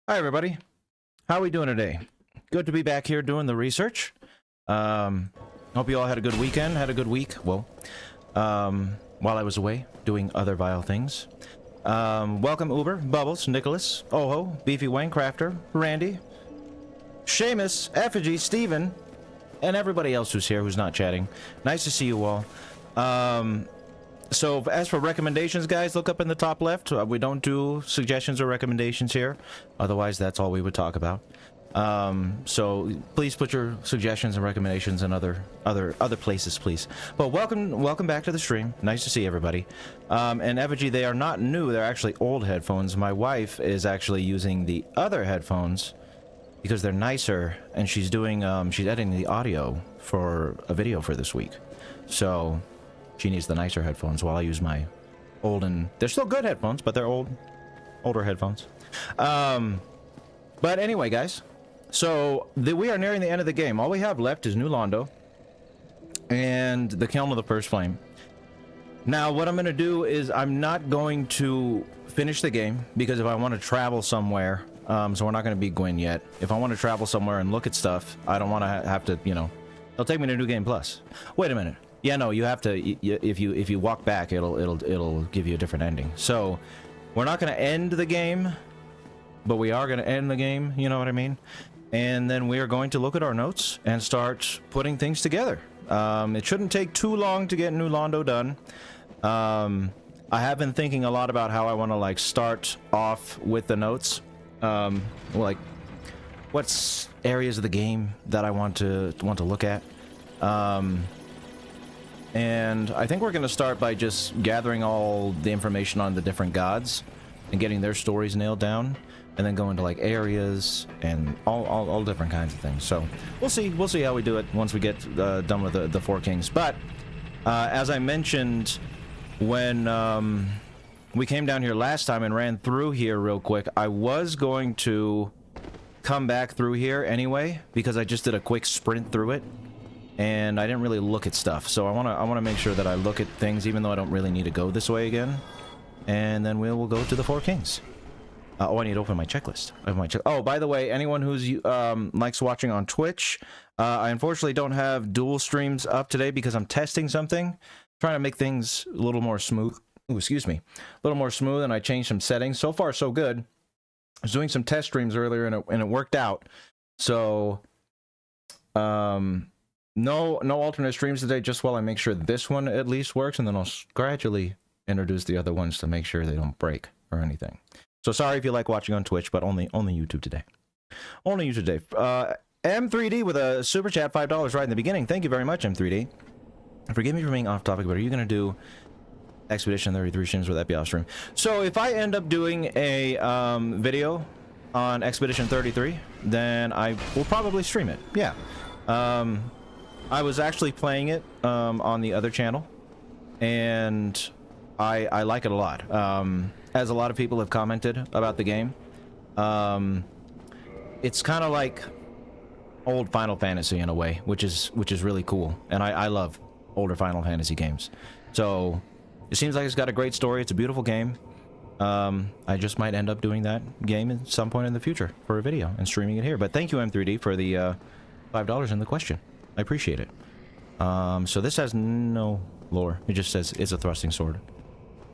Hi, everybody. How are we doing today? Good to be back here doing the research. Hope you all had a good weekend, had a good week. Well, while I was away doing other vile things. Welcome, Uber, Bubbles, Nicholas, Oho, Beefy Wayne Crafter, Randy, Seamus, Effigy, Steven, and everybody else who's here who's not chatting. Nice to see you all. So as for recommendations, guys, look up in the top left. We don't do suggestions or recommendations here. Otherwise, that's all we would talk about. So please put your suggestions and recommendations in other places, please. But welcome back to the stream. Nice to see everybody. And Effigy, they are not new. They're actually old headphones. My wife is actually using the other headphones because they're nicer, and she's doing she's editing the audio for a video for this week. So she needs the nicer headphones while I use my old, and they're still good headphones, but they're older headphones. But anyway, guys, so we are nearing the end of the game. All we have left is New Londo and the Kiln of the First Flame. Now, what I'm going to do is I'm not going to finish the game, because if I want to travel somewhere, so we're not going to beat Gwyn yet. If I want to travel somewhere and look at stuff, I don't want to have to, you know, it'll take me to New Game Plus. Wait a minute. Yeah, no, you have to, if you walk back, it'll give you a different ending. So we're not going to end the game, but we are going to end the game, you know what I mean? And then we are going to look at our notes and start putting things together. It shouldn't take too long to get New Londo done. I have been thinking a lot about how I want to, like, start off with the notes. Like, what's areas of the game that I want to look at. And I think we're going to start by just gathering all the information on the different gods and getting their stories nailed down, and then go into like areas and all different kinds of things. So we'll see how we do it once we get done with the Four Kings. But as I mentioned, when we came down here last time and ran through here real quick, I was going to come back through here anyway, because I just did a quick sprint through it and I didn't really look at stuff. So I want to make sure that I look at things, even though I don't really need to go this way again. And then we'll go to the Four Kings. Oh, I need to open my checklist. I have my oh, by the way, anyone who's likes watching on Twitch, I unfortunately don't have dual streams up today because I'm testing something, trying to make things a little more smooth. Ooh, excuse me, a little more smooth, and I changed some settings. So far, so good. I was doing some test streams earlier, and it worked out. So, no alternate streams today, just while I make sure this one at least works, and then I'll gradually introduce the other ones to make sure they don't break or anything. So sorry if you like watching on Twitch, but only YouTube today. Only YouTube today. M3D with a super chat, $5 right in the beginning. Thank you very much, M3D. Forgive me for being off topic, but are you going to do Expedition 33 streams? Would that be off stream? So if I end up doing a video on Expedition 33, then I will probably stream it. Yeah. I was actually playing it on the other channel, and I like it a lot. As a lot of people have commented about the game, it's kind of like old Final Fantasy in a way, which is really cool, and I love older Final Fantasy games. So it seems like it's got a great story. It's a beautiful game. I just might end up doing that game at some point in the future for a video and streaming it here. But thank you, M3D, for the $5 in the question. I appreciate it. So this has no lore. It just says it's a thrusting sword.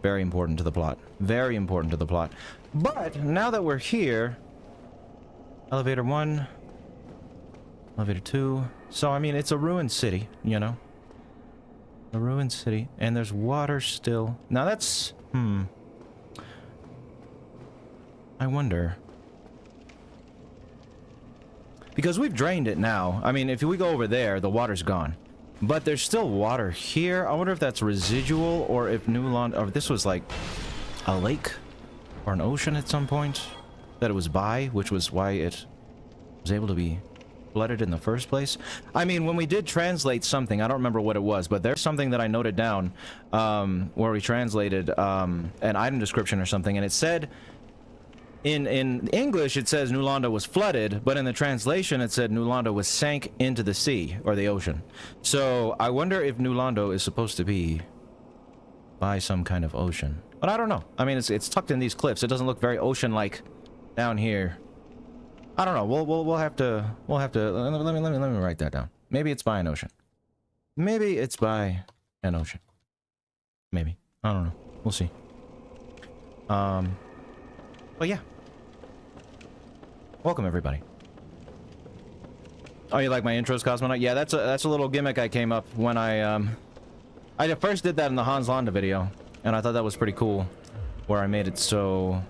Very important to the plot. Very important to the plot. But now that we're here, elevator 1, elevator 2. So I mean, it's a ruined city, you know. A ruined city, and there's water still. Now that's I wonder, because we've drained it now. I mean, if we go over there, the water's gone. But there's still water here. I wonder if that's residual, or if New Londo, or this was like a lake or an ocean at some point that it was by, which was why it was able to be flooded in the first place. I mean, when we did translate something, I don't remember what it was, but there's something that I noted down where we translated an item description or something, and it said in English, it says New Londo was flooded, but in the translation, it said New Londo was sank into the sea or the ocean. So I wonder if New Londo is supposed to be by some kind of ocean. But I don't know. I mean, it's tucked in these cliffs. It doesn't look very ocean-like down here I don't know. We'll have to let me write that down. Maybe it's by an ocean. Maybe it's by an ocean. Maybe. I don't know. We'll see. But yeah. Welcome everybody. Oh, you like my intros, Cosmonaut? Yeah, that's a little gimmick I came up when I first did that in the Hans Landa video, and I thought that was pretty cool, where I made it so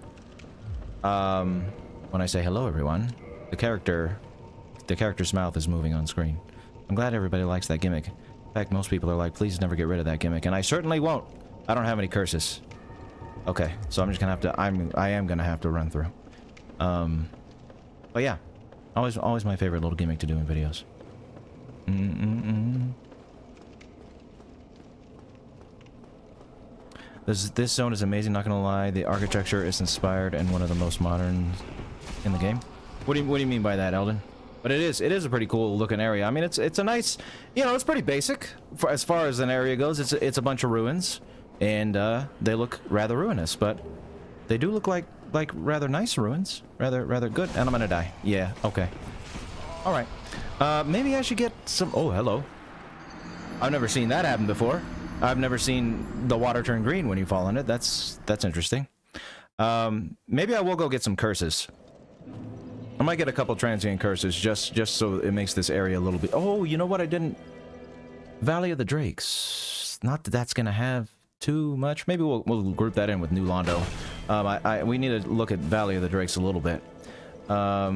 when I say hello everyone, the character's mouth is moving on screen. I'm glad everybody likes that gimmick. In fact, most people are like, please never get rid of that gimmick, and I certainly won't. I don't have any curses. Okay, so I'm just gonna have to, I am gonna have to run through. But yeah, always my favorite little gimmick to do in videos. This zone is amazing, not gonna lie. The architecture is inspired and one of the most modern in the game. What do you mean by that, Eldon? But it is a pretty cool looking area. I mean, it's a nice, you know, it's pretty basic for as far as an area goes. It's a bunch of ruins, and they look rather ruinous, but they do look like rather nice ruins, rather good. And I'm gonna die. Yeah, okay. All right. Maybe I should get some. Oh, hello. I've never seen that happen before. I've never seen the water turn green when you fall in it. That's interesting. Maybe I will go get some curses. I might get a couple transient curses just so it makes this area a little bit. Oh, you know what? I didn't. Valley of the Drakes. Not that that's gonna have too much. Maybe we'll group that in with New Londo. We need to look at Valley of the Drakes a little bit. Yeah,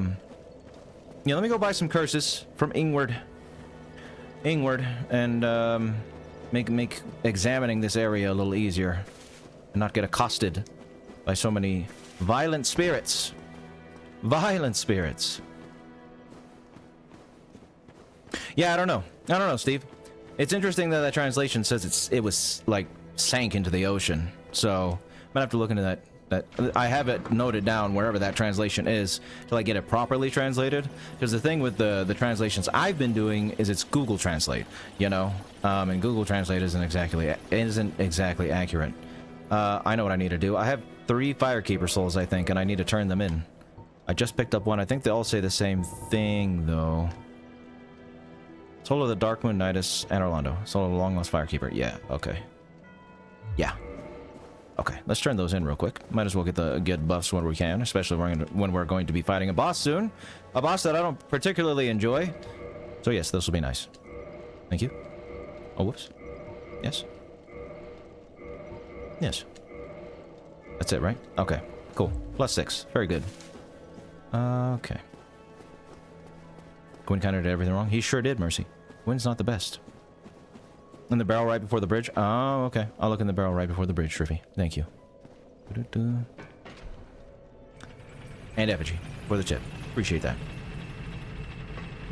let me go buy some curses from Ingward, and make examining this area a little easier, and not get accosted by so many violent spirits. Violent spirits. Yeah, I don't know, Steve. It's interesting that that translation says it was like sank into the ocean. So I'm gonna have to look into that. I have it noted down wherever that translation is till I get it properly translated. Because the thing with the translations I've been doing is it's Google Translate, you know, and Google Translate isn't exactly accurate. I know what I need to do. I have 3 Firekeeper souls, I think, and I need to turn them in. I just picked up one. I think they all say the same thing, though. Soul of the Dark Moon, Nidus, and Orlando. Soul of the Long Lost Firekeeper. Yeah, okay. Yeah. Okay, let's turn those in real quick. Might as well get the good buffs when we can, especially when we're going to be fighting a boss soon. A boss that I don't particularly enjoy. So yes, this will be nice. Thank you. Oh, whoops. Yes. Yes. That's it, right? Okay, cool. +6. Very good. Okay. Gwyn kind of did everything wrong. He sure did, Mercy. Gwyn's not the best. In the barrel right before the bridge? Oh, okay. I'll look in the barrel right before the bridge, Triffy. Thank you. And effigy for the tip. Appreciate that.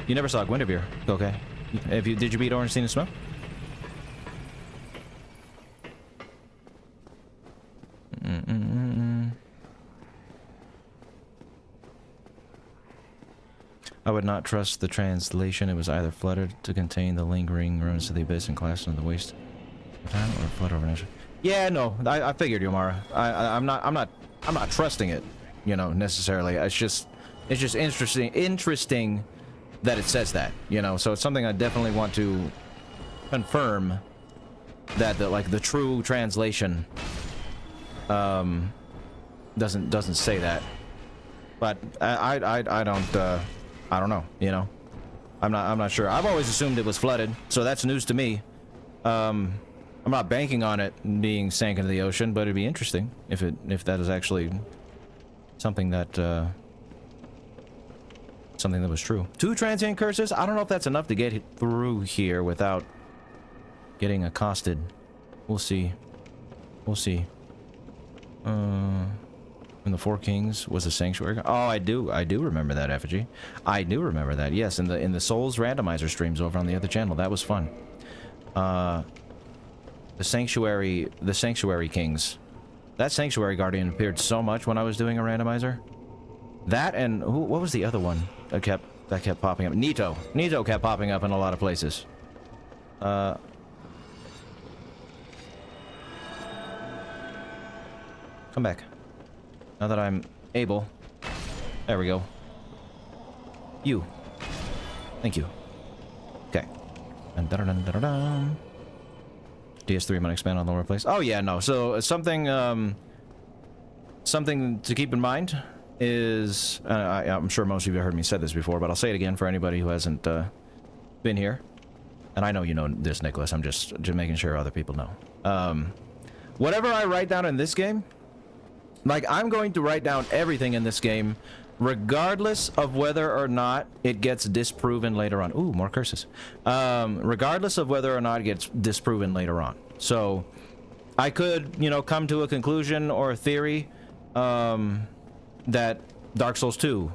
You never saw Gwynevere. Okay. Did you beat Ornstein and Smoke? I would not trust the translation. It was either flooded to contain the lingering ruins of the abyss and collapsed into the waste of time, or flood over nature. Yeah, no, I figured, Yomara. I'm not trusting it, you know, necessarily. It's just interesting that it says that, you know. So it's something I definitely want to confirm that the true translation doesn't say that. But I don't know, you know. I'm not sure. I've always assumed it was flooded, so that's news to me. I'm not banking on it being sank into the ocean, but it'd be interesting if that is actually something that was true. 2 transient curses? I don't know if that's enough to get through here without getting accosted. We'll see. We'll see. When the Four Kings was a sanctuary. Oh, I do remember that, effigy. I do remember that. Yes, in the Souls randomizer streams over on the other channel. That was fun. The sanctuary kings. That sanctuary guardian appeared so much when I was doing a randomizer. That and what was the other one that kept popping up? Nito. Nito kept popping up in a lot of places. Come back. Now that I'm able. There we go. You. Thank you. Okay. And da-da-dun-da-da-dun. DS3, I'm gonna expand on the lower place. Oh yeah, no. So something something to keep in mind is I'm sure most of you have heard me say this before, but I'll say it again for anybody who hasn't been here. And I know you know this, Nicholas. I'm just making sure other people know. Whatever I write down in this game, like, I'm going to write down everything in this game, regardless of whether or not it gets disproven later on. Ooh, more curses. Regardless of whether or not it gets disproven later on. So, I could, you know, come to a conclusion or a theory that Dark Souls 2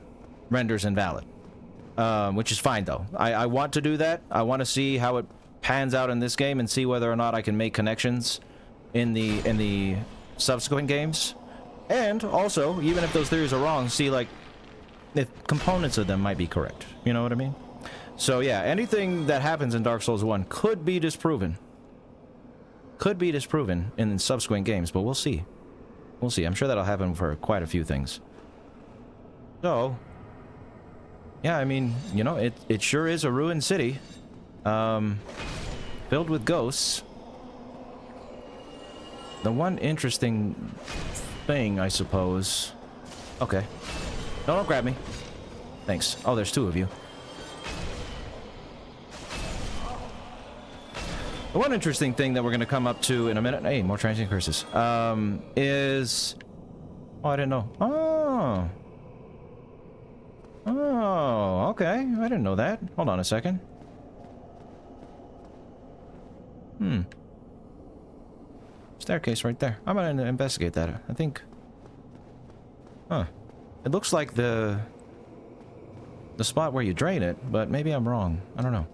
renders invalid. Which is fine, though. I want to do that. I want to see how it pans out in this game and see whether or not I can make connections in the subsequent games. And also, even if those theories are wrong, see, like, if components of them might be correct. You know what I mean? So, yeah, anything that happens in Dark Souls 1 could be disproven. Could be disproven in subsequent games, but we'll see. We'll see. I'm sure that'll happen for quite a few things. So, yeah, I mean, you know, it sure is a ruined city. Filled with ghosts. The one interesting thing, I suppose... Okay. No, don't grab me. Thanks. Oh, there's two of you. The one interesting thing that we're going to come up to in a minute... Hey, more transient curses. Is... Oh, I didn't know. Oh. Oh, okay. I didn't know that. Hold on a second. Staircase right there. I'm gonna investigate that. I think... Huh. It looks like the spot where you drain it, but maybe I'm wrong. I don't know.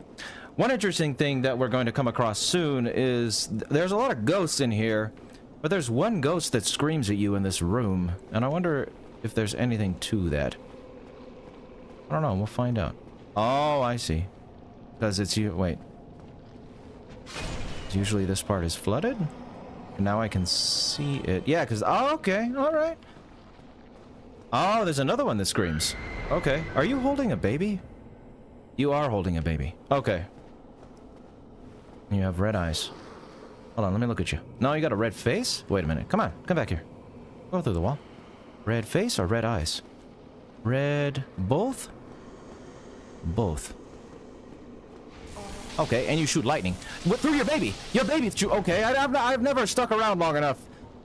One interesting thing that we're going to come across soon is... There's a lot of ghosts in here, but there's one ghost that screams at you in this room, and I wonder if there's anything to that. I don't know. We'll find out. Oh, I see. Because it's you. Wait. Usually this part is flooded? And now I can see it. Yeah, because... Oh, okay. All right. Oh, there's another one that screams. Okay. Are you holding a baby? You are holding a baby. Okay. You have red eyes. Hold on, let me look at you. No, you got a red face? Wait a minute. Come on. Come back here. Go through the wall. Red face or red eyes? Red... Both? Both. Okay, and you shoot lightning. What, through your baby? Your baby shoot... Okay, I've never stuck around long enough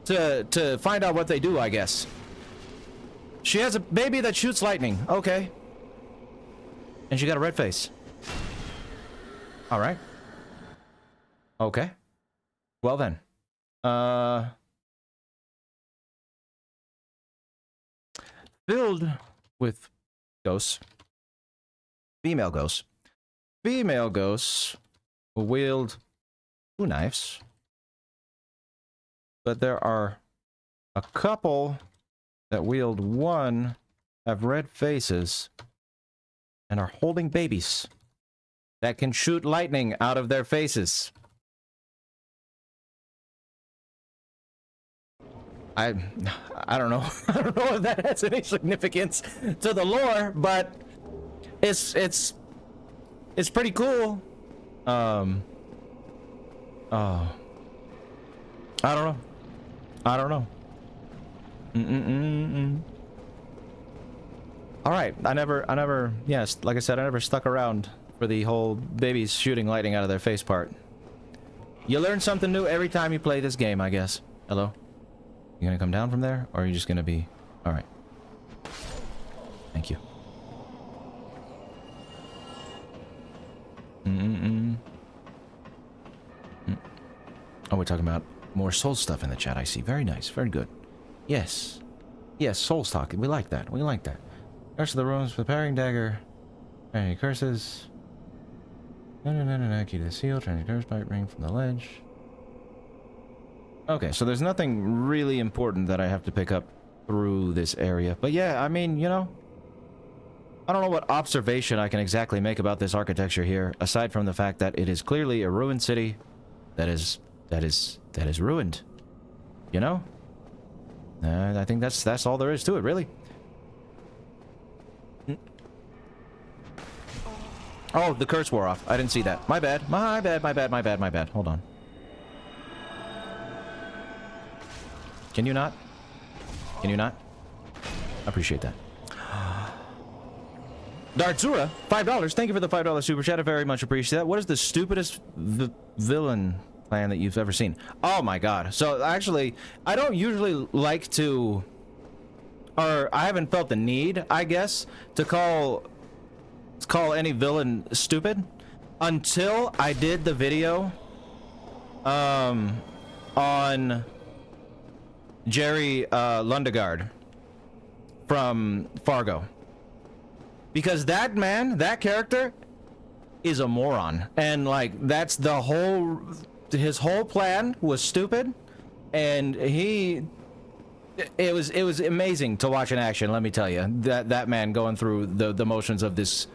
to find out what they do, I guess. She has a baby that shoots lightning. Okay. And she got a red face. Alright. Okay. Well then. Filled with ghosts. Female ghosts. Female ghosts will wield 2 knives. But there are a couple that wield 1, have red faces, and are holding babies that can shoot lightning out of their faces. I don't know. I don't know if that has any significance to the lore, but it's pretty cool. Oh, I don't know. I don't know. All right, I never, yes, like I said, I never stuck around for the whole babies shooting lightning out of their face part. You learn something new every time you play this game, I guess. Hello? You gonna come down from there, or are you just gonna be... All right. Thank you. Oh, we're talking about more soul stuff in the chat, I see. Very nice, very good. Yes. Yes, Souls talk. We like that. We like that. Curse of the Ruins, preparing dagger. Any curses. No. Key to the seal. Transient curse bite ring from the ledge. Okay, so there's nothing really important that I have to pick up through this area. But yeah, I mean, you know, I don't know what observation I can exactly make about this architecture here, aside from the fact that it is clearly a ruined city that is ruined. You know? I think that's all there is to it, really. Oh, the curse wore off. I didn't see that. My bad. My bad, my bad, my bad, my bad. Hold on. Can you not? Can you not? I appreciate that. Dartzura, $5. Thank you for the $5 super chat. I very much appreciate that. What is the stupidest villain plan that you've ever seen? Oh my god. So actually, I don't usually like to, or I haven't felt the need, I guess, to call any villain stupid until I did the video on Jerry Lundegaard from Fargo. Because that man, that character, is a moron. And, like, that's the whole... His whole plan was stupid. And it was amazing to watch in action, let me tell you. That man going through the motions of this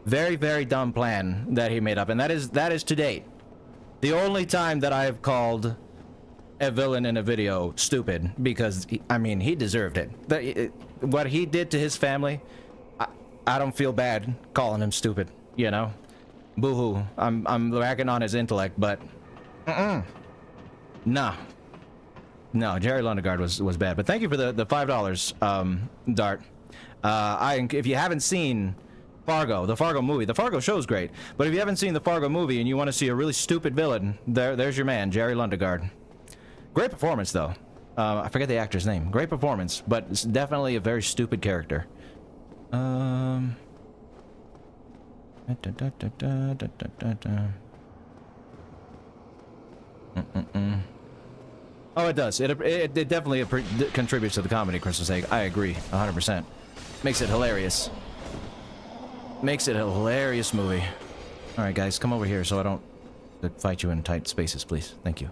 very, very dumb plan that he made up. And that is to date the only time that I have called a villain in a video stupid. Because, I mean, he deserved it. What he did to his family... I don't feel bad calling him stupid, you know? Boo-hoo. I'm ragging on his intellect, but... Nah. No, Jerry Lundegaard was bad. But thank you for the $5, Dart. If you haven't seen Fargo, the Fargo movie, the Fargo show's great. But if you haven't seen the Fargo movie and you want to see a really stupid villain, there's your man, Jerry Lundegaard. Great performance, though. I forget the actor's name. Great performance, but it's definitely a very stupid character. Oh, it does. It definitely contributes to the comedy, Christmas Egg. I agree, 100%. Makes it hilarious. Makes it a hilarious movie. All right, guys, come over here so I don't fight you in tight spaces, please. Thank you.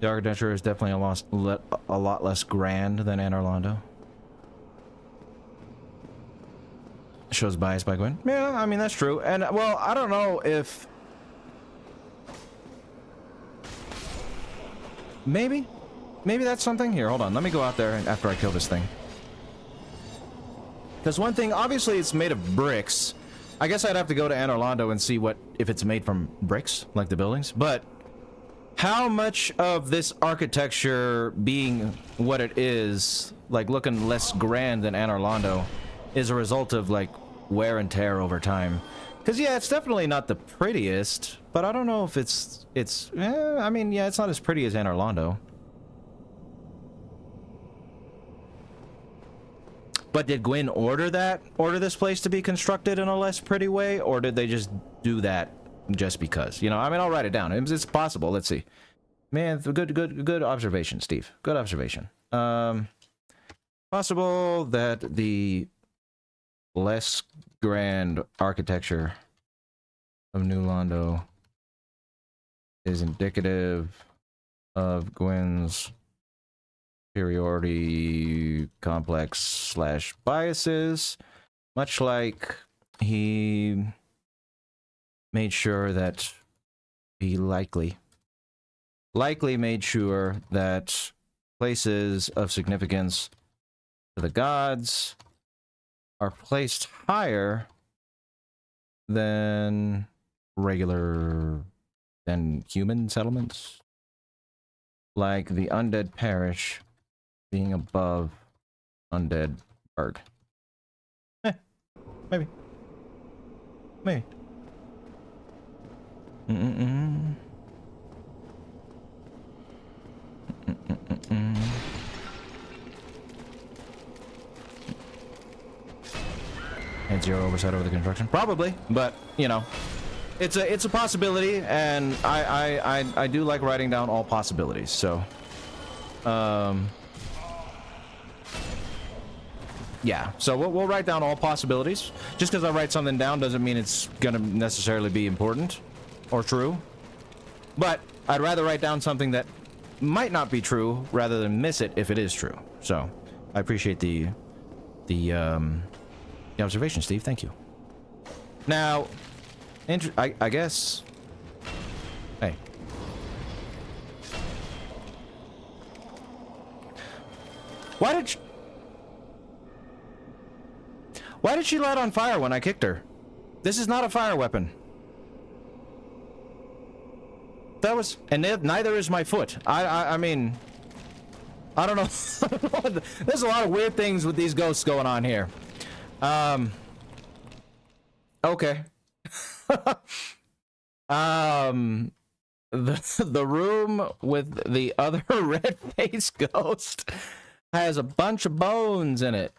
The architecture is definitely a lot less grand than Anor Londo. Shows bias by Gwyn. Yeah, I mean, that's true. And, well, I don't know if... Maybe that's something. Here, hold on. Let me go out there after I kill this thing. Because one thing, obviously it's made of bricks. I guess I'd have to go to Anor Londo and see if it's made from bricks, like the buildings. But how much of this architecture being what it is, like looking less grand than Anor Londo, is a result of like wear and tear over time? Because yeah, it's definitely not the prettiest, but I don't know if I mean, yeah, it's not as pretty as Anor Londo. But did Gwyn order this place to be constructed in a less pretty way, or did they just do that just because? You know, I mean, I'll write it down. It's possible. Let's see. Man, good observation, Steve. Good observation. Possible that the less grand architecture of New Londo is indicative of Gwyn's superiority complex / biases, much like he made sure that he likely made sure that places of significance to the gods are placed higher than human settlements, like the undead parish being above undead burg. Maybe. And zero oversight over the construction, probably, but you know, it's a possibility, and I do like writing down all possibilities. So, yeah, so we'll write down all possibilities. Just because I write something down doesn't mean it's gonna necessarily be important or true. But I'd rather write down something that might not be true rather than miss it if it is true. So I appreciate the observation, Steve. Thank you. Now, I guess. Hey. Why did she light on fire when I kicked her? This is not a fire weapon. That was, and neither is my foot. I mean, I don't know. There's a lot of weird things with these ghosts going on here. Okay. The room with the other red-faced ghost has a bunch of bones in it.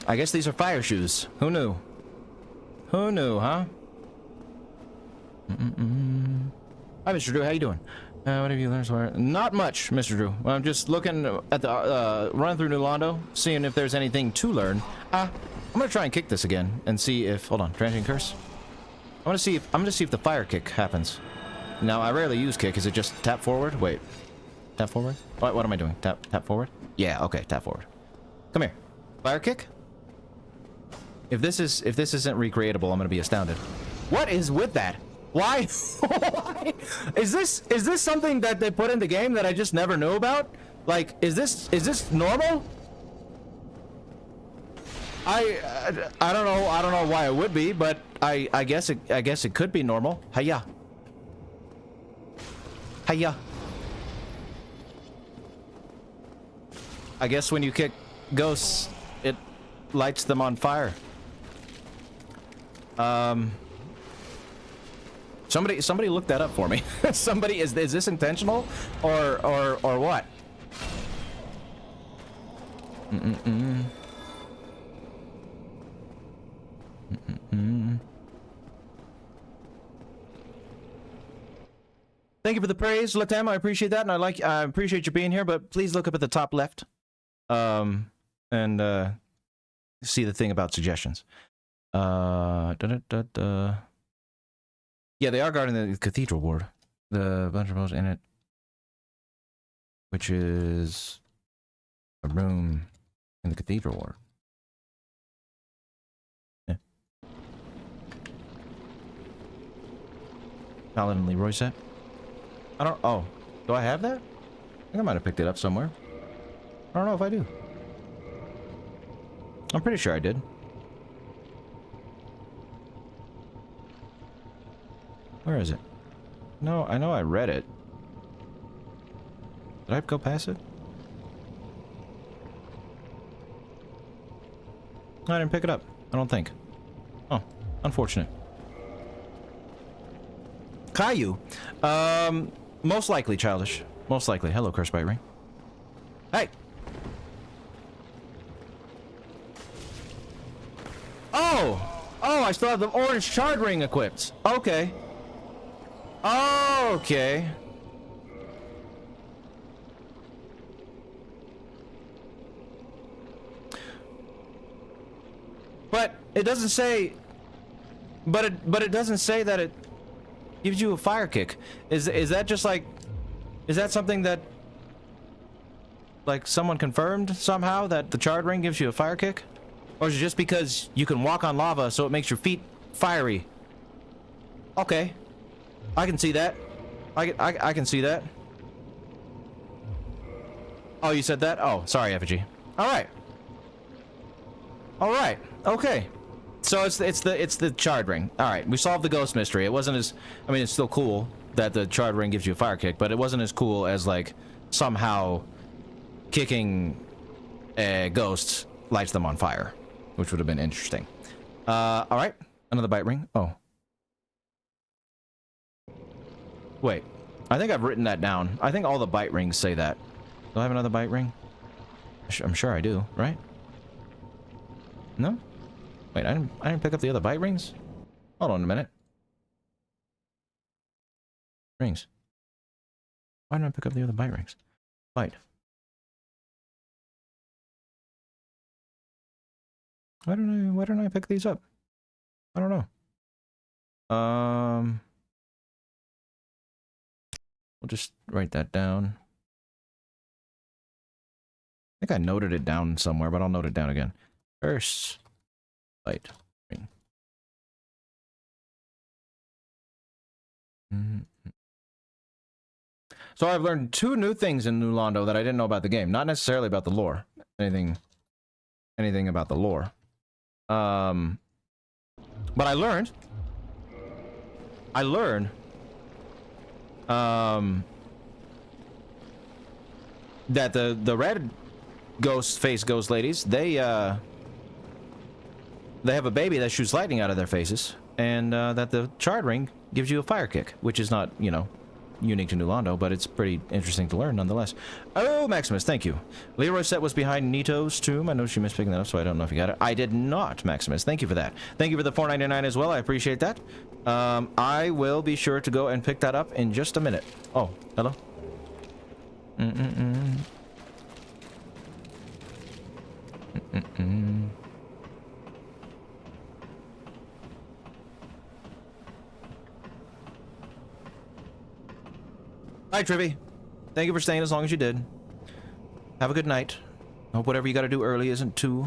I guess these are fire shoes. Who knew? Who knew, huh? Hi, Mr. Drew. How you doing? What have you learned so far? Not much, Mr. Drew. Well, I'm just looking at the run through New Londo, seeing if there's anything to learn. I'm gonna try and kick this again and see if. Hold on, transient curse. I'm gonna see if the fire kick happens. Now, I rarely use kick. Is it just tap forward? Wait, tap forward. What am I doing? Tap forward. Yeah. Okay. Tap forward. Come here. Fire kick. If this isn't recreatable, I'm gonna be astounded. What is with that? Why? Why? Is this something that they put in the game that I just never knew about? Like, is this normal? I don't know why it would be, but I guess it could be normal. Hiya. Hiya. I guess when you kick ghosts, it lights them on fire. Somebody look that up for me. Somebody, is this intentional or what? Thank you for the praise, Latem. I appreciate that, and I appreciate you being here. But please look up at the top left, and see the thing about suggestions. Yeah, they are guarding the cathedral ward. The bunch of bones in it, which is a room in the cathedral ward. Yeah. Paladin Leroy set. I don't. Oh, do I have that? I think I might have picked it up somewhere. I don't know if I do. I'm pretty sure I did. Where is it? No, I know I read it. Did I go past it? I didn't pick it up. I don't think. Oh, unfortunate. Caillou. Most likely childish. Most likely. Hello, Curse Bite Ring. Hey! Oh! Oh, I still have the orange shard ring equipped. Okay. Okay. But it doesn't say. But it doesn't say that it gives you a fire kick. Is that just like? Is that something that? Like someone confirmed somehow that the charred ring gives you a fire kick, or is it just because you can walk on lava, so it makes your feet fiery? Okay. I can see that. I can see that. Oh, you said that? Oh, sorry, Effigy. All right. All right. Okay. So it's the charred ring. All right. We solved the ghost mystery. It wasn't as, I mean, it's still cool that the charred ring gives you a fire kick, but it wasn't as cool as like somehow kicking ghosts lights them on fire, which would have been interesting. All right. Another bite ring. Oh. Wait, I think I've written that down. I think all the bite rings say that. Do I have another bite ring? I'm sure I do, right? No? Wait, I didn't pick up the other bite rings? Hold on a minute. Rings. Why didn't I pick up the other bite rings? Bite. Why don't I pick these up? I don't know. We'll just write that down. think I noted it down somewhere, but I'll note it down again. First light ring. So I've learned 2 new things in New Londo that I didn't know about the game. Not necessarily about the lore. Anything about the lore. But I learned that the red ghost ladies, they have a baby that shoots lightning out of their faces, and that the charred ring gives you a fire kick, which is not, you know, unique to New Londo, but it's pretty interesting to learn nonetheless. Oh, Maximus, thank you. Leroy Set was behind Nito's tomb. I know she missed picking that up, so I don't know if you got it. I did not, Maximus. Thank you for that. Thank you for the $4.99 as well. I appreciate that. I will be sure to go and pick that up in just a minute. Oh, hello. Hi, Trivy. Thank you for staying as long as you did. Have a good night. Hope whatever you gotta do early isn't too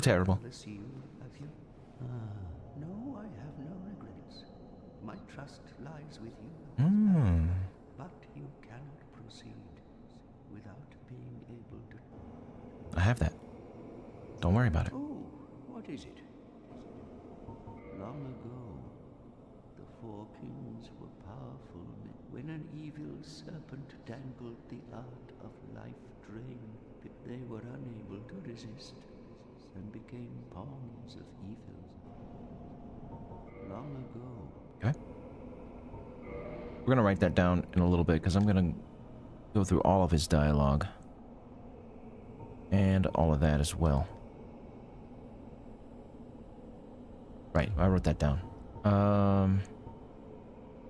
terrible. No, I have no regrets. My trust lies with you. But you cannot proceed without being able to... I have that. Don't worry about it. Oh, what is it? Long ago, the 4 kings were powerful men. When an evil serpent dangled the art of life drain, they were unable to resist and became pawns of evil. Long ago. Okay. We're gonna write that down in a little bit, because I'm gonna go through all of his dialogue. And all of that as well. Right, I wrote that down.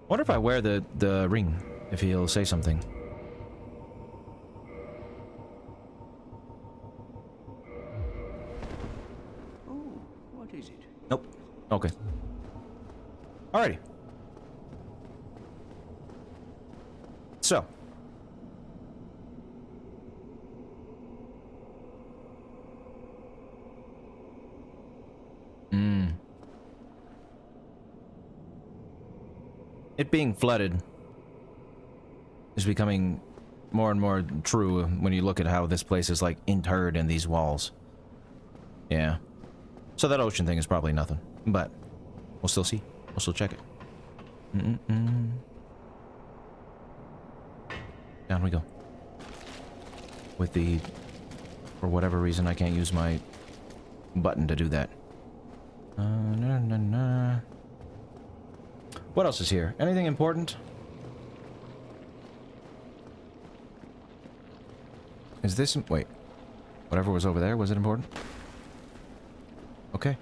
Wonder if I wear the ring, if he'll say something. Oh, what is it? Nope. Okay. Alrighty. So. It being flooded is becoming more and more true when you look at how this place is, like, interred in these walls. Yeah. So that ocean thing is probably nothing, but we'll still see. We'll still check it. Down we go. With the... For whatever reason, I can't use my button to do that. What else is here? Anything important? Is this... Wait. Whatever was over there, was it important? Okay.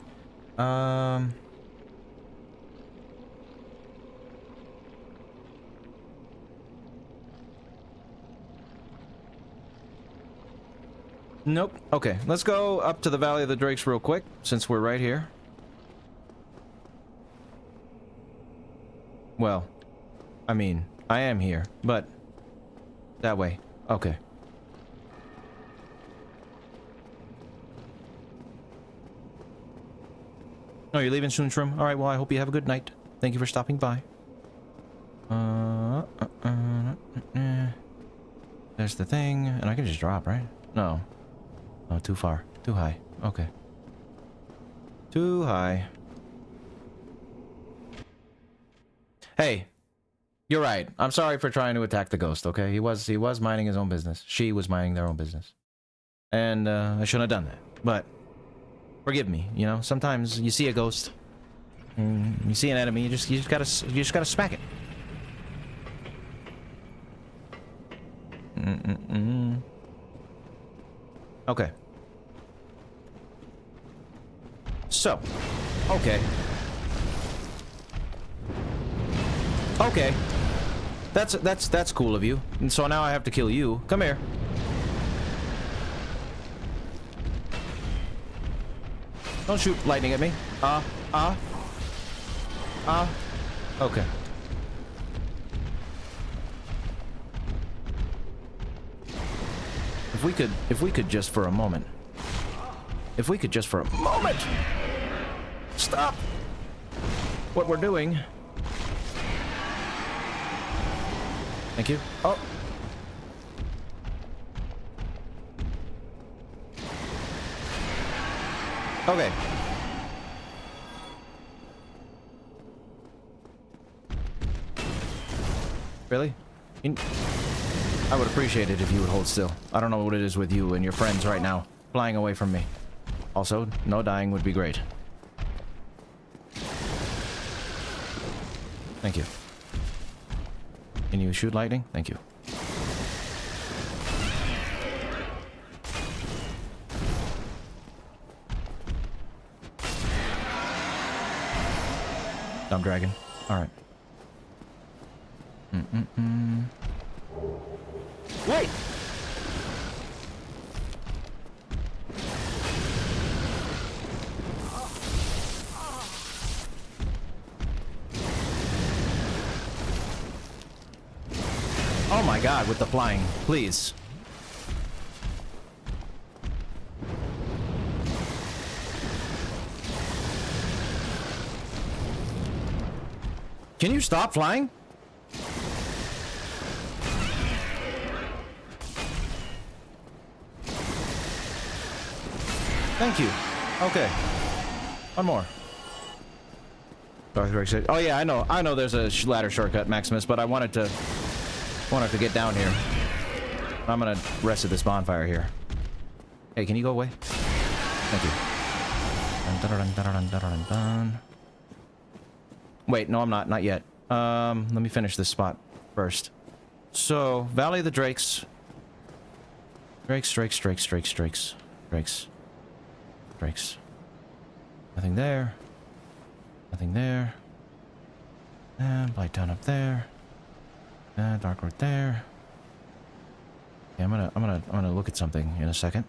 Nope. Okay, let's go up to the Valley of the Drakes real quick, since we're right here. Well, I mean, I am here, but that way. Okay. Oh, you're leaving soon, Shroom? Alright, well, I hope you have a good night. Thank you for stopping by. There's the thing, and I can just drop, right? No. Oh, too far. Too high. Okay. Too high. Hey, you're right. I'm sorry for trying to attack the ghost, okay? He was minding his own business. She was minding their own business. And, I shouldn't have done that. But, forgive me, you know? Sometimes you see a ghost, and you see an enemy, you just gotta smack it. Okay. So, okay. Okay. That's cool of you. And so now I have to kill you. Come here. Don't shoot lightning at me. Okay. if we could just for a moment. If we could just for a moment stop what we're doing. Thank you. Oh. Okay. Really? I would appreciate it if you would hold still. I don't know what it is with you and your friends right now, flying away from me. Also, no dying would be great. Thank you. Can you shoot lightning? Thank you. Dumb dragon. Alright. Wait! Oh my god, with the flying. Please. Can you stop flying? Thank you. Okay. One more. Oh yeah, I know there's a ladder shortcut, Maximus, but I wanted to get down here. I'm gonna rest at this bonfire here. Hey, can you go away? Thank you. Wait, no, I'm not. Not yet. Let me finish this spot first. So, Valley of the Drakes. Drakes. Nothing there. Nothing there. And Blight Town up there. And Dark Road there. Yeah, I'm gonna look at something in a second.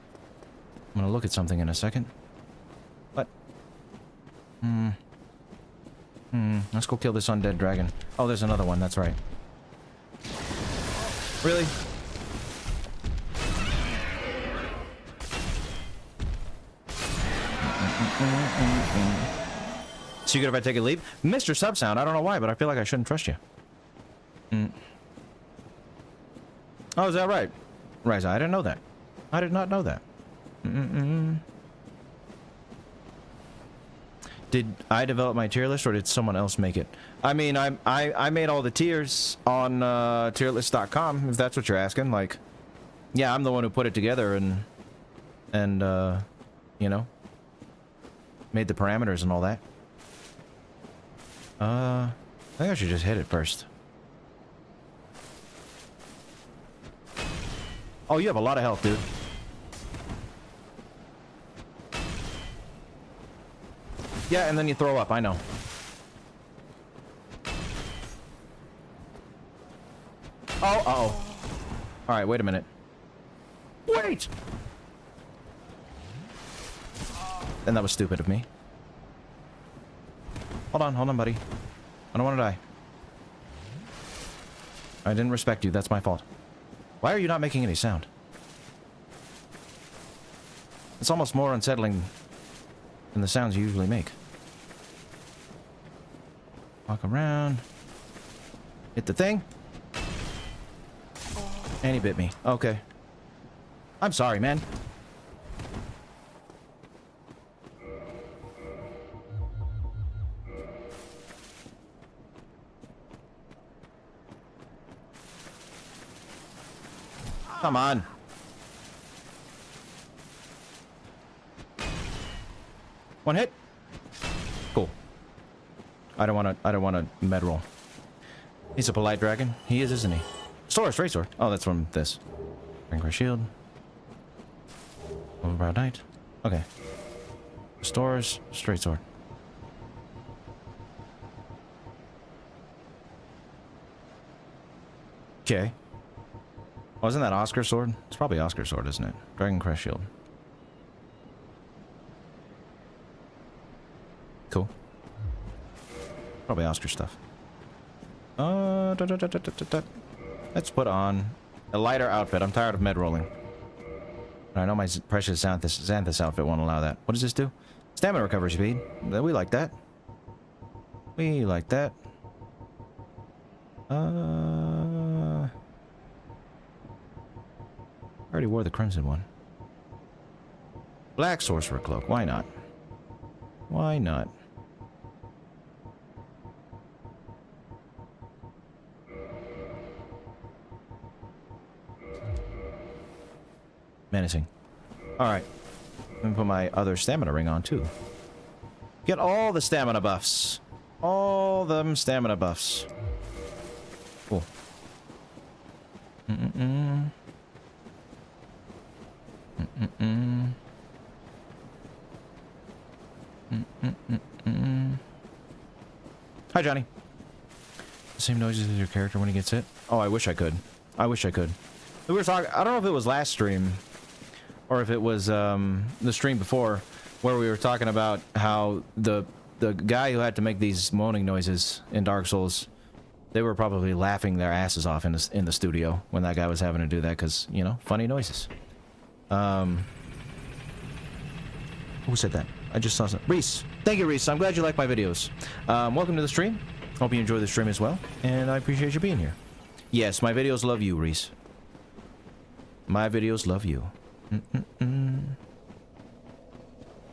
What? Let's go kill this undead dragon. Oh, there's another one, that's right. Really? So you good if I take a leap? Mr. Subsound, I don't know why, but I feel like I shouldn't trust you. Oh, is that right? Ryza, I didn't know that. I did not know that. Did I develop my tier list or did someone else make it? I mean, I made all the tiers on tierlist.com, if that's what you're asking. Like, yeah, I'm the one who put it together and you know, made the parameters and all that. I think I should just hit it first. Oh, you have a lot of health, dude. Yeah, and then you throw up, I know. Oh, uh-oh. Alright, wait a minute. Wait! And that was stupid of me. Hold on, buddy. I don't want to die. I didn't respect you, that's my fault. Why are you not making any sound? It's almost more unsettling than the sounds you usually make. Walk around. Hit the thing. And he bit me. Okay. I'm sorry, man. Come on. One hit. Cool. I don't want to med roll. He's a polite dragon. He is, isn't he? Sword, straight sword. Oh, that's from this. Ring shield. Overbrow knight. Okay. Restores, straight sword. Okay. Oh, isn't that Oscar sword? It's probably Oscar sword, isn't it? Dragon Crest shield. Cool. Probably Oscar stuff. Let's put on a lighter outfit. I'm tired of med rolling. I know my precious Xanthus outfit won't allow that. What does this do? Stamina recovery speed. We like that. We like that. I already wore the crimson one. Black sorcerer cloak. Why not? Why not? Menacing. Alright. Let me put my other stamina ring on too. Get all the stamina buffs. All them stamina buffs. Cool. Hi, Johnny. The same noises as your character when he gets hit? Oh, I wish I could. I wish I could. We were talking, I don't know if it was last stream or if it was the stream before, where we were talking about how the guy who had to make these moaning noises in Dark Souls, they were probably laughing their asses off in the studio when that guy was having to do that, because, you know, funny noises. Who said that? I just saw some. Reese. Thank you, Reese. I'm glad you like my videos. Welcome to the stream. Hope you enjoy the stream as well, and I appreciate you being here. Yes, my videos love you, Reese. My videos love you.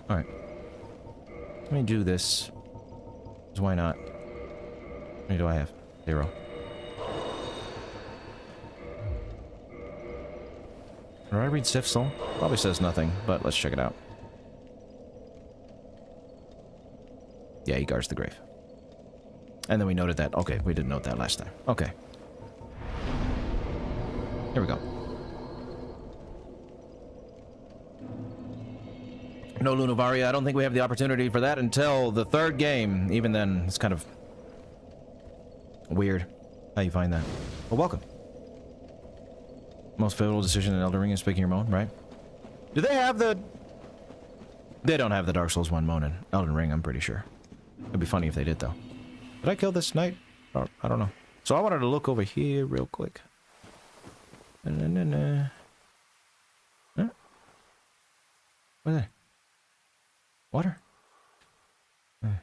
Alright. Let me do this. Why not? How many do I have? 0. Did I read Sif's Soul? Probably says nothing, but let's check it out. Yeah, he guards the grave. And then we noted that. Okay, we didn't note that last time. Okay. Here we go. No, Lunovaria, I don't think we have the opportunity for that until the 3rd game. Even then, it's kind of weird how you find that. Well, welcome. Most pivotal decision in Elden Ring is picking your moan, right? Do they have the... They don't have the Dark Souls 1 moan in Elden Ring, I'm pretty sure. It'd be funny if they did, though. Did I kill this knight? Oh, I don't know. So I wanted to look over here real quick. Huh? What is that? Water? Okay.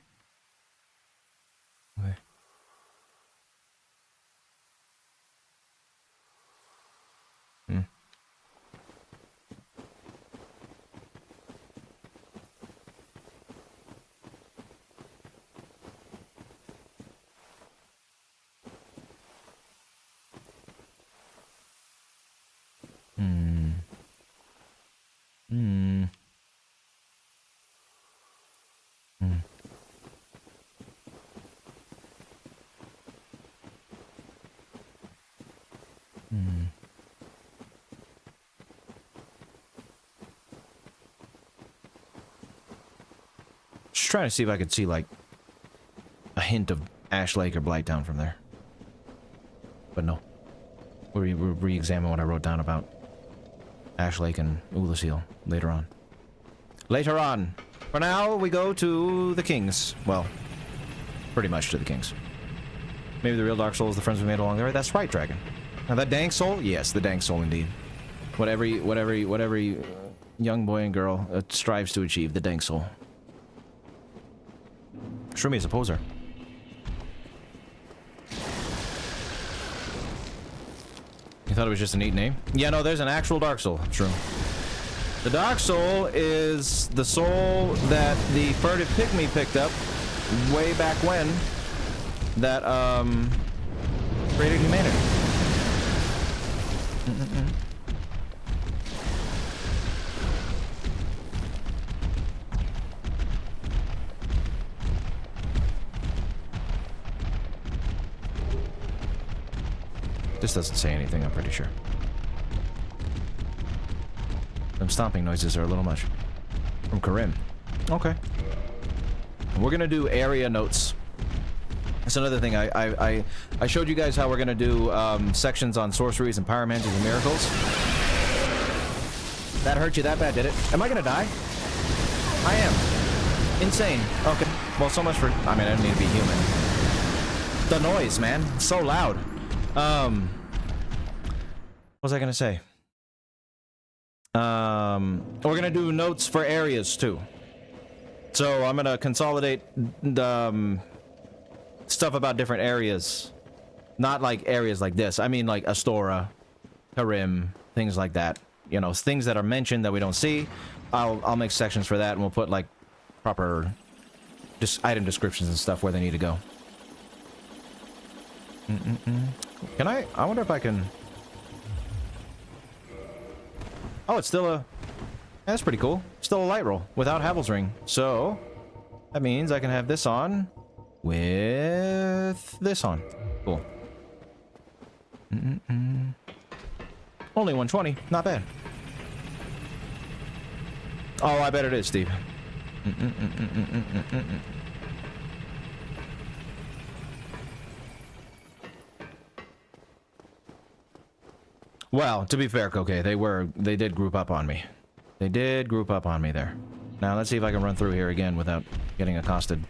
Just trying to see if I could see, like, a hint of Ash Lake or Blighttown from there. But no. We'll re-examine what I wrote down about Ash Lake and Ulasil later on. Later on. For now, we go to the Kings. Well, pretty much to the Kings. Maybe the real Dark Souls, the friends we made along the way. That's right, Dragon. Now that Dank Soul? Yes, the Dank Soul indeed. What every young boy and girl strives to achieve, the Dank Soul. Shroomy is a poser. You thought it was just a neat name? Yeah, no, there's an actual Dark Soul, Shroom. The Dark Soul is the soul that the furtive pygmy picked up way back when that, created humanity. This doesn't say anything, I'm pretty sure. Them stomping noises are a little much. From Karim. Okay. We're gonna do area notes. That's another thing. I showed you guys how we're gonna do sections on sorceries and pyromancies and miracles. That hurt you that bad, did it? Am I gonna die? I am. Insane. Okay. Well, so much for... I mean, I didn't need to be human. The noise, man. It's so loud. What was I gonna say? We're gonna do notes for areas too. So I'm gonna consolidate the stuff about different areas. Not like areas like this. I mean like Astora, Karim, things like that. You know, things that are mentioned that we don't see. I'll make sections for that, and we'll put like proper just item descriptions and stuff where they need to go. Can I wonder if I can... Oh, it's still a... That's pretty cool. Still a light roll without Havel's ring. So that means I can have this on with this on. Cool. Only 120. Not bad. Oh, I bet it is, Steve. Well, to be fair, Koke, they did group up on me. They did group up on me there. Now, let's see if I can run through here again without getting accosted.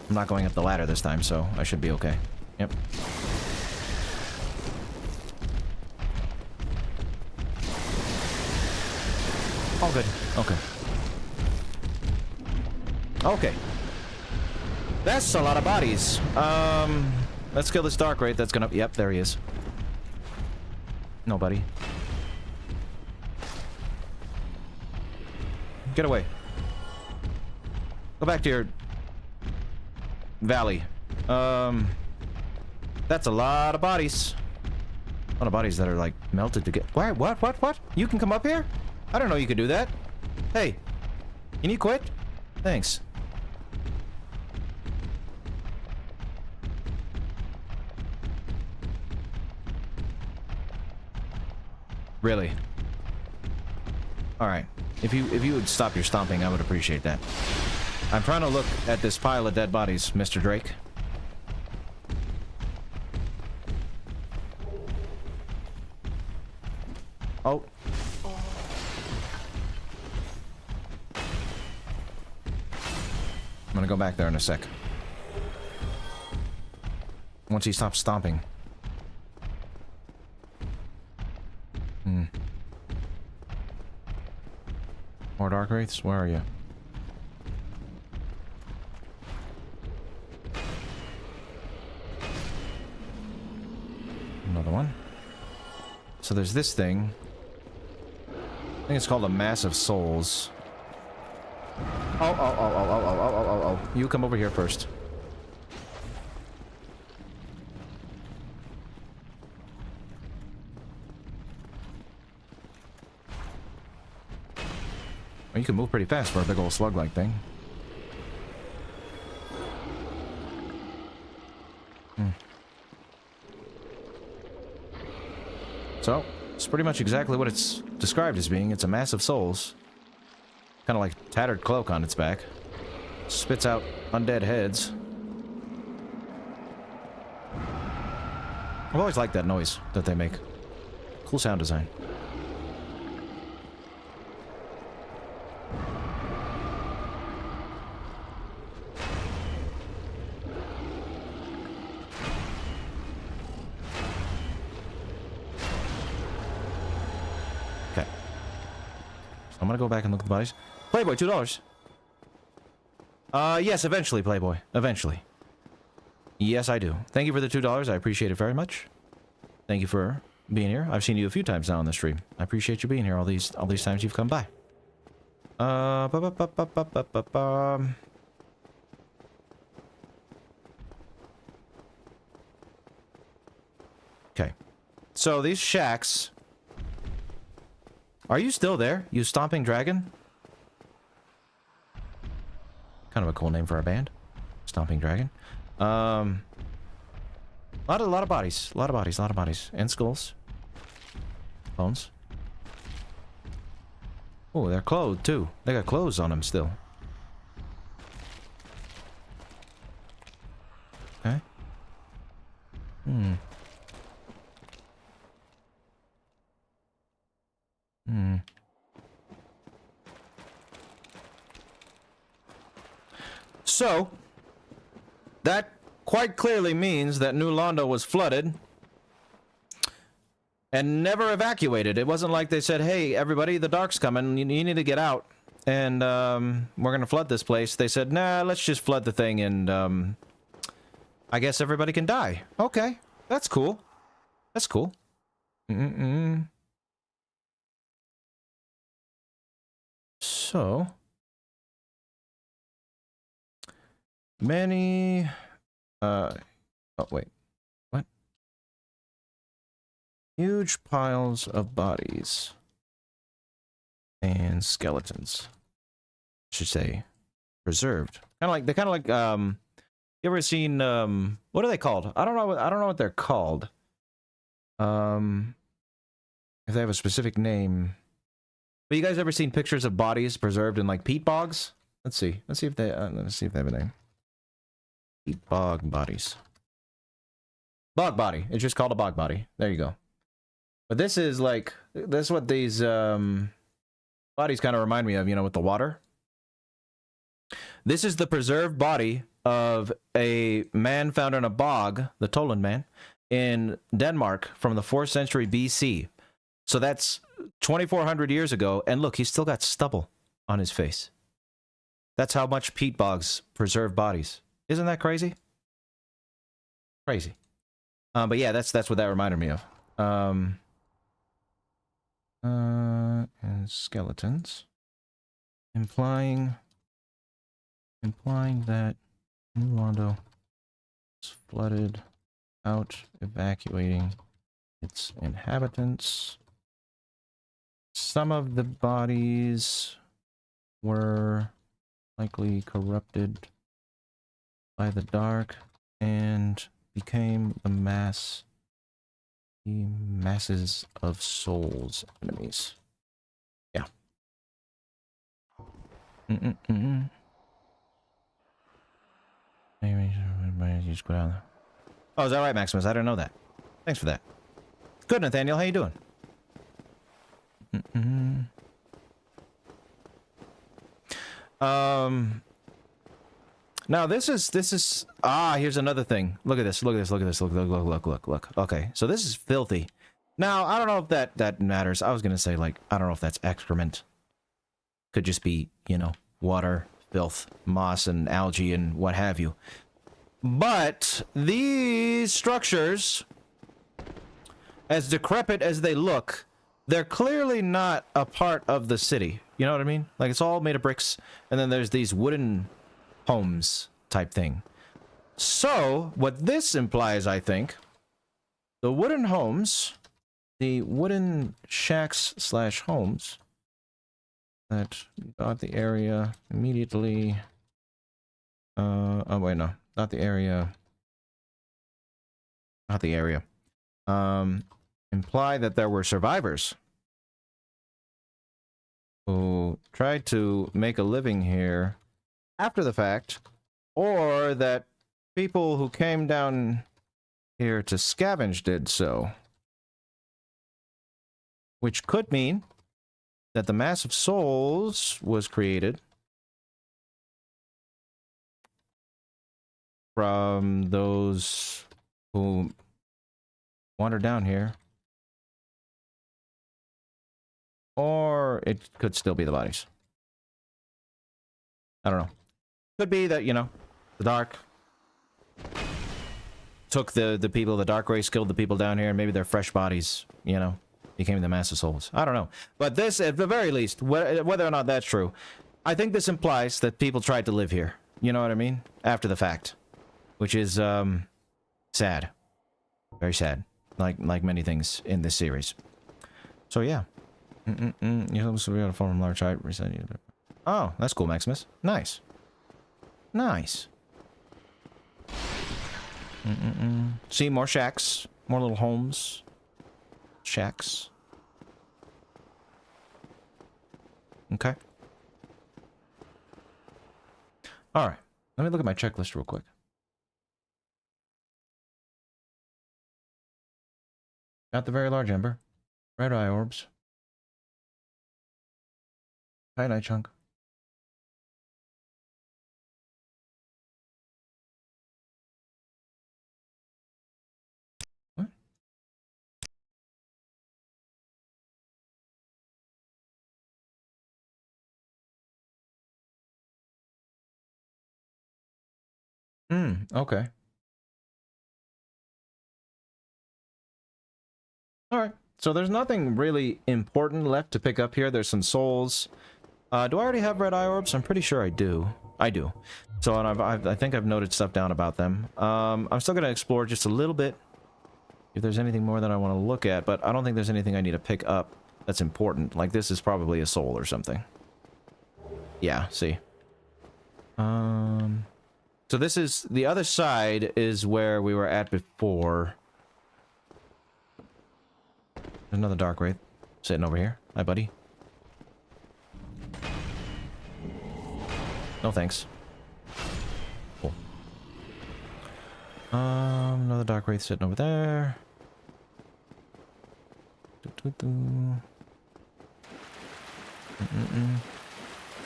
I'm not going up the ladder this time, so I should be okay. Yep. All good. Okay. Okay. That's a lot of bodies. Let's kill this Dark Wraith that's gonna... Yep, there he is. Nobody. Get away. Go back to your... valley. That's a lot of bodies. A lot of bodies that are, like, melted to get... What? You can come up here? I don't know you could do that. Hey. Can you quit? Thanks. Really? Alright. If you would stop your stomping, I would appreciate that. I'm trying to look at this pile of dead bodies, Mr. Drake. Oh. I'm gonna go back there in a sec. Once he stops stomping. More Dark Wraiths? Where are you? Another one. So there's this thing. I think it's called a Mass of Souls. Oh. You come over here first. Well, you can move pretty fast for a big old slug-like thing. So, it's pretty much exactly what it's described as being. It's a Mass of Souls. Kind of like tattered cloak on its back. Spits out undead heads. I've always liked that noise that they make. Cool sound design. Okay. I'm gonna go back and look at the bodies. Playboy, $2. Yes, eventually, Playboy. Eventually. Yes, I do. Thank you for the $2. I appreciate it very much. Thank you for being here. I've seen you a few times now on the stream. I appreciate you being here all these times you've come by. Okay. So these shacks. Are you still there? You stomping dragon? Kind of a cool name for our band. Stomping Dragon. A lot of bodies. A lot of bodies. And skulls. Bones. Oh, they're clothed too. They got clothes on them still. Okay. So, that quite clearly means that New Londo was flooded. and never evacuated. It wasn't like they said, hey, everybody, the dark's coming, you need to get out, and we're gonna flood this place. They said, nah, let's just flood the thing, and I guess everybody can die. Okay, that's cool. That's cool. So, many, oh wait, what? Huge piles of bodies and skeletons. I should say, preserved. Kind of like, you ever seen, what are they called? I don't know what they're called. If they have a specific name. But you guys ever seen pictures of bodies preserved in like peat bogs? Let's see if they have a name. Peat bog bodies. Bog body. It's just called a bog body. There you go. But this is like, that's what these bodies kind of remind me of, you know, with the water. This is the preserved body of a man found in a bog, the Toland man, in Denmark from the 4th century BC. So that's 2,400 years ago, and look, he's still got stubble on his face. That's how much peat bogs preserve bodies. Isn't that crazy? Crazy. But yeah, that's what that reminded me of. And skeletons. Implying that New Londo is flooded out, evacuating its inhabitants. Some of the bodies were likely corrupted by the dark and became the masses of souls enemies. Yeah. Maybe just go down there. Oh, is that right, Maximus? I didn't know that. Thanks for that. Good, Nathaniel. How you doing? Now this is here's another thing. Look at this. Look. Okay, so this is filthy. Now I don't know if that matters. I was gonna say, like, I don't know if that's excrement. Could just be, you know, water, filth, moss, and algae, and what have you. But these structures, as decrepit as they look, they're clearly not a part of the city. You know what I mean? Like, it's all made of bricks, and then there's these wooden homes type thing. So, what this implies, I think, the wooden homes, the wooden shacks slash homes that got the area immediately. Oh wait, no, not the area. Not the area. Imply that there were survivors who tried to make a living here after the fact, or that people who came down here to scavenge did so. Which could mean that the mass of souls was created from those who wandered down here. Or it could still be the bodies. I don't know. Could be that, you know, the dark took the people, the dark race killed the people down here, and maybe their fresh bodies, you know, became the mass of souls. I don't know. But this, at the very least, whether or not that's true, I think this implies that people tried to live here. You know what I mean? After the fact. Which is, sad. Very sad. Like many things in this series. So, yeah. You also be able to form a large height. Oh, that's cool, Maximus. Nice. Nice. See, more shacks. More little homes. Shacks. Okay. Alright. Let me look at my checklist real quick. Got the very large ember. Red eye orbs. Night chunk. What? Okay. Alright. So there's nothing really important left to pick up here. There's some souls. Do I already have red eye orbs? I'm pretty sure I do. I do. So and I think I've noted stuff down about them. I'm still going to explore just a little bit. If there's anything more that I want to look at, but I don't think there's anything I need to pick up that's important. Like this is probably a soul or something. Yeah, see. So this is... the other side is where we were at before. There's another dark wraith sitting over here. Hi, buddy. No thanks. Cool. Another dark wraith sitting over there.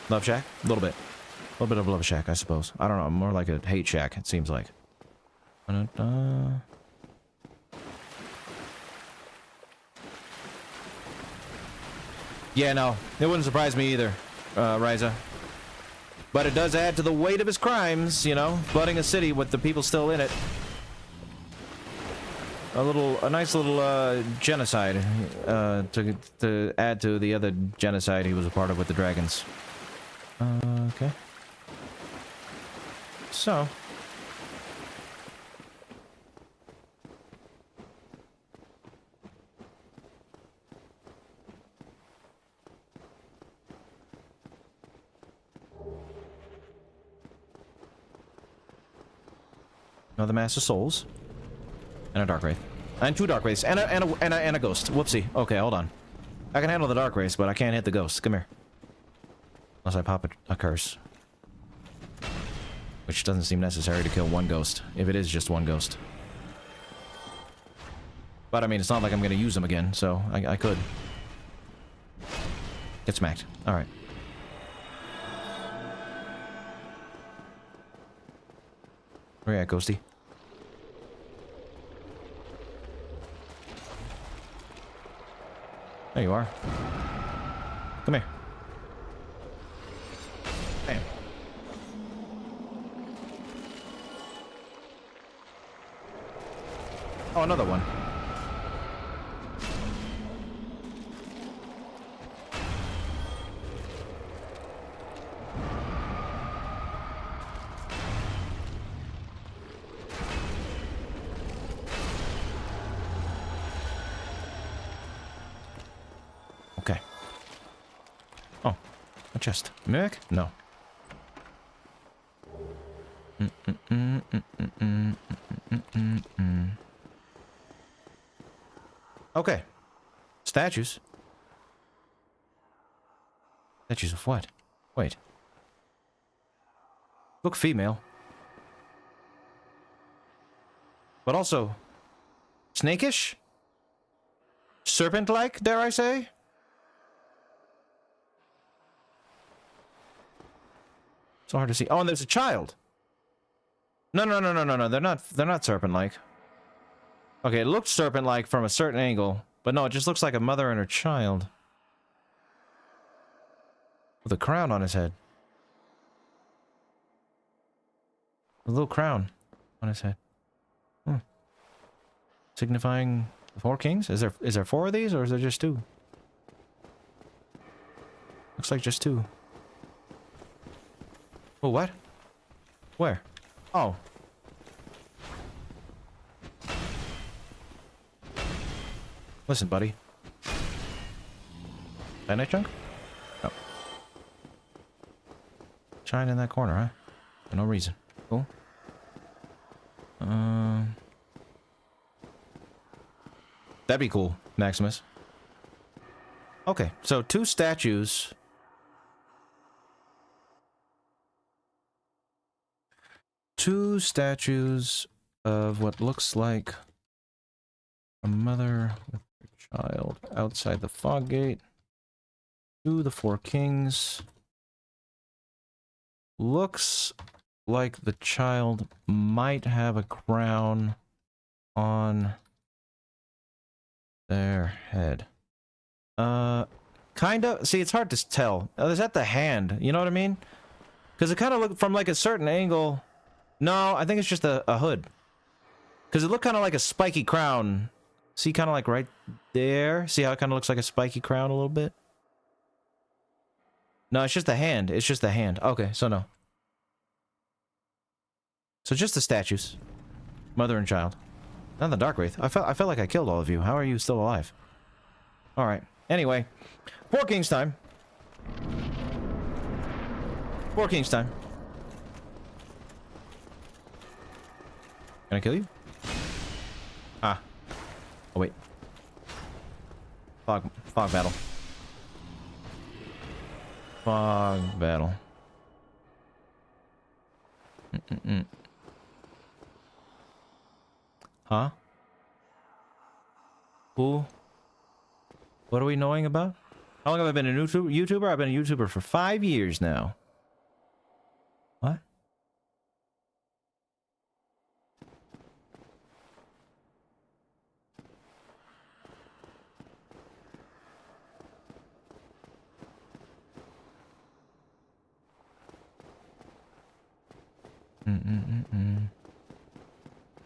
Love shack? A little bit. A little bit of love shack, I suppose. I don't know. More like a hate shack, it seems like. Yeah, no. It wouldn't surprise me either, Ryza. But it does add to the weight of his crimes, you know? Flooding a city with the people still in it. A nice little, genocide, to add to the other genocide he was a part of with the dragons. Okay. So. Another mass of souls. And a dark wraith. And two dark wraiths. And a ghost. Whoopsie. Okay, hold on. I can handle the dark wraiths, but I can't hit the ghost. Come here. Unless I pop a curse. Which doesn't seem necessary to kill one ghost. If it is just one ghost. But I mean, it's not like I'm going to use them again, so I could. Get smacked. Alright. Where you at, ghosty? There you are. Come here. Bam. Oh, another one. Okay. Oh, a chest. Mimic? No. Okay. Statues. Statues of what? Wait. Look female. But also... snakish? Serpent-like, dare I say? So hard to see. Oh, and there's a child. No. They're not serpent-like. Okay, it looks serpent-like from a certain angle, but no, it just looks like a mother and her child. With a crown on his head. A little crown on his head. Signifying the four kings? Is there four of these, or is there just two? Looks like just two. Oh, what? Where? Oh. Listen, buddy. Dynamite chunk? No. Shine in that corner, huh? For no reason. Cool. That'd be cool, Maximus. Okay, so two statues. Two statues of what looks like a mother with her child outside the fog gate. To the four kings. Looks like the child might have a crown on their head. Kind of. See, it's hard to tell. Is that the hand? You know what I mean? Because it kind of looked from like a certain angle. No, I think it's just a hood. Because it looked kind of like a spiky crown. See, kind of like right there? See how it kind of looks like a spiky crown a little bit? No, it's just the hand. It's just the hand. Okay, so no. So just the statues. Mother and child. Not the Dark Wraith. I felt like I killed all of you. How are you still alive? Alright. Anyway. 4 Kings time. 4 Kings time. Can I kill you? Ah. Oh, wait. Fog battle. Fog battle. Huh? Who? What are we knowing about? How long have I been a YouTuber? I've been a YouTuber for 5 years now. What?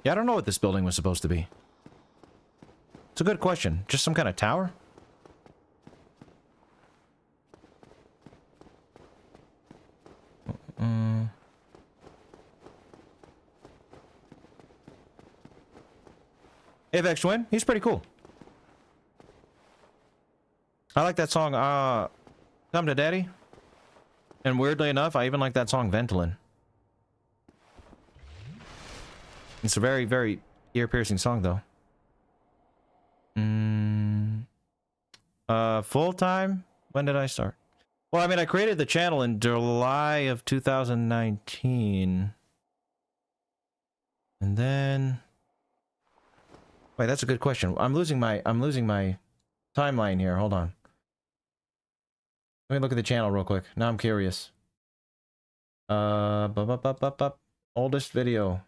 Yeah, I don't know what this building was supposed to be. It's a good question. Just some kind of tower? Avex Twin, he's pretty cool. I like that song, Come to Daddy. And weirdly enough, I even like that song, Ventolin. It's a very, very ear-piercing song, though. Full-time? When did I start? Well, I mean, I created the channel in July of 2019. And then... Wait, that's a good question. I'm losing my timeline here. Hold on. Let me look at the channel real quick. Now I'm curious. Oldest video.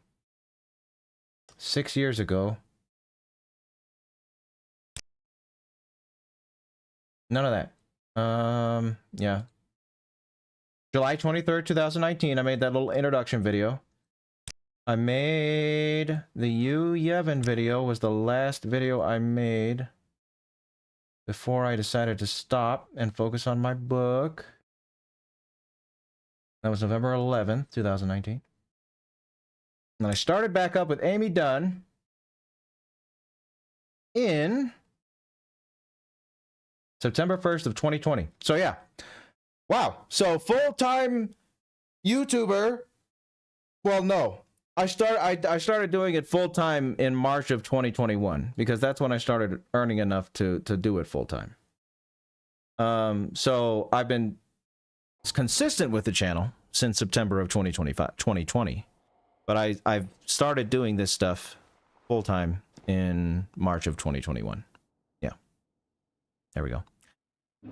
6 years ago. None of that. Yeah. July 23rd, 2019, I made that little introduction video. I made the Yevon video, was the last video I made before I decided to stop and focus on my book. That was November 11th, 2019. And I started back up with Amy Dunn in September 1st of 2020. So yeah. Wow. So full-time YouTuber. Well, no. I started doing it full-time in March of 2021 because that's when I started earning enough to do it full-time. So I've been consistent with the channel since September of 2020. But I've started doing this stuff full-time in March of 2021. Yeah. There we go.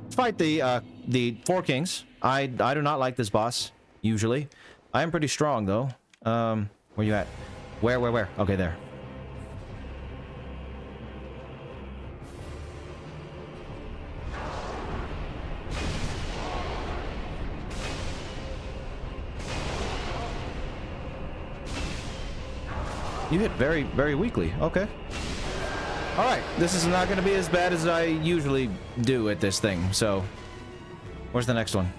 Let's fight the 4 Kings. I do not like this boss, usually. I am pretty strong, though. Where you at? Where? Okay, there. You hit very, very weakly. Okay. Alright, this is not going to be as bad as I usually do at this thing, so... Where's the next one?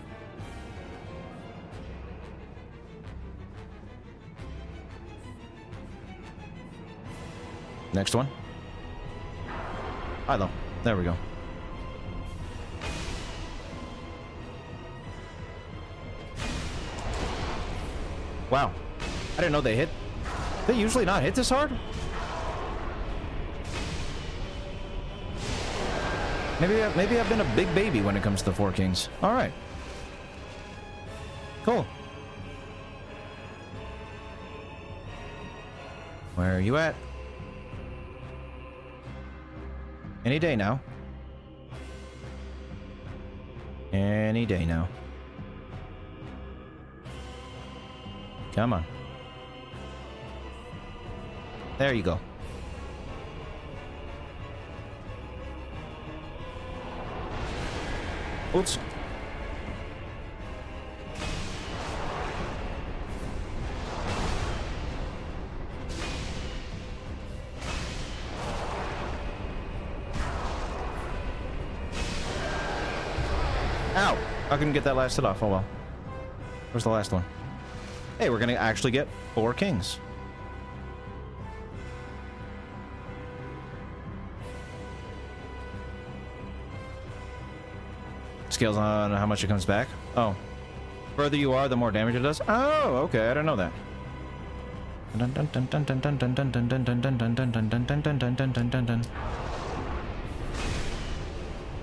Next one. Hi, though. There we go. Wow. I didn't know they hit. They usually not hit this hard? Maybe I've been a big baby when it comes to the 4 Kings. All right. Cool. Where are you at? Any day now. Any day now. Come on. There you go. Oops. I couldn't get that last hit off. Oh well. Where's the last one? Hey, we're gonna actually get 4 kings. Scales on how much it comes back. Oh. Further you are, the more damage it does. Oh, okay, I didn't know that.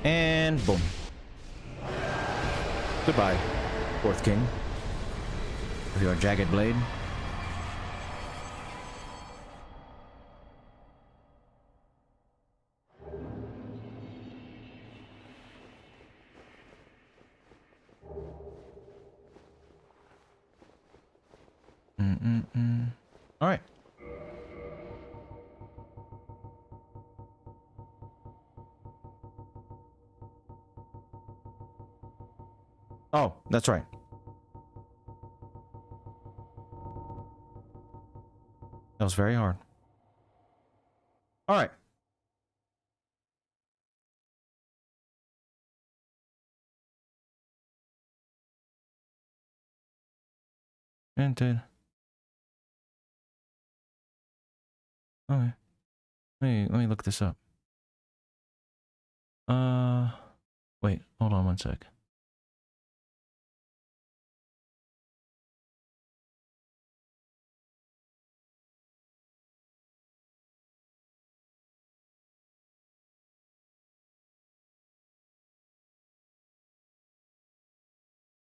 And boom. Goodbye, 4th king. With your jagged blade. All right. Oh, that's right. That was very hard. All right. Indeed. Okay. Let me look this up. Wait, hold on one sec.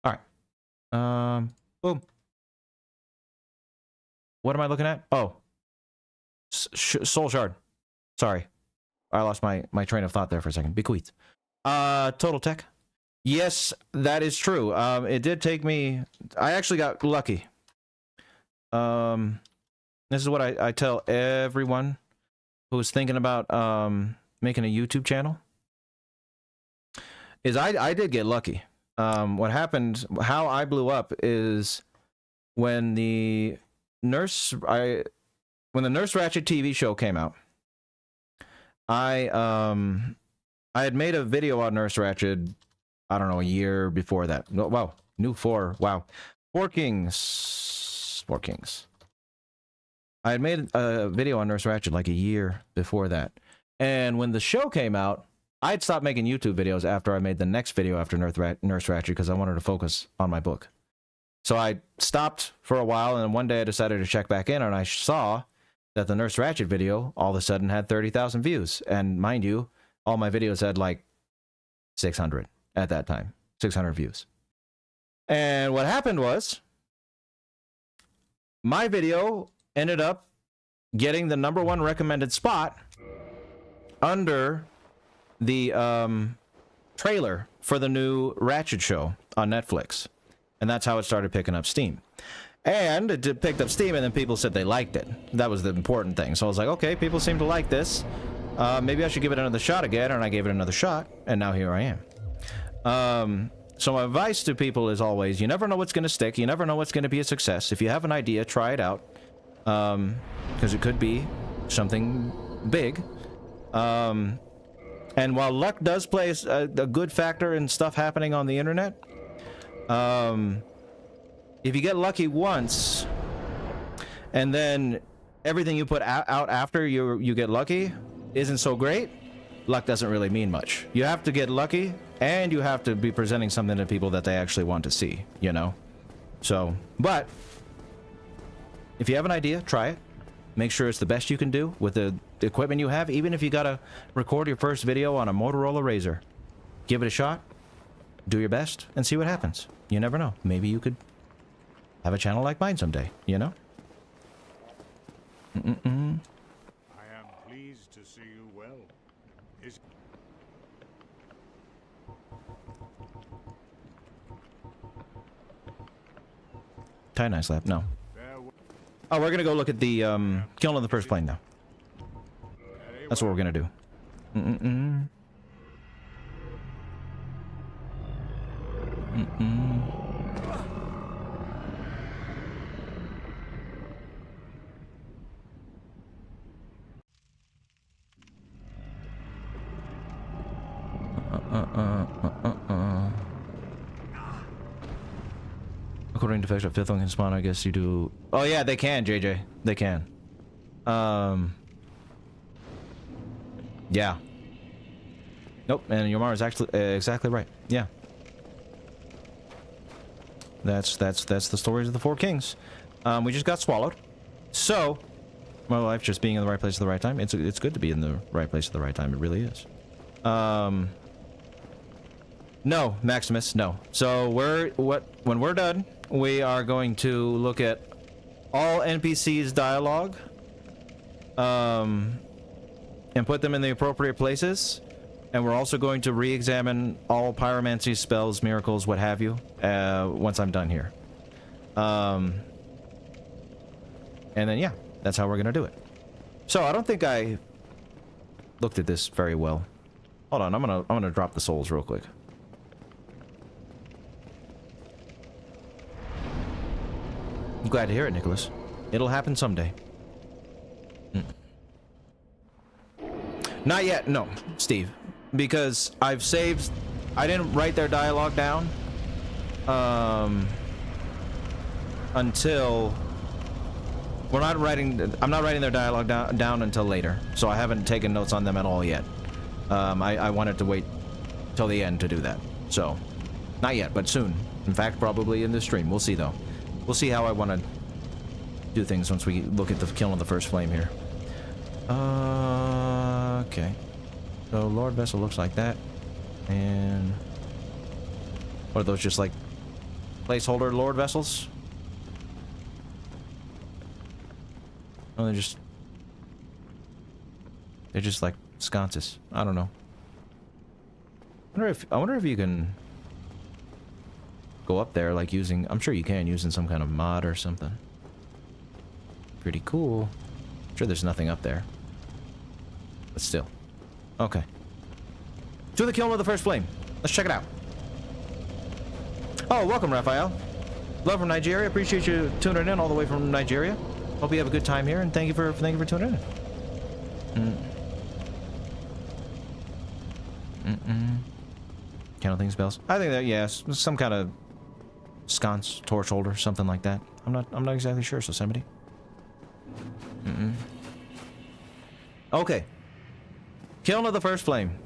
All right. Boom. What am I looking at? Oh. Soul shard. Sorry. I lost my train of thought there for a second. Bequeath. Total tech. Yes, that is true. It did take me... I actually got lucky. This is what I tell everyone who's thinking about making a YouTube channel. Is I did get lucky. What happened, how I blew up is when the Nurse Ratched TV show came out. I had made a video on Nurse Ratched, I don't know, a year before that. No, wow, new 4. Wow, 4 kings. 4 kings. I had made a video on Nurse Ratched like a year before that, and when the show came out, I'd stopped making YouTube videos after I made the next video after Nurse Ratched because I wanted to focus on my book. So I stopped for a while, and then one day I decided to check back in, and I saw that the Nurse Ratched video all of a sudden had 30,000 views. And mind you, all my videos had like 600 at that time. 600 views. And what happened was, my video ended up getting the #1 recommended spot under the trailer for the new Ratched show on Netflix. And that's how it started picking up steam. And it picked up steam, and then people said they liked it. That was the important thing. So I was like, okay, people seem to like this. Maybe I should give it another shot again. And I gave it another shot, and now here I am. So my advice to people is always, you never know what's going to stick. You never know what's going to be a success. If you have an idea, try it out. Because it could be something big. And while luck does play a good factor in stuff happening on the internet, if you get lucky once, and then everything you put out after you get lucky isn't so great, luck doesn't really mean much. You have to get lucky, and you have to be presenting something to people that they actually want to see, you know? So, but, if you have an idea, try it. Make sure it's the best you can do with the equipment you have, even if you gotta record your first video on a Motorola Razr. Give it a shot, do your best, and see what happens. You never know. Maybe you could have a channel like mine someday, you know? I am pleased to see you well. Tie-Nice Lab, no. Oh, we're gonna go look at the Kiln on the first plane now. That's what we're gonna do. According to facts, a fifth one can spawn. I guess you do. Oh yeah, they can, JJ. They can. Yeah. Nope. And Yomar is actually exactly right. Yeah. That's the stories of the Four Kings. We just got swallowed. So, my life just being in the right place at the right time. It's good to be in the right place at the right time. It really is. No, Maximus, no. So when we're done, we are going to look at all NPCs' dialogue, and put them in the appropriate places. And we're also going to re-examine all pyromancy spells, miracles, what have you, once I'm done here. And then yeah, that's how we're gonna do it. So I don't think I looked at this very well. Hold on, I'm gonna drop the souls real quick. I'm glad to hear it, Nicholas. It'll happen someday. Not yet, no, Steve. Because I've saved... I didn't write their dialogue down. Until... I'm not writing their dialogue down until later. So I haven't taken notes on them at all yet. I wanted to wait till the end to do that. So, not yet, but soon. In fact, probably in this stream. We'll see, though. We'll see how I want to do things once we look at the Kiln of the First Flame here. Okay. So, Lord Vessel looks like that. And... what are those, just like placeholder Lord Vessels? Oh, they're just like sconces. I don't know. I wonder if you can go up there like using... I'm sure you can, using some kind of mod or something. Pretty cool. I'm sure there's nothing up there. But still. Okay. To the Kiln of the First Flame. Let's check it out. Oh, welcome, Raphael. Love from Nigeria. Appreciate you tuning in all the way from Nigeria. Hope you have a good time here, and thank you for tuning in. Candle thing spells. I think that yes, some kind of sconce, torch holder, something like that. I'm not exactly sure. So somebody. Okay. Kiln of the First Flame.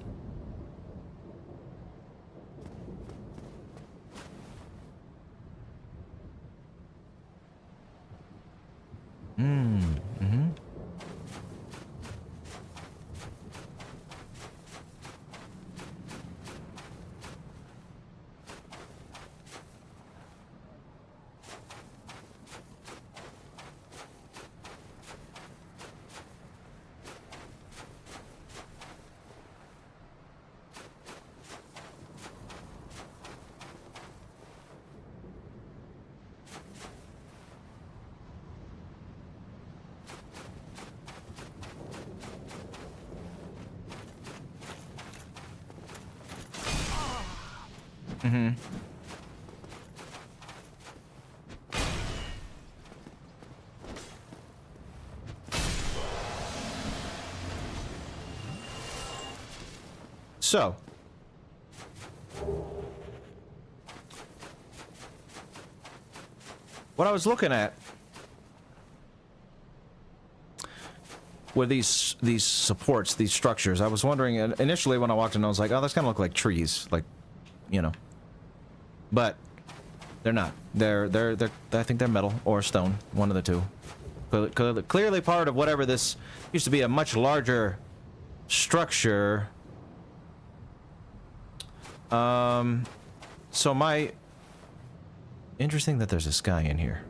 So, what I was looking at were these supports, these structures. I was wondering initially when I walked in, I was like, "Oh, that's kind of look like trees, like, you know." But they're not. They're I think they're metal or stone, one of the two. Clearly part of whatever this used to be a much larger structure. So my... Interesting that there's a sky in here.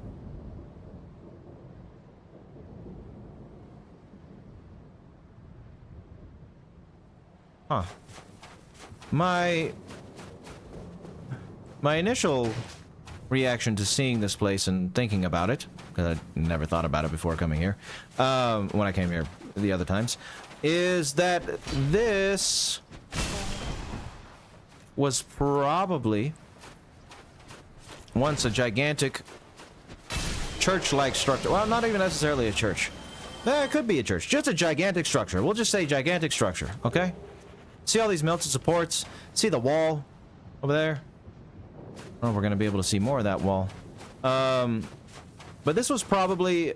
Huh. My initial reaction to seeing this place and thinking about it, because I never thought about it before coming here, when I came here the other times, is that this was probably once a gigantic church-like structure. Well, not even necessarily a church. It could be a church. Just a gigantic structure. We'll just say gigantic structure, okay? See all these melted supports? See the wall over there? Oh, we're going to be able to see more of that wall. But this was probably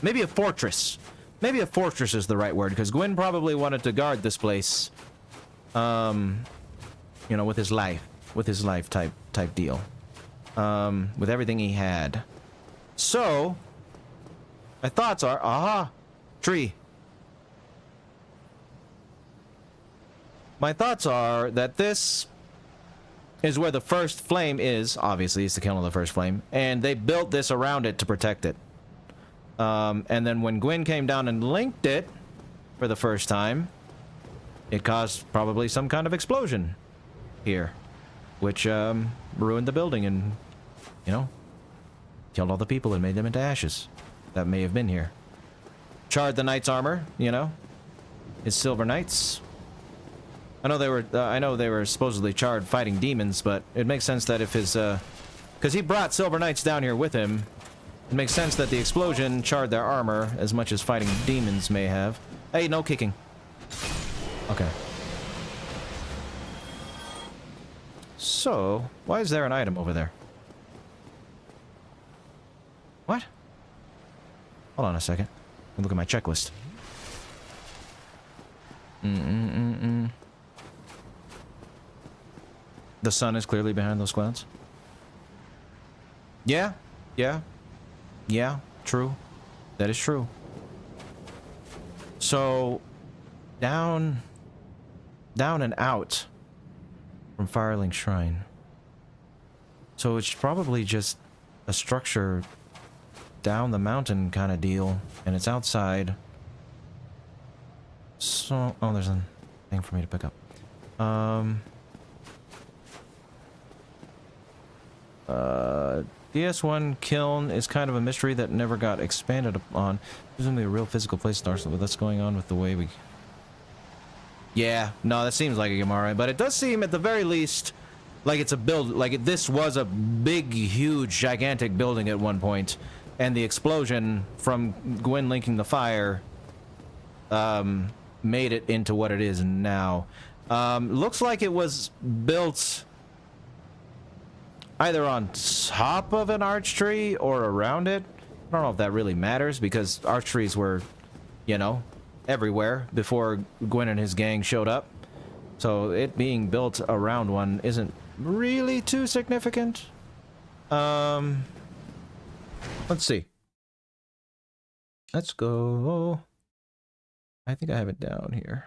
maybe a fortress. Maybe a fortress is the right word, because Gwyn probably wanted to guard this place. You know, with his life type deal. With everything he had. So, my thoughts are, aha, tree. My thoughts are that this is where the first flame is. Obviously, it's the kiln of the first flame. And they built this around it to protect it. And then when Gwyn came down and linked it for the first time, it caused probably some kind of explosion here. Which, ruined the building and, you know, killed all the people and made them into ashes that may have been here. Charred the knight's armor, you know, his silver knights. I know they were supposedly charred fighting demons, but it makes sense that if his, because he brought silver knights down here with him, it makes sense that the explosion charred their armor as much as fighting demons may have. Hey, no kicking. Okay. So, why is there an item over there? What? Hold on a second. Let me look at my checklist. The sun is clearly behind those clouds. Yeah, true. That is true. So, down and out from Firelink Shrine. So it's probably just a structure down the mountain kind of deal, and it's outside. So, oh, there's a thing for me to pick up. DS1 Kiln is kind of a mystery that never got expanded upon. Presumably a real physical place in Arsenal, but that's going on with the way we... Yeah, no, that seems like a Gamara, but it does seem at the very least like it's a build, like this was a big, huge, gigantic building at one point, and the explosion from Gwyn linking the fire made it into what it is now. Looks like it was built either on top of an arch tree or around it. I don't know if that really matters, because arch trees were, you know, everywhere before Gwyn and his gang showed up. So it being built around one isn't really too significant. Let's see. Let's go. I think I have it down here.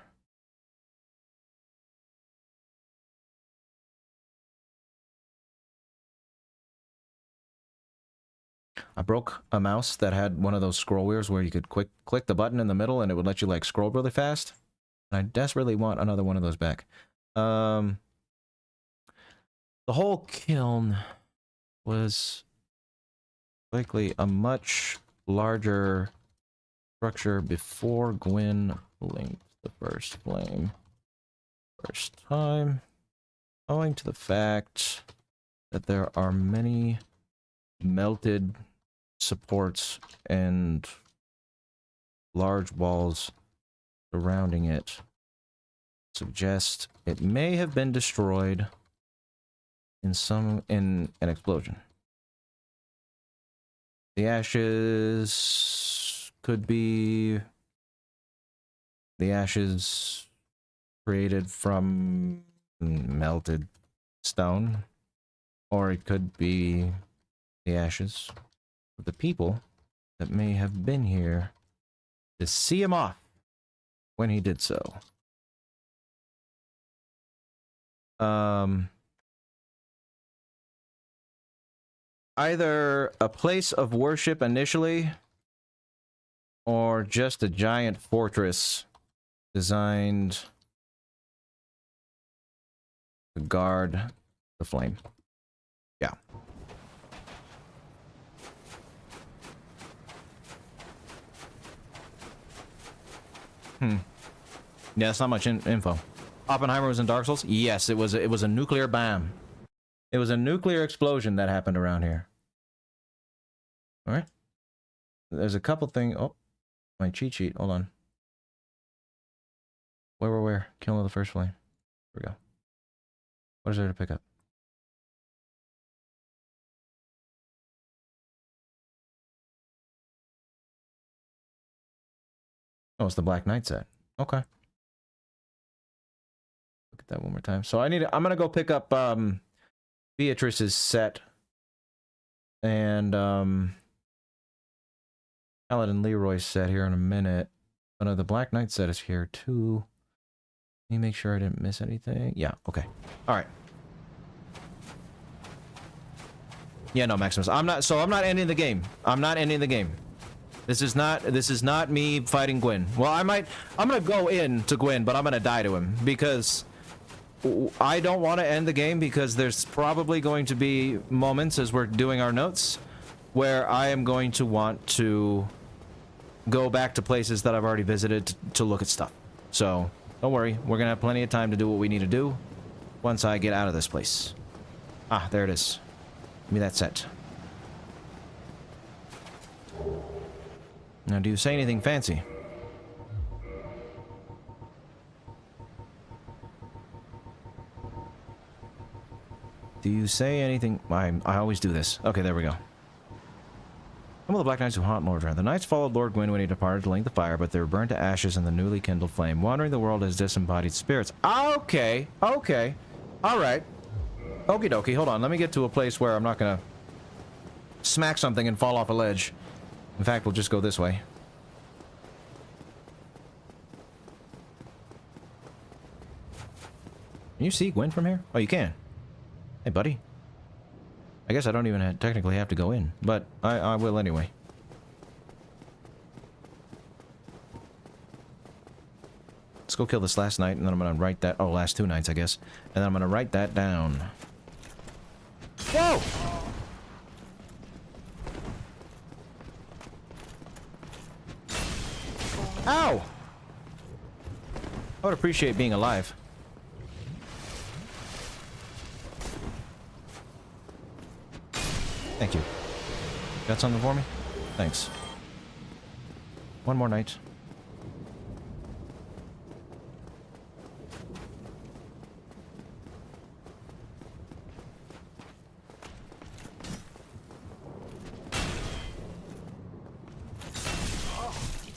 I broke a mouse that had one of those scroll wheels where you could click the button in the middle and it would let you like scroll really fast. And I desperately want another one of those back. The whole kiln was likely a much larger structure before Gwyn linked the first flame. First time, owing to the fact that there are many melted supports and large walls surrounding it, suggest it may have been destroyed in an explosion. The ashes could be the ashes created from melted stone, or it could be the ashes of the people that may have been here to see him off when he did so. Either a place of worship initially, or just a giant fortress designed to guard the flame. Yeah. Yeah, that's not much info. Oppenheimer was in Dark Souls? Yes, it was a nuclear bomb. It was a nuclear explosion that happened around here. Alright. There's a couple things. Oh, my cheat sheet. Hold on. Where? Kiln the first flame. Here we go. What is there to pick up? Oh, it's the Black Knight set. Okay. Look at that one more time. So I'm gonna go pick up Beatrice's set and Paladin Leroy's set here in a minute. But the Black Knight set is here too. Let me make sure I didn't miss anything. Yeah, okay. Alright. Yeah, no, Maximus. I'm not ending the game. I'm not ending the game. This is not me fighting Gwyn. Well, I'm gonna go in to Gwyn, but I'm gonna die to him because I don't want to end the game because there's probably going to be moments as we're doing our notes where I am going to want to go back to places that I've already visited to look at stuff. So, don't worry. We're gonna have plenty of time to do what we need to do once I get out of this place. Ah, there it is. Give me that set. Now, do you say anything fancy? Do you say anything? I always do this. Okay, there we go. Some of the Black Knights who haunt Mordred. The knights followed Lord Gwyn when he departed to link the fire, but they were burned to ashes in the newly kindled flame, wandering the world as disembodied spirits. Okay, okay. Alright. Okie dokie, hold on. Let me get to a place where I'm not gonna smack something and fall off a ledge. In fact, we'll just go this way. Can you see Gwyn from here? Oh, you can. Hey, buddy. I guess I don't even technically have to go in, but I will anyway. Let's go kill this last night, and then I'm gonna write that... Oh, last 2 nights, I guess. And then I'm gonna write that down. Whoa! Ow! I would appreciate being alive. Thank you. Got something for me? Thanks. One more night.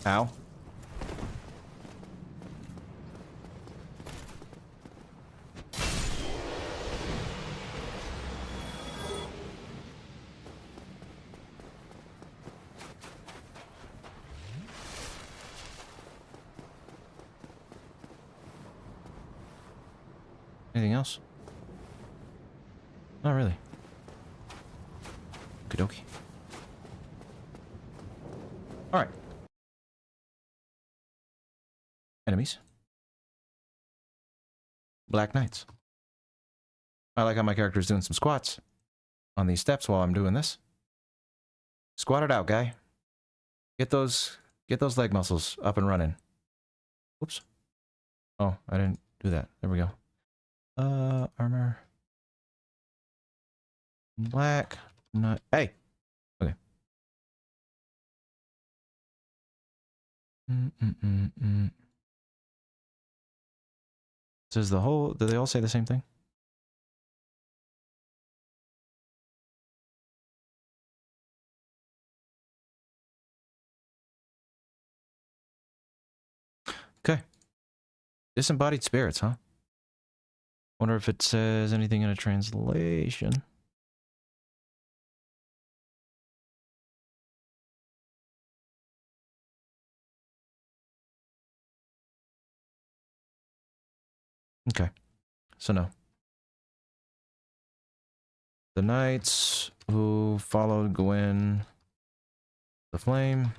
Ow. Anything else? Not really. Okie dokie. Alright. Enemies. Black Knights. I like how my character is doing some squats on these steps while I'm doing this. Squat it out, guy. Get those leg muscles up and running. Oops. Oh, I didn't do that. There we go. Armor. Black Knight. Hey! Okay. Says the whole... Do they all say the same thing? Okay. Disembodied spirits, huh? Wonder if it says anything in a translation. Okay. So no. The knights who followed Gwyn, the flame,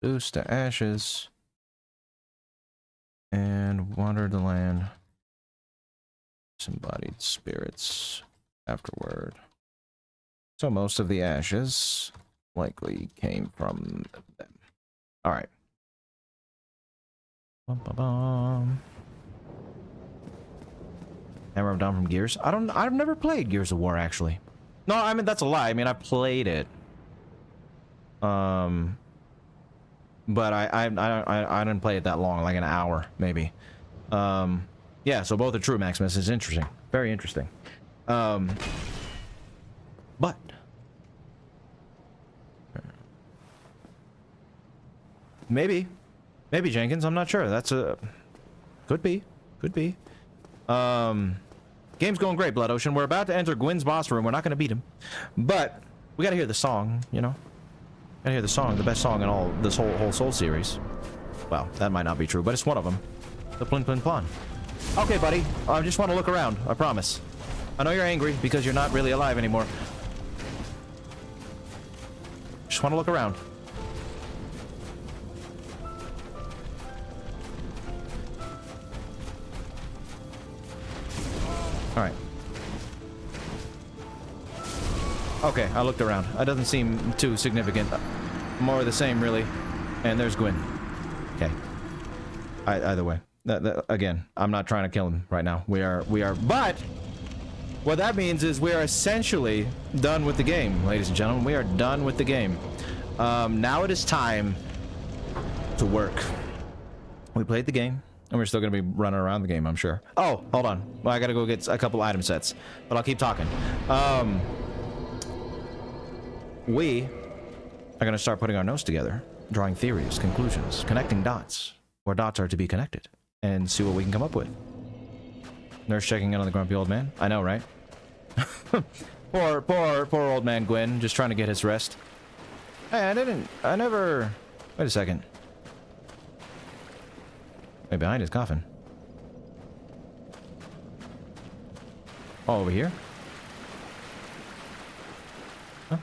reduced to ashes, and wandered the land. Disembodied spirits afterward. So most of the ashes likely came from them. Alright. Bum, bum, bum. Hammer down from Gears. I've never played Gears of War, actually. No, I mean, that's a lie. I mean, I played it. But I didn't play it that long, like an hour, maybe. Yeah, so both are true, Maximus. It's interesting. Very interesting. But Maybe. Maybe, Jenkins. I'm not sure. That's a... Could be. Could be. Game's going great, Blood Ocean. We're about to enter Gwyn's boss room. We're not going to beat him. But we got to hear the song, you know? Gotta hear the song. The best song in all this whole Soul series. Well, that might not be true, but it's one of them. The Plin Plin Plon. Okay, buddy. I just want to look around. I promise. I know you're angry because you're not really alive anymore. Just want to look around. Alright. Okay, I looked around. That doesn't seem too significant. More of the same, really. And there's Gwyn. Okay. Either way. Again, I'm not trying to kill him right now. We are... But... what that means is we are essentially done with the game, ladies and gentlemen. We are done with the game. Now it is time to work. We played the game. And we're still going to be running around the game, I'm sure. Oh, hold on. Well, I got to go get a couple item sets. But I'll keep talking. We are going to start putting our notes together. Drawing theories, conclusions, connecting dots. Where dots are to be connected. And see what we can come up with. Nurse checking in on the grumpy old man. I know, right? poor old man Gwyn. Just trying to get his rest. Hey, I never... Wait a second. Right behind his coffin. Oh, over here? Huh?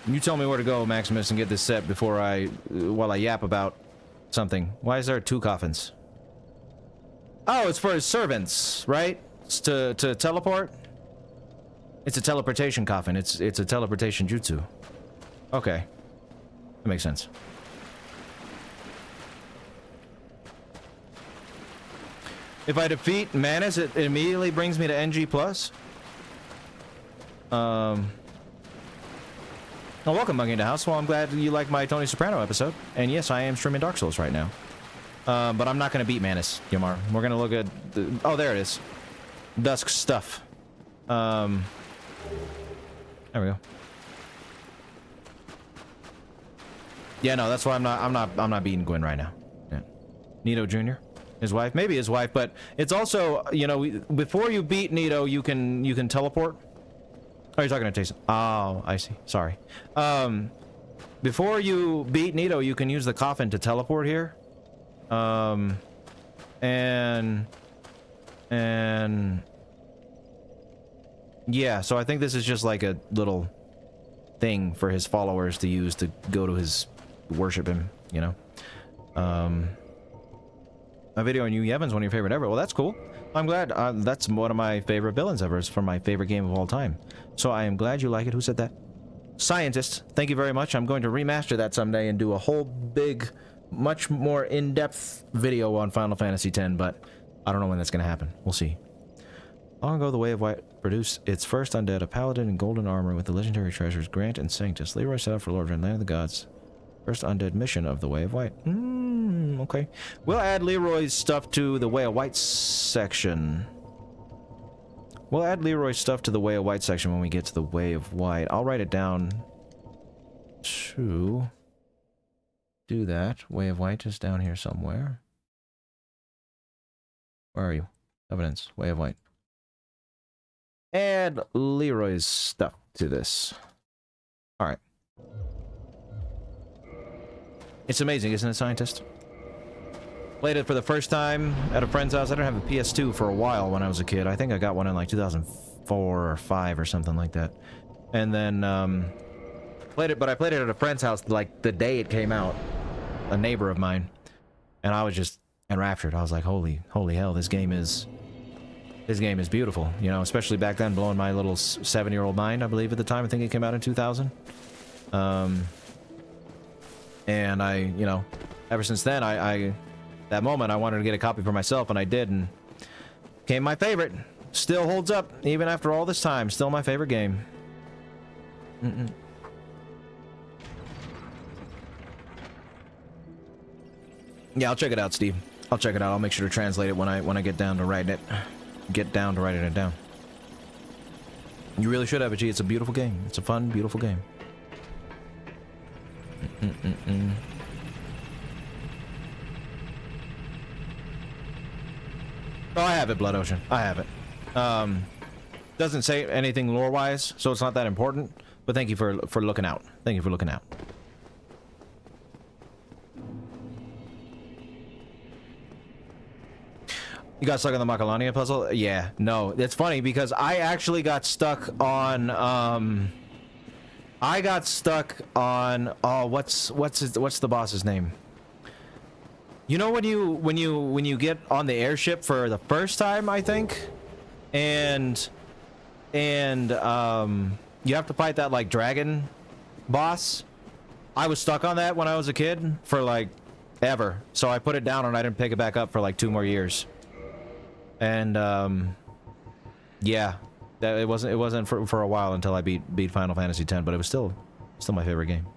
You tell me where to go, Maximus, and get this set before while I yap about something. Why is there 2 coffins? Oh, it's for his servants, right? It's to teleport? It's a teleportation coffin. It's a teleportation jutsu. Okay. That makes sense. If I defeat Manus, it immediately brings me to NG+. Oh, welcome, Monkey in the House. Well, I'm glad you like my Tony Soprano episode. And yes, I am streaming Dark Souls right now. But I'm not going to beat Manus, Yamar. We're going to look at... oh, there it is. Dusk stuff. There we go. Yeah, no, that's why I'm not beating Gwyn right now. Yeah. Nito Jr., his wife, maybe his wife, but it's also, you know, before you beat Nito, you can teleport. Oh, you're talking to Jason. Oh, I see. Sorry. Before you beat Nito, you can use the coffin to teleport here. And yeah, so I think this is just like a little thing for his followers to use to go to his worship him, you know. A video on you, Evan's one of your favorite ever. Well, that's cool. I'm glad. That's one of my favorite villains ever. It's from my favorite game of all time. So I am glad you like it. Who said that? Scientist, thank you very much. I'm going to remaster that someday and do a whole big, much more in-depth video on Final Fantasy X, but I don't know when that's going to happen. We'll see. Long ago, the Way of White produced its first undead, a paladin in golden armor with the legendary treasures Grant and Sanctus. Leroy set out for Lord of Land of the Gods. First undead mission of the Way of White. Okay. We'll add Leroy's stuff to the Way of White section. We'll add Leroy's stuff to the Way of White section when we get to the Way of White. I'll write it down to do that. Way of White is down here somewhere. Where are you? Evidence. Way of White. Add Leroy's stuff to this. Alright. It's amazing, isn't it, Scientist? Played it for the first time at a friend's house. I didn't have a PS2 for a while when I was a kid. I think I got one in like 2004 or 5 or something like that. And then, played it, but I played it at a friend's house like the day it came out. A neighbor of mine. And I was just enraptured. I was like, holy hell, this game is beautiful. You know, especially back then, blowing my little 7-year-old mind, I believe at the time. I think it came out in 2000. And I, you know, ever since then, that moment, I wanted to get a copy for myself, and I did, and became my favorite. Still holds up, even after all this time. Still my favorite game. Yeah, I'll check it out, Steve. I'll check it out. I'll make sure to translate it when I get down to writing it. Get down to writing it down. You really should have it, G. It's a beautiful game. It's a fun, beautiful game. Oh, I have it, Blood Ocean. I have it. Doesn't say anything lore-wise, so it's not that important. But thank you for looking out. Thank you for looking out. You got stuck on the Macalania puzzle? Yeah, no. It's funny because I actually got stuck on, I got stuck on, oh, what's the boss's name? You know when you get on the airship for the first time, I think? And you have to fight that, like, dragon boss? I was stuck on that when I was a kid for, like, ever. So I put it down and I didn't pick it back up for, like, 2 more years. And yeah, that it wasn't for a while until I beat Final Fantasy X, but it was still my favorite game.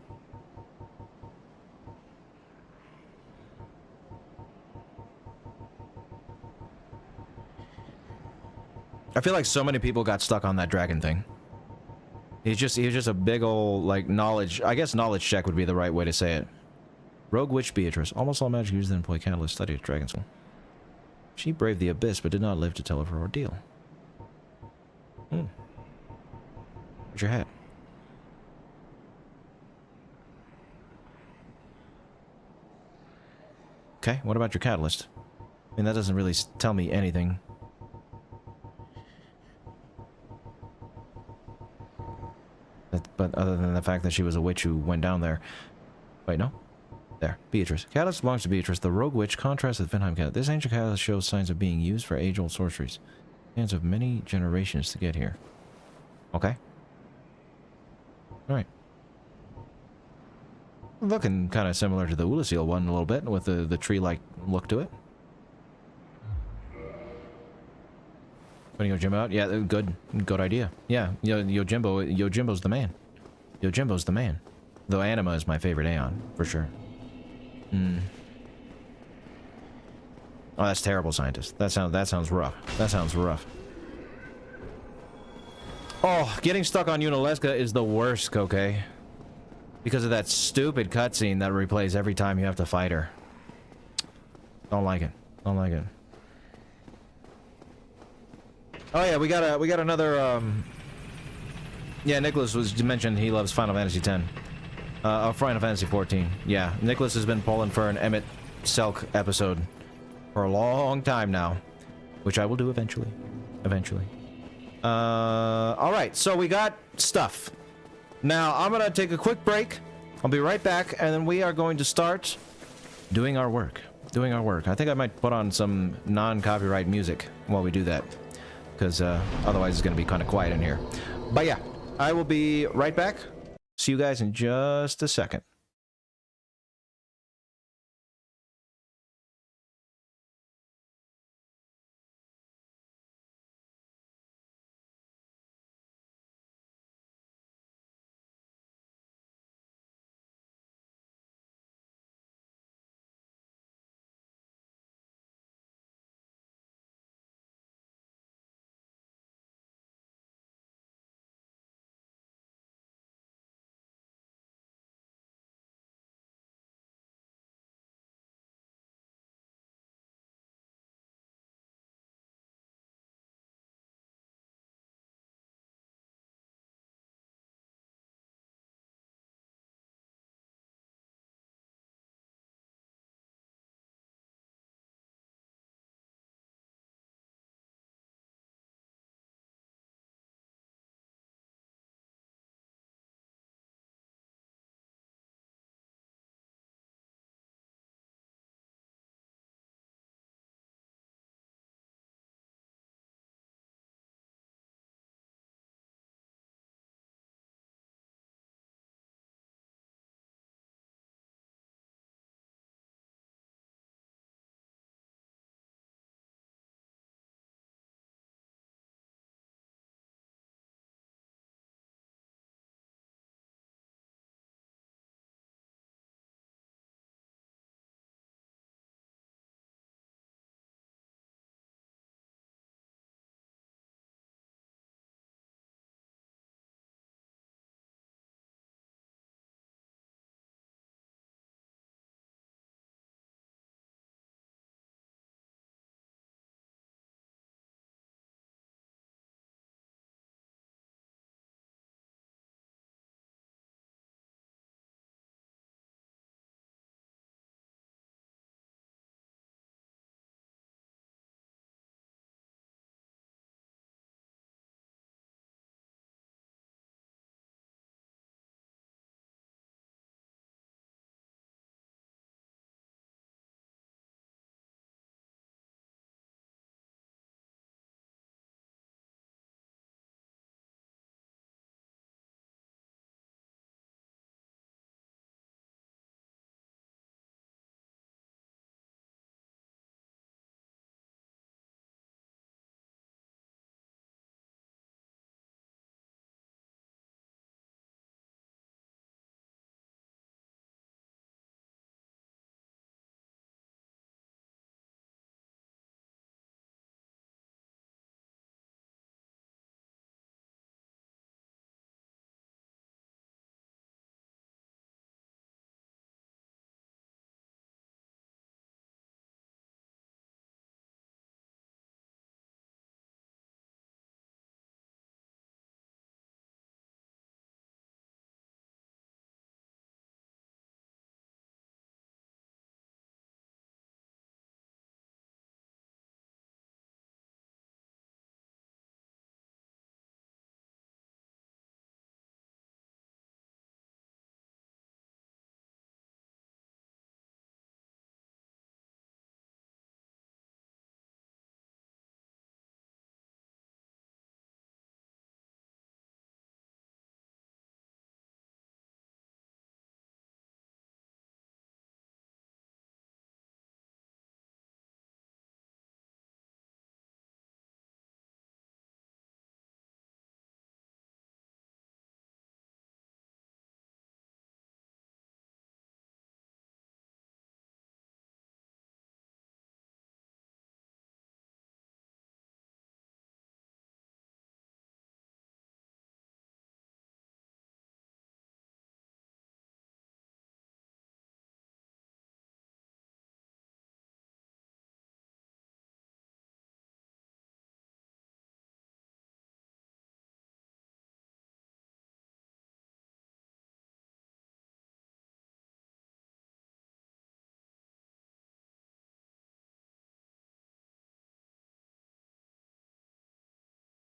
I feel like so many people got stuck on that dragon thing. He's just a big old, like, knowledge, I guess knowledge check would be the right way to say it. Rogue Witch Beatrice. Almost all magic used to employ catalyst study at Dragon School. She braved the abyss, but did not live to tell of her ordeal. Where's your hat? Okay, what about your catalyst? I mean, that doesn't really tell me anything. But other than the fact that she was a witch who went down there. Wait, no? There. Beatrice. Catalyst belongs to Beatrice. The rogue witch contrasts with Vinheim catalyst. This ancient catalyst shows signs of being used for age-old sorceries. Hands of many generations to get here. Okay. Alright. Looking kind of similar to the Ulasil one a little bit, with the tree-like look to it. Putting Yojimbo out? Yeah, good idea. Yeah, Yojimbo's the man. Yojimbo's the man. Though Anima is my favorite Aeon, for sure. Oh, that's terrible, scientist. That sounds rough. That sounds rough. Oh, getting stuck on Unalesca is the worst, Koke. Because of that stupid cutscene that replays every time you have to fight her. Don't like it. Don't like it. Oh yeah, we got another, yeah, Nicholas was mentioned he loves Final Fantasy X. Final Fantasy 14. Yeah, Nicholas has been pulling for an Emmett Selk episode for a long time now, which I will do eventually. Alright, so we got stuff. Now, I'm gonna take a quick break. I'll be right back, and then we are going to start doing our work. I think I might put on some non-copyright music while we do that, because otherwise it's gonna be kind of quiet in here. But yeah, I will be right back. See you guys in just a second.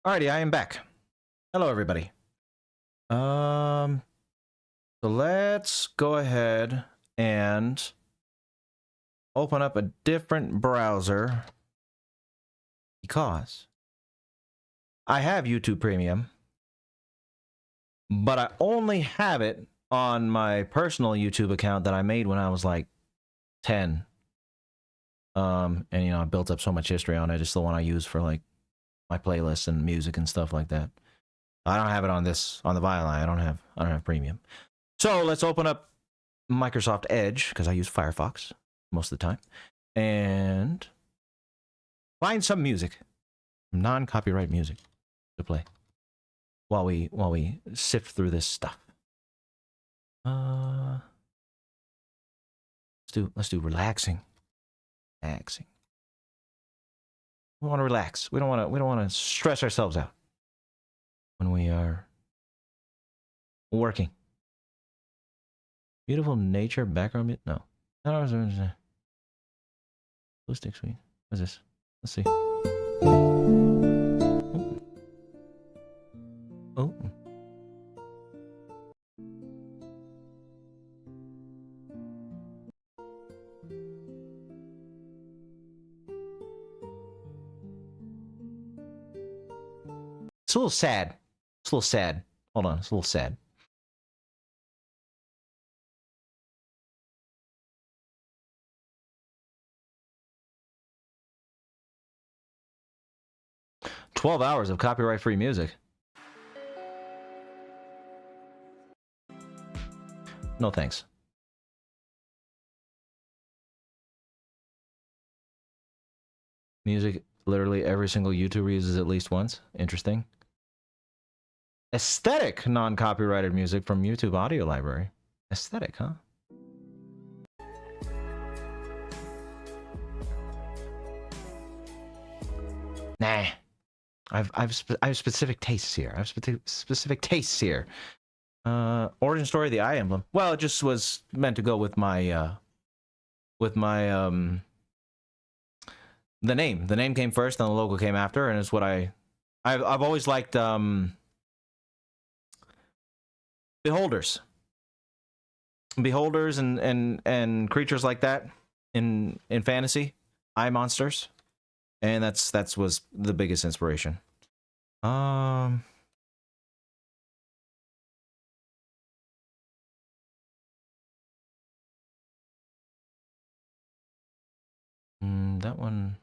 Alrighty, I am back. Hello, everybody. So let's go ahead and open up a different browser because I have YouTube Premium, but I only have it on my personal YouTube account that I made when I was like 10. And you know, I built up so much history on it. It's the one I use for like my playlists and music and stuff like that. I don't have it on the Violin. I don't have Premium. So let's open up Microsoft Edge because I use Firefox most of the time and find some music, non-copyright music to play while we sift through this stuff. Let's do relaxing. We want to relax. We don't want to stress ourselves out when we are working. Beautiful nature background. No. Blue stick suite. What's this? Let's see. Oh. It's a little sad. It's a little sad. Hold on, it's a little sad. "12 hours of copyright-free music. No thanks. Music literally every single YouTuber uses at least once. Interesting. Aesthetic non-copyrighted music from YouTube Audio Library. Aesthetic, huh? Nah. I have specific tastes here. I have specific tastes here. Origin story of the eye emblem. Well, it just was meant to go with my the name. The name came first, then the logo came after, and it's what I've always liked beholders and creatures like that in fantasy, eye monsters. And that was the biggest inspiration. That one.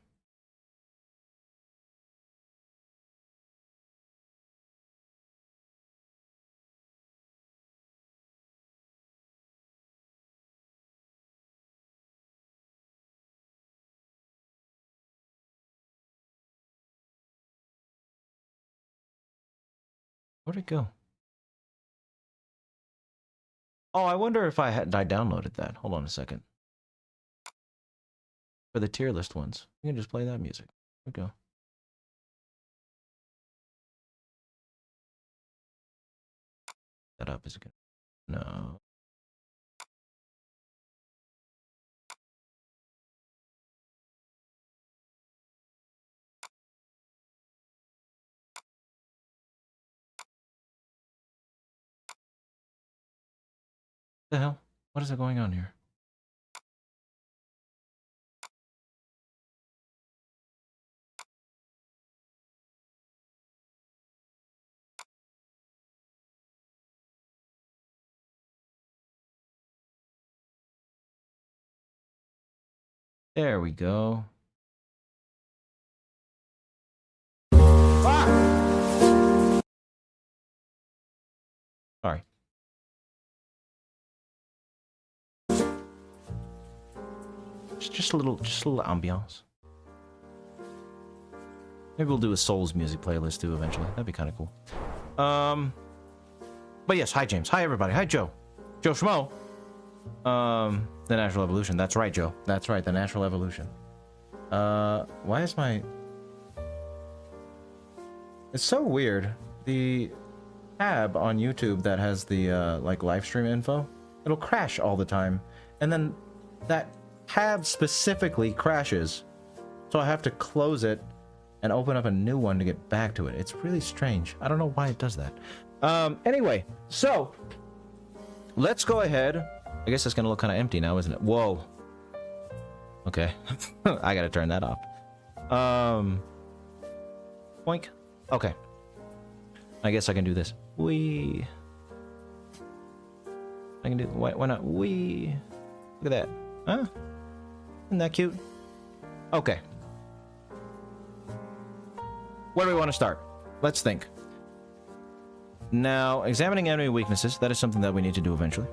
Where'd it go? Oh, I wonder if I downloaded that. Hold on a second. For the tier list ones, you can just play that music. There we go. That up, is it good? No. What the hell? What is going on here? There we go. Ah! Sorry. Just a little ambiance. Maybe we'll do a Souls music playlist too eventually. That'd be kind of cool. But yes, hi James. Hi everybody. Hi Joe. Joe Schmo. The Natural Evolution. That's right, Joe. That's right, the Natural Evolution. Why is my... It's so weird. The tab on YouTube that has the, like, live stream info, it'll crash all the time. And then that tab specifically crashes. So I have to close it and open up a new one to get back to it. It's really strange. I don't know why it does that. Anyway, so let's go ahead. I guess it's gonna look kind of empty now, isn't it? Whoa. Okay. I gotta turn that off. Boink. Okay. I guess I can do this. Wee. I can do. Why not? Wee. Look at that. Huh? Isn't that cute? Okay. Where do we want to start? Let's think. Now, examining enemy weaknesses. That is something that we need to do eventually.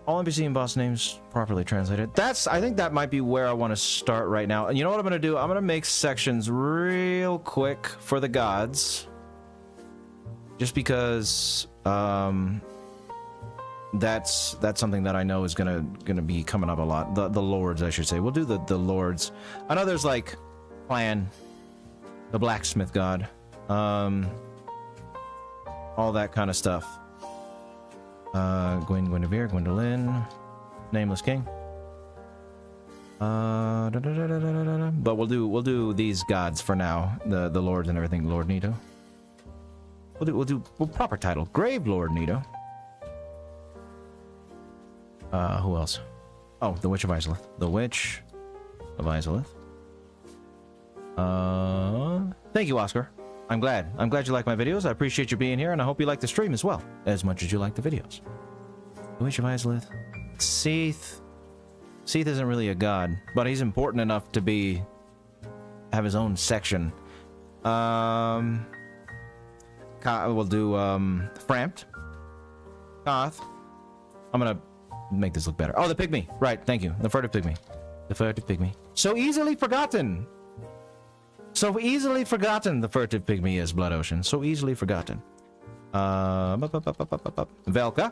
All NPC and boss names properly translated. I think that might be where I want to start right now. And you know what I'm going to do? I'm going to make sections real quick for the gods. Just because that's something that I know is gonna be coming up a lot. The lords, I should say. We'll do the lords. I know there's like Clan, the blacksmith god, all that kind of stuff. Guinevere, Gwendolyn, Nameless King. But we'll do these gods for now. The lords and everything. Lord Nito. We'll proper title. Grave Lord Nito. Who else? Oh, the Witch of Izalith. The Witch of Izalith. Thank you, Oscar. I'm glad you like my videos. I appreciate you being here, and I hope you like the stream as well, as much as you like the videos. The Witch of Izalith. Seath. Seath isn't really a god, but he's important enough to have his own section. We'll do Framped. Koth. I'm gonna make this look better. Oh, the pygmy. Right, thank you. The furtive pygmy. The furtive pygmy. So easily forgotten. So easily forgotten, the furtive pygmy is, Blood Ocean. So easily forgotten. Velka.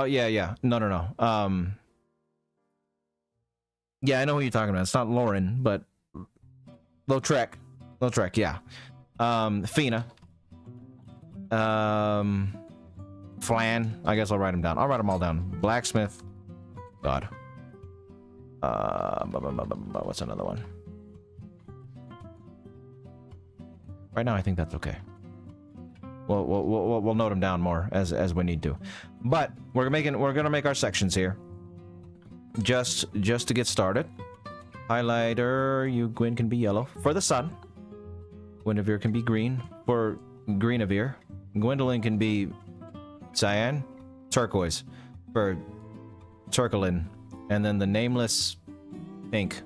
Yeah. No. Yeah, I know who you're talking about. It's not Lauren, but Lautrec, yeah. Fina. Flan. I guess I'll write them down. I'll write them all down. Blacksmith. God. What's another one? Right now, I think that's okay. We'll note them down more as we need to. But we're gonna make our sections here. Just to get started. Highlighter, Gwyn can be yellow for the sun. Guinevere can be green for Greenevere. Gwendolyn can be cyan, turquoise for Turcolin, and then the nameless pink,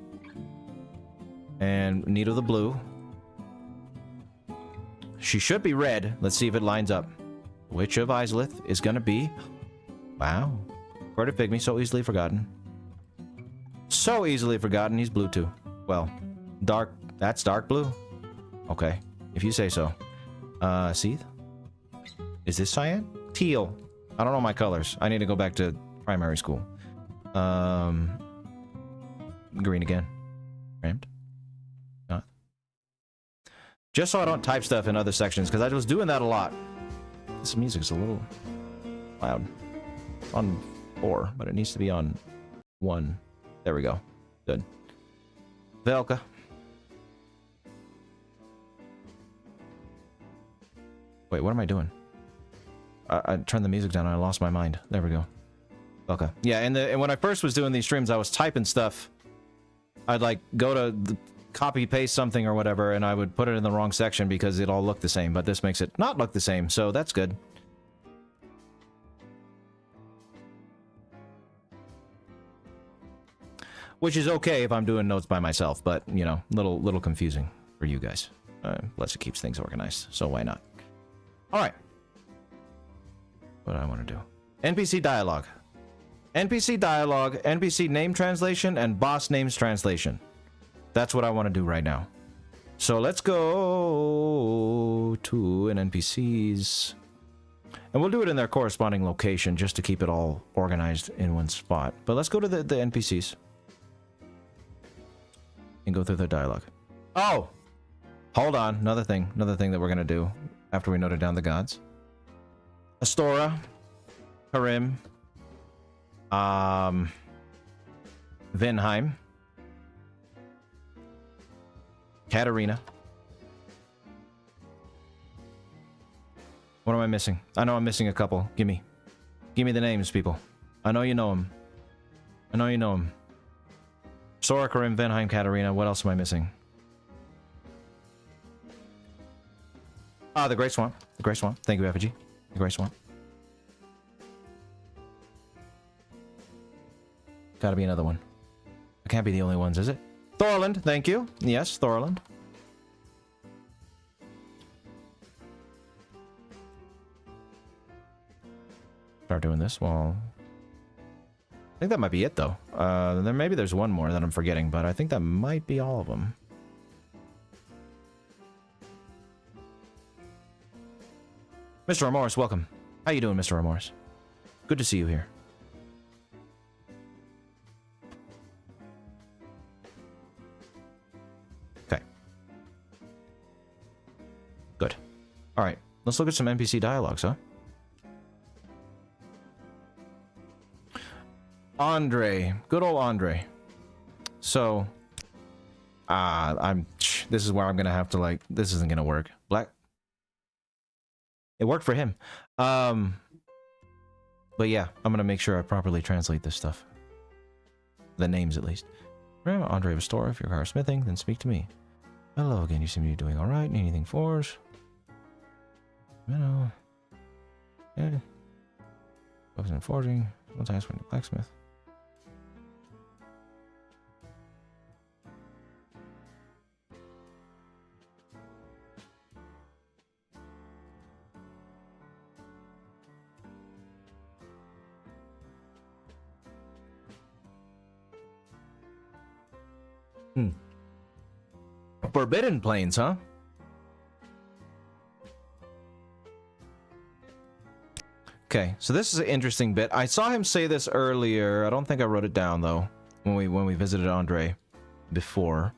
and Nito the blue. She should be red. Let's see if it lines up. Witch of Izalith is gonna be, wow, furtive pygmy, so easily forgotten. So easily forgotten, he's blue too. Well, dark, that's dark blue. Okay, if you say so. Seath? Is this cyan? Teal. I don't know my colors. I need to go back to primary school. Green again. Ramped. Not. Just so I don't type stuff in other sections, because I was doing that a lot. This music's a little loud. It's on 4, but it needs to be on 1. There we go. Good. Velka. Wait, what am I doing? I turned the music down and I lost my mind. There we go. Okay. Yeah, and when I first was doing these streams, I was typing stuff. I'd like go to copy paste something or whatever, and I would put it in the wrong section because it all looked the same. But this makes it not look the same, so that's good. Which is okay if I'm doing notes by myself, but you know, little confusing for you guys. Plus, it keeps things organized, so why not? All right. What do I want to do? NPC dialogue. NPC dialogue, NPC name translation, and boss names translation. That's what I want to do right now. So let's go to an NPC's. And we'll do it in their corresponding location just to keep it all organized in one spot. But let's go to the NPCs. And go through their dialogue. Oh! Hold on. Another thing that we're going to do after we noted down the gods. Astora, Karim, Vinheim. Katarina. What am I missing? I know I'm missing a couple. Give me the names, people. I know you know them. I know you know them. Sorakarim, Vinheim, Katarina. What else am I missing? Ah, the Great Swamp. The Great Swamp. Thank you, Effigy. The Great Swamp. Gotta be another one. I can't be the only ones, is it? Thorland, thank you. Yes, Thorland. Start doing this while... I think that might be it, though. Maybe there's one more that I'm forgetting, but I think that might be all of them. Mr. Remorse, welcome. How you doing, Mr. Remorse? Good to see you here. Okay. Good. Alright, let's look at some NPC dialogues, huh? Andre. Good old Andre. So... this is where I'm gonna have to, like... This isn't gonna work. Black... It worked for him. But yeah, I'm gonna make sure I properly translate this stuff. The names, at least. Remember, Andre of Astora, if your car is smithing, then speak to me. Hello again, you seem to be doing alright. Need anything for us? No. Yeah. Focus on forging. Let's ask for a blacksmith. Forbidden Plains, huh? Okay, so this is an interesting bit. I saw him say this earlier. I don't think I wrote it down though when we visited Andre before.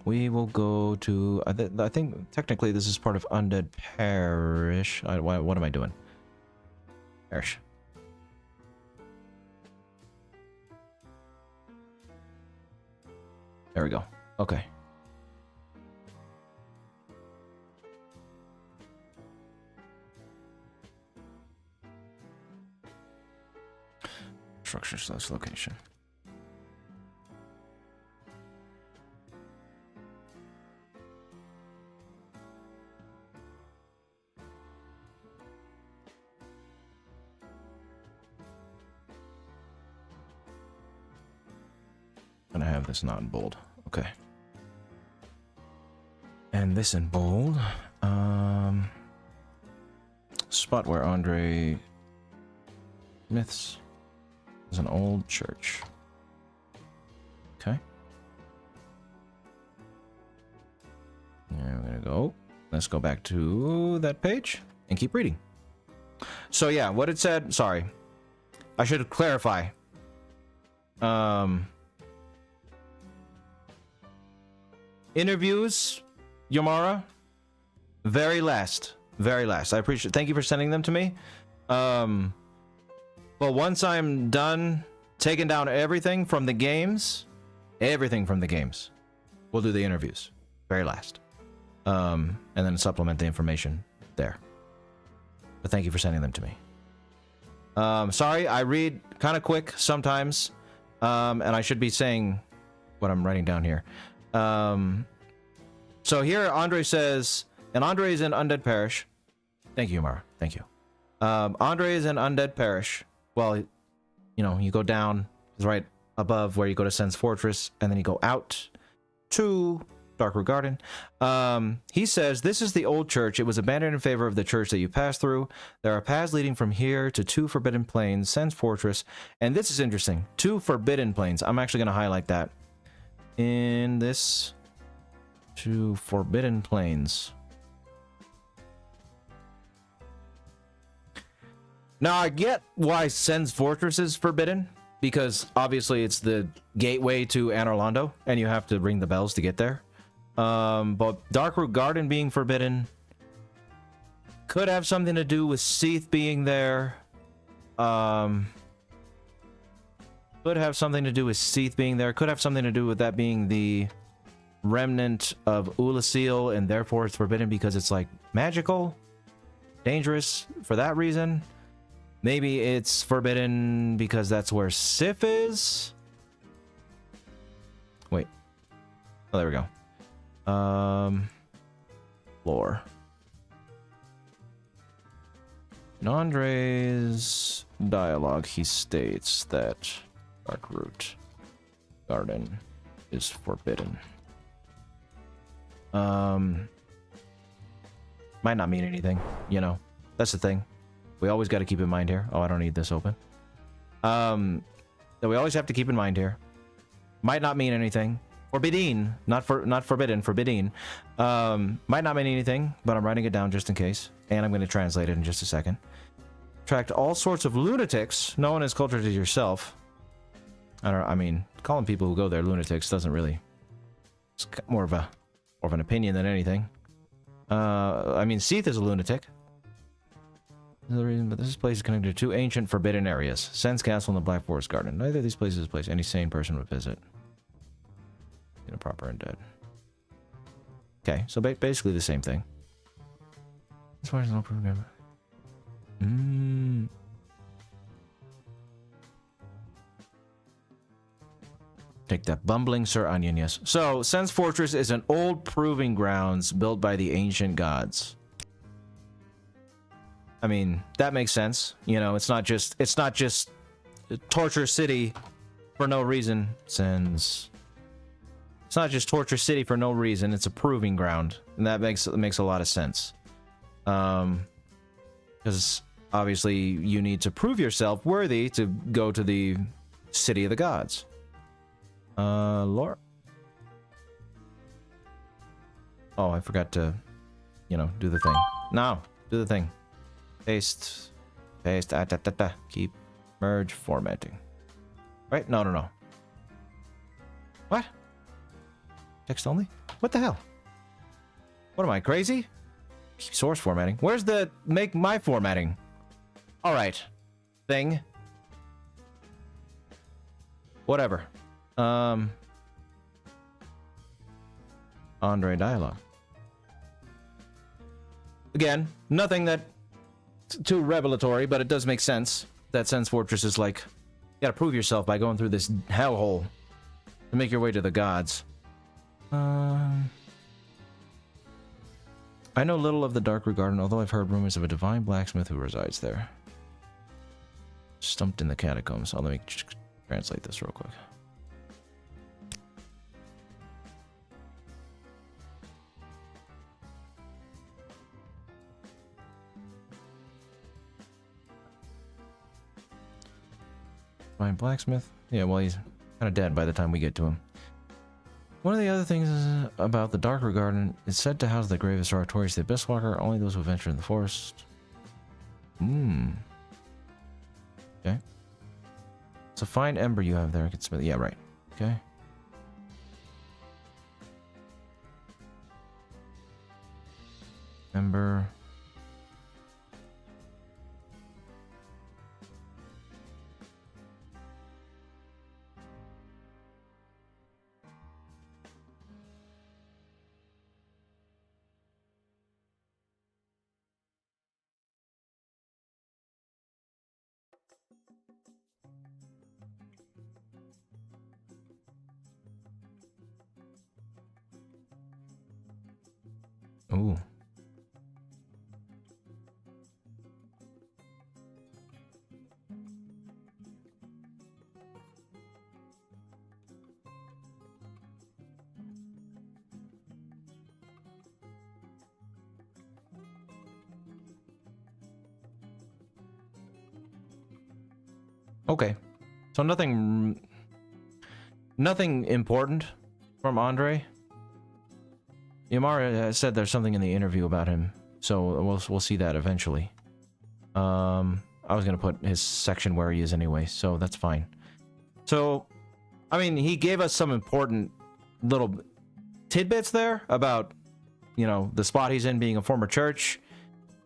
We will go to. I think technically this is part of Undead Parish. What am I doing? Parish. There we go. Okay. Structure/location. Gonna have this not in bold. Okay. And this in bold. Spot where Andre Myths is an old church. Okay. And we're gonna go. Let's go back to that page and keep reading. So yeah, what it said, sorry. I should clarify. Interviews, Yomara, very last. I appreciate. Thank you for sending them to me. But once I'm done taking down everything from the games, we'll do the interviews. Very last. And then supplement the information there. But thank you for sending them to me. Sorry, I read kind of quick sometimes. And I should be saying what I'm writing down here. So here Andre says, and Andre is in Undead Parish. Thank you, Mara. Thank you. Andre is in Undead Parish. Well, you know, you go down, it's right above where you go to Sen's Fortress, and then you go out to Darkroot Garden. He says, this is the old church. It was abandoned in favor of the church that you passed through. There are paths leading from here to 2 Forbidden Plains, Sen's Fortress, and this is interesting. 2 Forbidden Plains. I'm actually going to highlight that. In this 2 Forbidden Plains. Now I get why Sen's Fortress is forbidden, because obviously it's the gateway to Anor Londo, and you have to ring the bells to get there. But Darkroot Garden being forbidden, Could have something to do with Seath being there. Could have something to do with Seath being there. Could have something to do with that being the remnant of Ulasil, and therefore it's forbidden because it's like magical, dangerous for that reason. Maybe it's forbidden because that's where Sif is. Wait. Oh, there we go. Lore. In Andre's dialogue, he states that Darkroot Garden is forbidden. Might not mean anything, you know. That's the thing. We always got to keep in mind here. Oh, I don't need this open. That we always have to keep in mind here. Might not mean anything. Forbidden, not forbidden, forbidden. Might not mean anything, but I'm writing it down just in case. And I'm going to translate it in just a second. Attract all sorts of lunatics. No one is cultured as yourself. I mean, calling people who go there lunatics doesn't really... It's more of an opinion than anything. I mean, Seath is a lunatic. There's the reason, but this place is connected to two ancient forbidden areas. Sen's Castle and the Black Forest Garden. Neither of these places is a place any sane person would visit. You know, proper and dead. Okay, so basically the same thing. As far as no program. Take that bumbling Sir Onion, yes. So, Sen's Fortress is an old proving grounds built by the ancient gods. I mean, that makes sense. You know, it's not just Torture City for no reason. It's not just Torture City for no reason. It's a proving ground, and that makes a lot of sense. Because obviously you need to prove yourself worthy to go to the City of the Gods. Lore. Oh, I forgot to, you know, do the thing. No, do the thing. Paste, keep, merge, formatting. Right? No. What? Text only? What the hell? What am I, crazy? Keep source formatting. Where's the make my formatting? Alright. Thing. Whatever. Andre dialogue. Again, nothing that too revelatory, but it does make sense that Sen's Fortress is like, you gotta prove yourself by going through this hellhole to make your way to the gods. I know little of the Darkroot Garden, although I've heard rumors of a divine blacksmith who resides there. Stumped in the catacombs. Oh, let me translate this real quick. Divine blacksmith? Yeah, well, he's kind of dead by the time we get to him. One of the other things is about the Darkroot Garden is said to house the grave of Sartorius the Abysswalker, only those who venture in the forest. Okay. It's a fine ember you have there. Yeah, right. Okay. Ember. Ooh. Okay. So nothing important from Andre. Yamara said there's something in the interview about him, so we'll see that eventually. I was gonna put his section where he is anyway, so that's fine. So, I mean, he gave us some important little tidbits there about, you know, the spot he's in being a former church,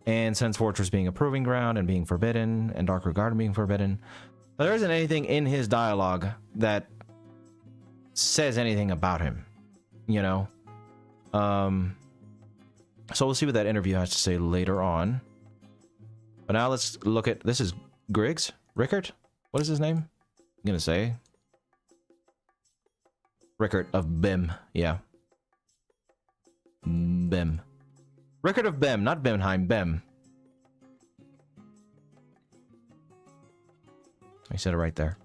and Sense Fortress being a proving ground and being forbidden, and Darker Garden being forbidden. But there isn't anything in his dialogue that says anything about him, you know? So we'll see what that interview has to say later on. But now let's look at... This is Griggs? Rickert? What is his name? I'm gonna say... Rickert of Bim, yeah. Bim. Rickert of Bim, not Bimheim, Bim. I said it right there.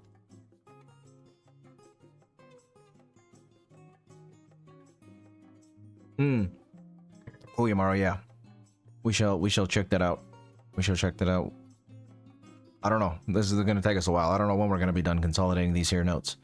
Oh, Yamaro, yeah. We shall check that out. We shall check that out. I don't know. This is gonna take us a while. I don't know when we're gonna be done consolidating these here notes.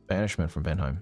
Banishment from Benheim.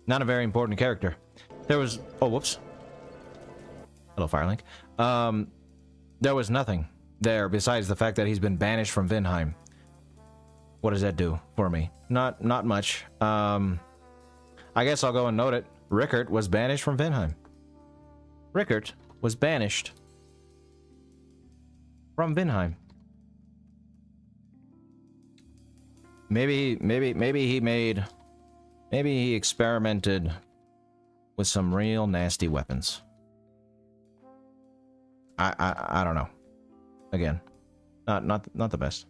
Not a very important character. There was... Oh, whoops. Hello, Firelink. There was nothing there besides the fact that he's been banished from Vinheim. What does that do for me? Not much. I guess I'll go and note it. Rickert was banished from Vinheim. Rickert was banished from Vinheim. Maybe he experimented with some real nasty weapons. I don't know. Again, not the best.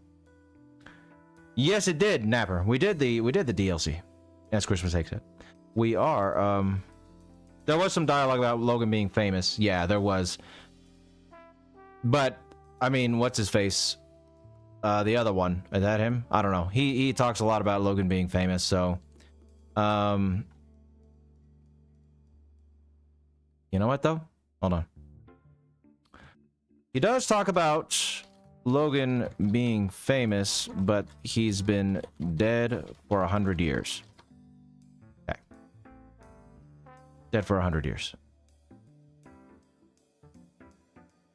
Yes, it did, Napper. We did the DLC. As Christmas takes it. We are there was some dialogue about Logan being famous. Yeah, there was. But I mean, what's his face? The other one, is that him? I don't know. He talks a lot about Logan being famous, so you know what though? Hold on. He does talk about Logan being famous, but he's been dead for 100 years. Okay. Dead for 100 years.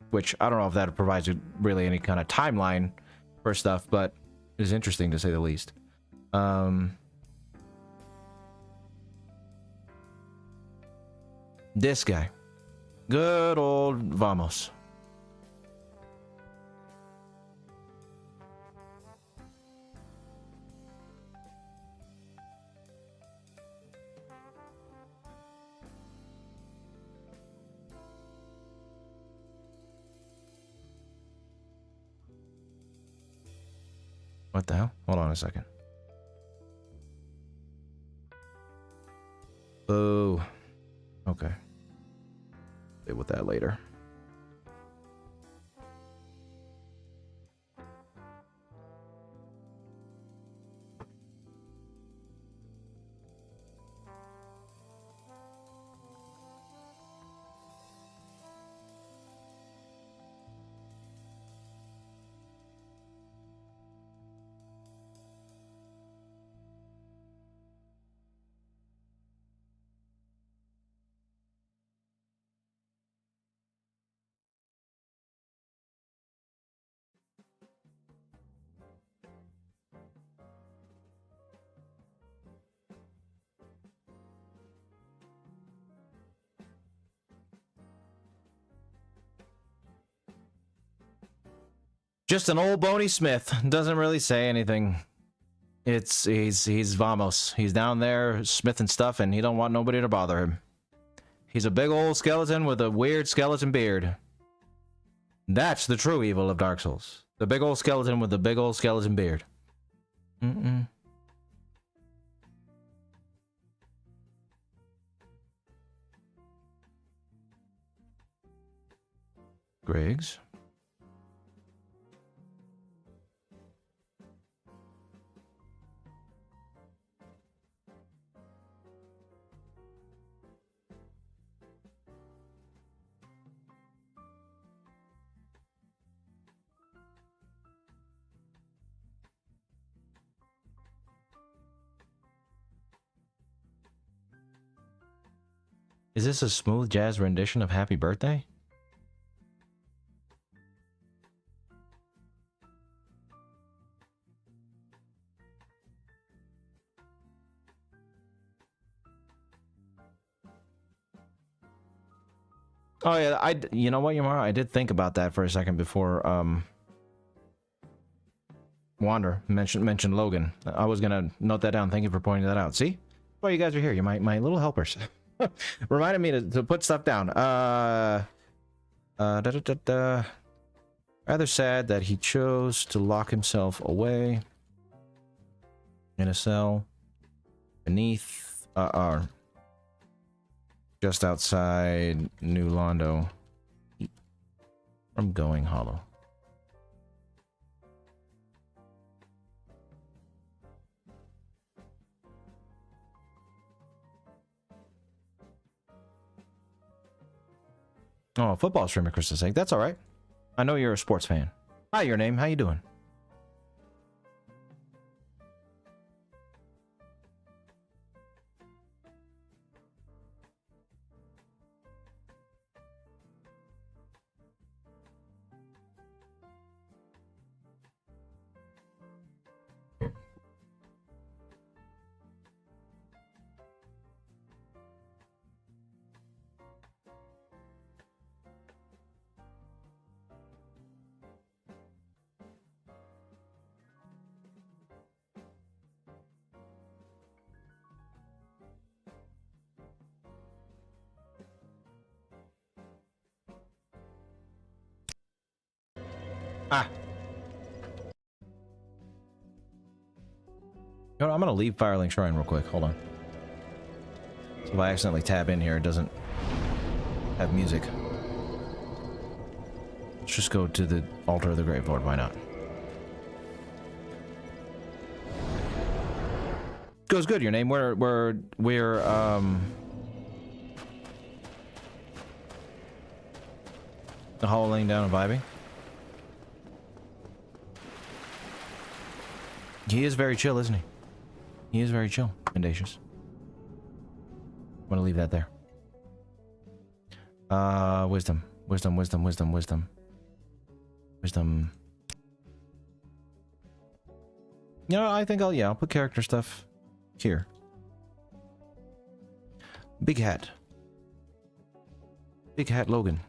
Which, I don't know if that provides really any kind of timeline for stuff, but it is interesting to say the least. This guy. Good old Vamos. What the hell? Hold on a second. Oh. Okay. Deal with that later. Just an old bony Smith. Doesn't really say anything. He's vamos. He's down there smithing stuff, and he don't want nobody to bother him. He's a big old skeleton with a weird skeleton beard. That's the true evil of Dark Souls. The big old skeleton with the big old skeleton beard. Griggs. Is this a smooth jazz rendition of Happy Birthday? Oh yeah, you know what, Yamara? I did think about that for a second before Wander mentioned Logan. I was gonna note that down. Thank you for pointing that out. See? Well, you guys are here. You're my little helpers. Reminded me to put stuff down. Rather sad that he chose to lock himself away in a cell beneath just outside New Londo from Going Hollow. Oh, football streamer, Chris's sake. That's all right. I know you're a sports fan. Hi, your name. How you doing? Ah. You know what, I'm gonna leave Firelink Shrine real quick. Hold on. So if I accidentally tab in here, it doesn't have music. Let's just go to the altar of the Grave Lord. Why not? Goes good. Your name. We're the hall laying down and vibing. He is very chill, isn't he? He is very chill. Mendacious. I'm gonna leave that there. Wisdom. Wisdom. You know, I think I'll put character stuff here. Big hat. Big hat Logan.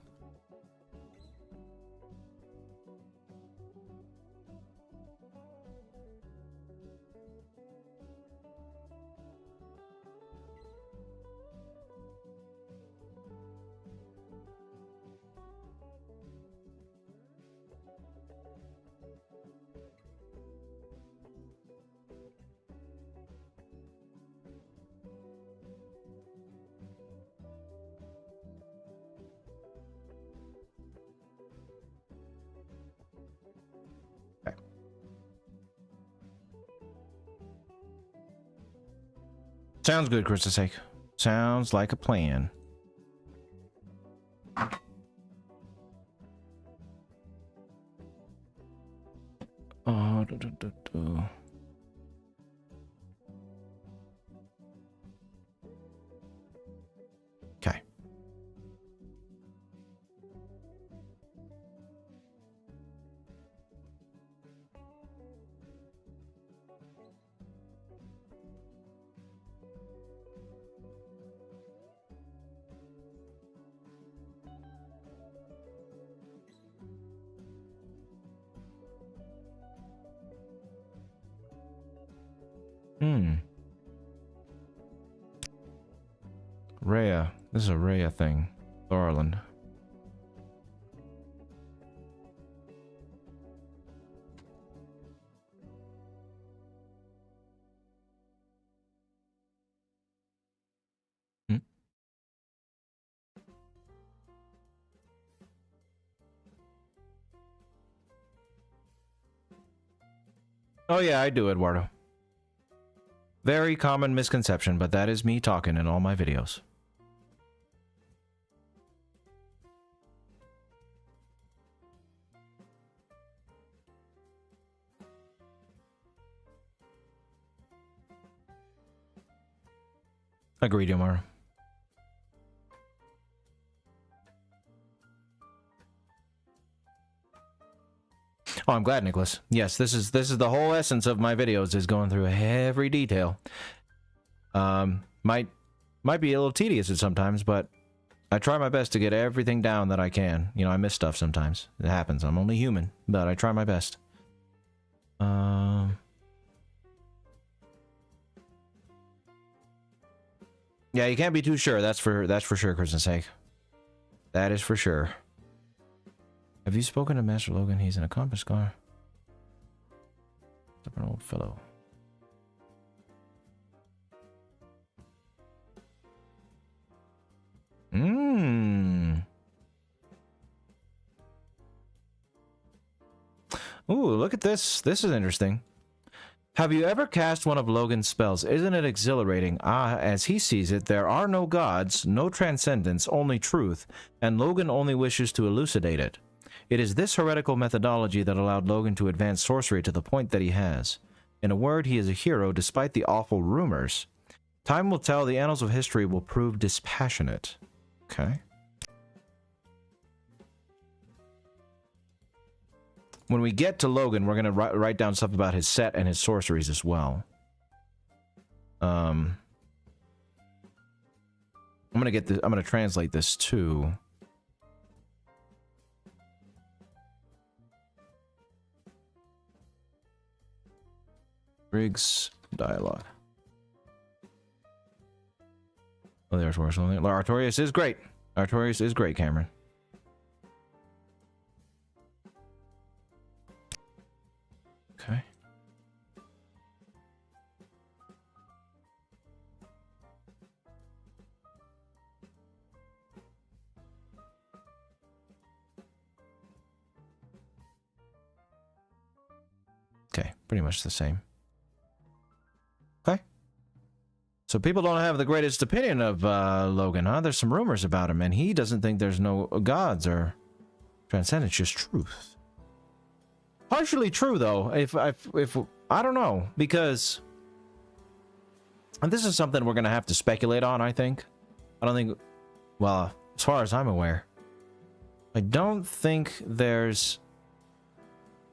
Sounds good, Chris's sake. Sounds like a plan. Oh, okay. Hmm. Rhea. This is a Rhea thing. Thorland. Hmm. Oh yeah, I do, Eduardo. Very common misconception, but that is me talking in all my videos. Agreed, Yomara. Oh, I'm glad, Nicholas. Yes, this is the whole essence of my videos, is going through every detail. Might be a little tedious at sometimes, but I try my best to get everything down that I can. You know, I miss stuff sometimes. It happens. I'm only human, but I try my best. Yeah, you can't be too sure. That's for sure, Kristen's sake. That is for sure. Have you spoken to Master Logan? He's an accomplished scholar. An old fellow. Ooh, look at this. This is interesting. Have you ever cast one of Logan's spells? Isn't it exhilarating? Ah, as he sees it, there are no gods, no transcendence, only truth, and Logan only wishes to elucidate it. It is this heretical methodology that allowed Logan to advance sorcery to the point that he has. In a word, he is a hero despite the awful rumors. Time will tell, the annals of history will prove dispassionate. Okay. When we get to Logan, we're going to write down stuff about his set and his sorceries as well. I'm going to get this, I'm going to translate this too. Briggs dialogue. Oh, there's worse. Artorias is great. Artorias is great, Cameron. Okay. Okay, pretty much the same. Okay. So people don't have the greatest opinion of Logan, huh? There's some rumors about him, and he doesn't think there's no gods or transcendence, just truth. Partially true, though, if I don't know, because, and this is something we're going to have to speculate on, I think. I don't think, well, as far as I'm aware, I don't think there's,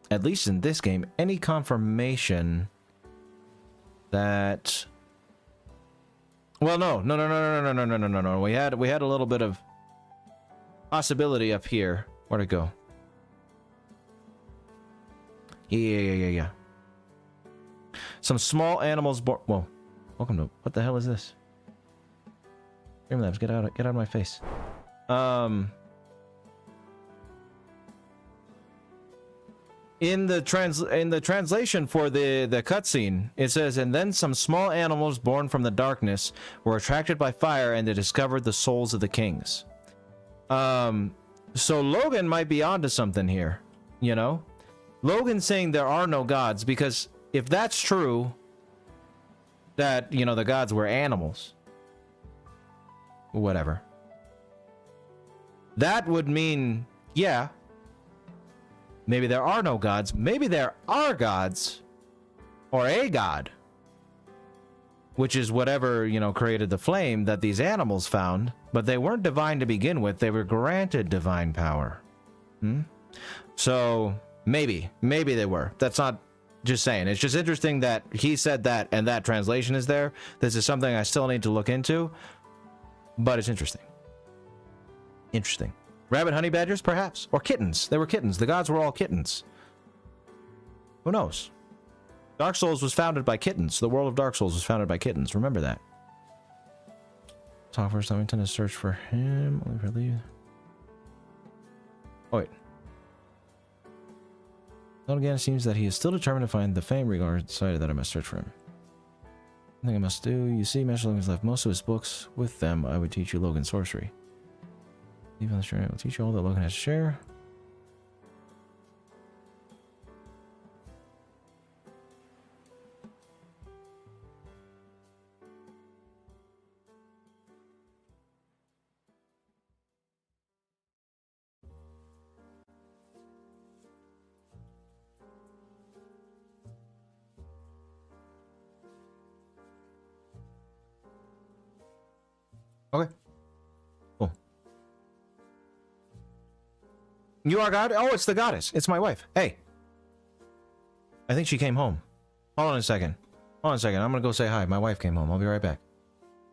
at least in this game, any confirmation that, well, no. We had a little bit of possibility up here. Where'd it go? Yeah. Some small animals born. Whoa! Welcome to. What the hell is this? Streamlabs, get out of my face. In the translation for the cutscene, it says, and then some small animals born from the darkness were attracted by fire, and they discovered the souls of the kings. So Logan might be onto something here, you know. Logan's saying there are no gods, because if that's true, that, you know, the gods were animals, whatever, that would mean, yeah, maybe there are no gods, maybe there are gods, or a god, which is whatever, you know, created the flame that these animals found, but they weren't divine to begin with, they were granted divine power. So maybe they were. That's not just saying. It's just interesting that he said that and that translation is there. This is something I still need to look into, but it's interesting. Interesting. Rabbit honey badgers, perhaps, or kittens. They were kittens. The gods were all kittens. Who knows? Dark Souls was founded by kittens. The world of Dark Souls was founded by kittens. Remember that. Talk for something to search for him. Only for leave. Oh, wait. Not again, it seems that he is still determined to find the fame regard decided that I must search for him. I think I must do. You see, Master Logan's left most of his books. With them, I would teach you Logan sorcery. Even on the journey, I will teach you all that Logan has to share. Okay. Cool. You are God? Oh, it's the goddess. It's my wife. Hey. I think she came home. Hold on a second. Hold on a second. I'm gonna go say hi. My wife came home. I'll be right back.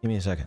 Give me a second.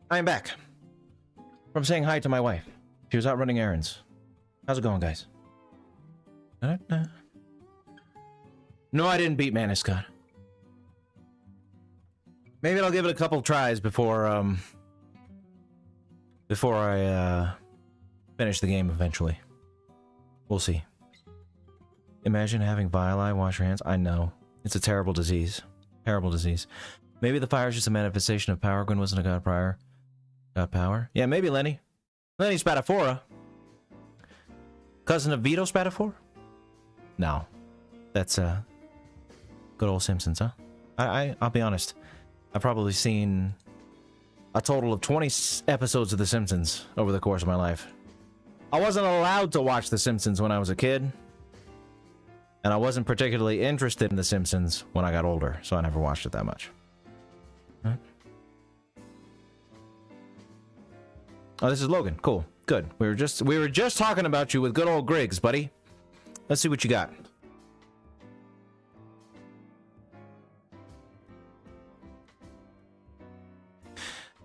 I am back from saying hi to my wife. She was out running errands. How's it going, guys? No, I didn't beat Maniscott. Maybe I'll give it a couple tries before I finish the game eventually. We'll see. Imagine having villi wash your hands. I know. It's a terrible disease. Terrible disease. Maybe the fire is just a manifestation of power. Gwyn wasn't a god prior. God power? Yeah, maybe Lenny. Lenny Spatafora. Cousin of Vito Spatafora? No. That's good old Simpsons, huh? I'll be honest. I've probably seen a total of 20 episodes of The Simpsons over the course of my life. I wasn't allowed to watch The Simpsons when I was a kid. And I wasn't particularly interested in The Simpsons when I got older, so I never watched it that much. Huh? Oh, this is Logan. Cool. Good. We were just talking about you with good old Griggs, buddy. Let's see what you got.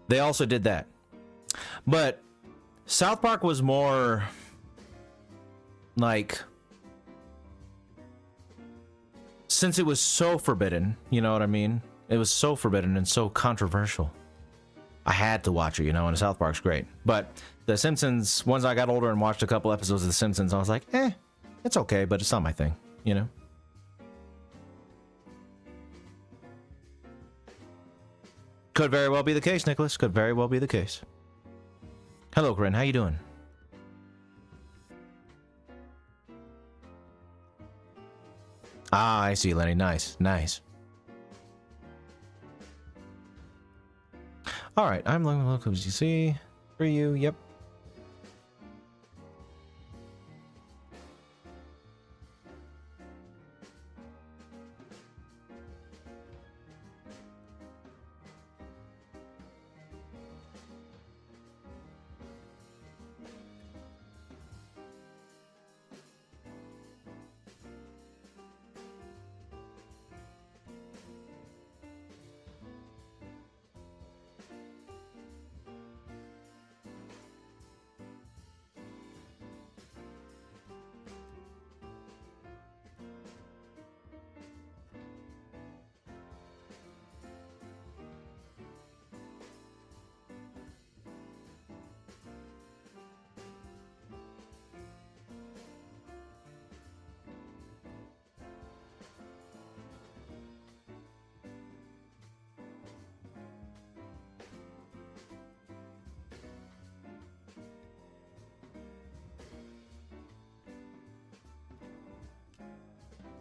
They also did that. But South Park was more like, since it was so forbidden, you know what I mean? It was so forbidden and so controversial. I had to watch it, you know, and South Park's great. But The Simpsons, once I got older and watched a couple episodes of The Simpsons, I was like, it's okay, but it's not my thing, you know? Could very well be the case, Nicholas. Could very well be the case. Hello, Corinne. How you doing? Ah, I see, Lenny. Nice, nice. All right, I'm looking. As you see, for you. Yep.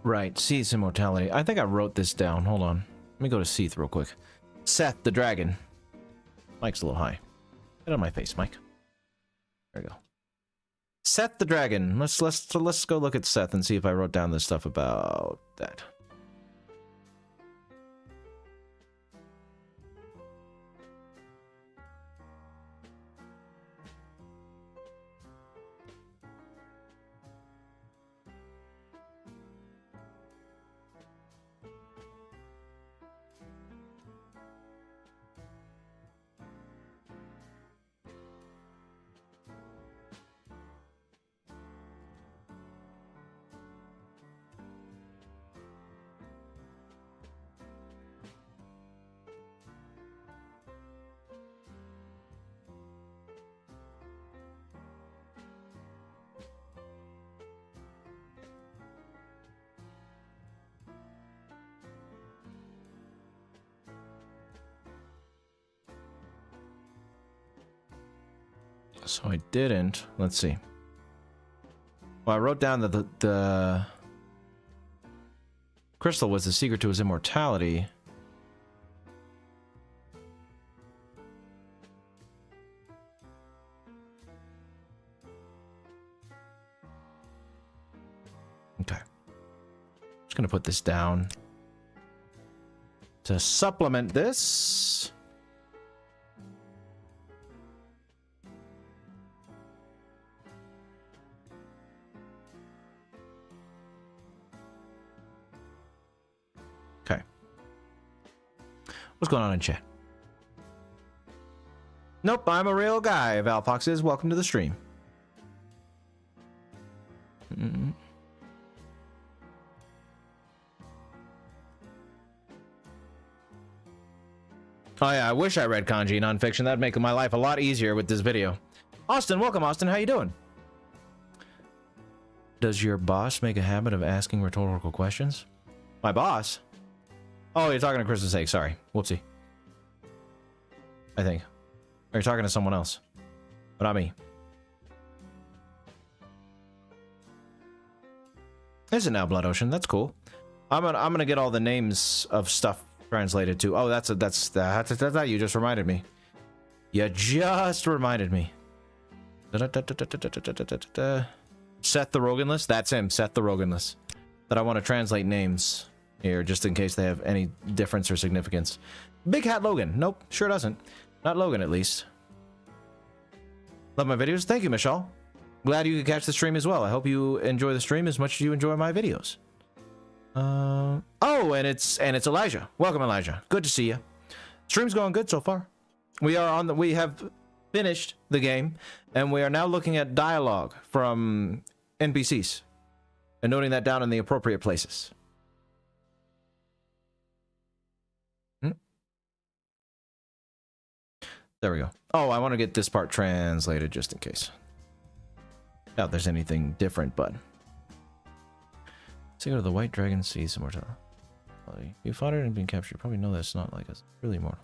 Right, Seeth's immortality. I think I wrote this down. Hold on. Let me go to Seeth real quick. Seth the dragon. Mike's a little high. Get on my face, Mike. There we go. Seth the dragon. Let's go look at Seth and see if I wrote down this stuff about that. So I didn't. Let's see. Well, I wrote down that the crystal was the secret to his immortality. Okay. Just gonna put this down to supplement this. Okay. What's going on in chat? Nope, I'm a real guy. Valfox is. Welcome to the stream. Oh yeah, I wish I read kanji nonfiction. That'd make my life a lot easier with this video. Austin, welcome, Austin. How you doing? Does your boss make a habit of asking rhetorical questions? My boss? Oh, you're talking to Chris's sake. Sorry. Whoopsie. I think. Or you're talking to someone else. But not me. Is it now Blood Ocean? That's cool. I'm gonna get all the names of stuff translated to. Oh, that's that you just reminded me. You just reminded me. Seth the Roganless? That's him, Seth the Roganless. That I want to translate names here just in case they have any difference or significance. Big Hat Logan. Nope, sure doesn't. Not Logan, at least. Love my videos. Thank you, Michelle. Glad you could catch the stream as well. I hope you enjoy the stream as much as you enjoy my videos. Oh, and it's Elijah. Welcome, Elijah. Good to see you. Stream's going good so far. We have finished the game, and we are now looking at dialogue from NPCs and noting that down in the appropriate places. There we go. Oh, I want to get this part translated just in case. Doubt there's anything different, but let's go to the White Dragon Sea some more time. You fought it and been captured. You probably know that's not like us. Really more.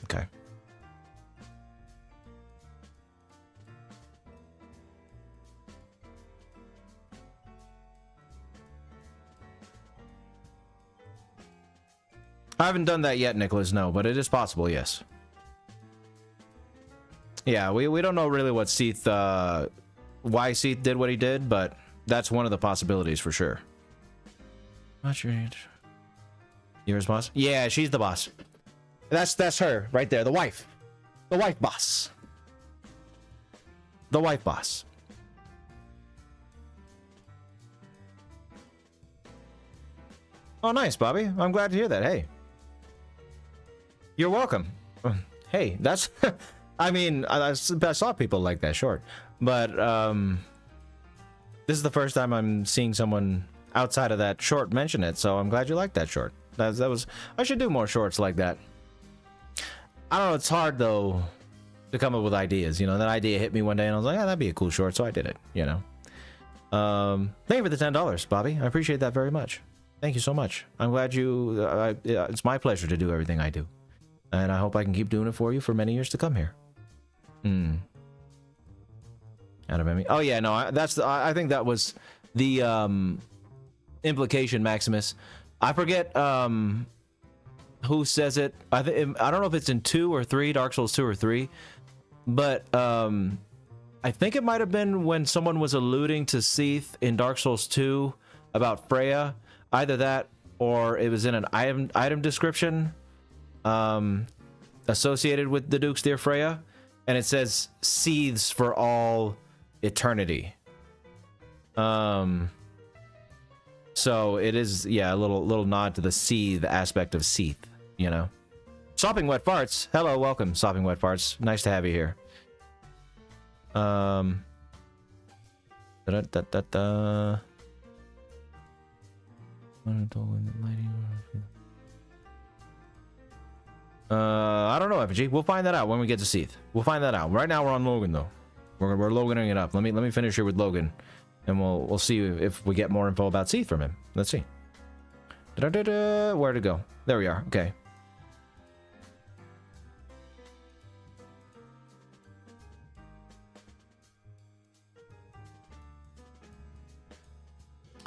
Okay. I haven't done that yet, Nicholas, no, but it is possible, yes. Yeah, we don't know really what Seath, why Seath did what he did, but that's one of the possibilities for sure. What's your age? You're his boss? Yeah, she's the boss. That's her right there, the wife. The wife boss. The wife boss. Oh, nice, Bobby. I'm glad to hear that. Hey. You're welcome. Hey, that's... I mean, I saw people like that short. But, this is the first time I'm seeing someone outside of that short mention it, so I'm glad you liked that short. That was... I should do more shorts like that. I don't know, it's hard, though, to come up with ideas, you know? That idea hit me one day, and I was like, yeah, that'd be a cool short, so I did it, you know? Thank you for the $10, Bobby. I appreciate that very much. Thank you so much. I'm glad you... it's my pleasure to do everything I do. And I hope I can keep doing it for you for many years to come here. Out of Emmy. Oh, yeah, no, I think that was the implication, Maximus. I forget... who says it. I don't know if it's in 2 or 3, Dark Souls 2 or 3, but I think it might have been when someone was alluding to Seath in Dark Souls 2 about Freya. Either that or it was in an item description associated with the Duke's Dear Freya, and it says seethes for all eternity. So it is, yeah, a little nod to the seethe aspect of Seath, you know. Sopping Wet Farts. Hello, welcome, Sopping Wet Farts. Nice to have you here. I don't know, FG. We'll find that out when we get to Seath. We'll find that out. Right now we're on Logan though. We're Loganing it up. Let me finish here with Logan. And we'll see if we get more info about Seath from him. Let's see. Where to go? There we are. Okay.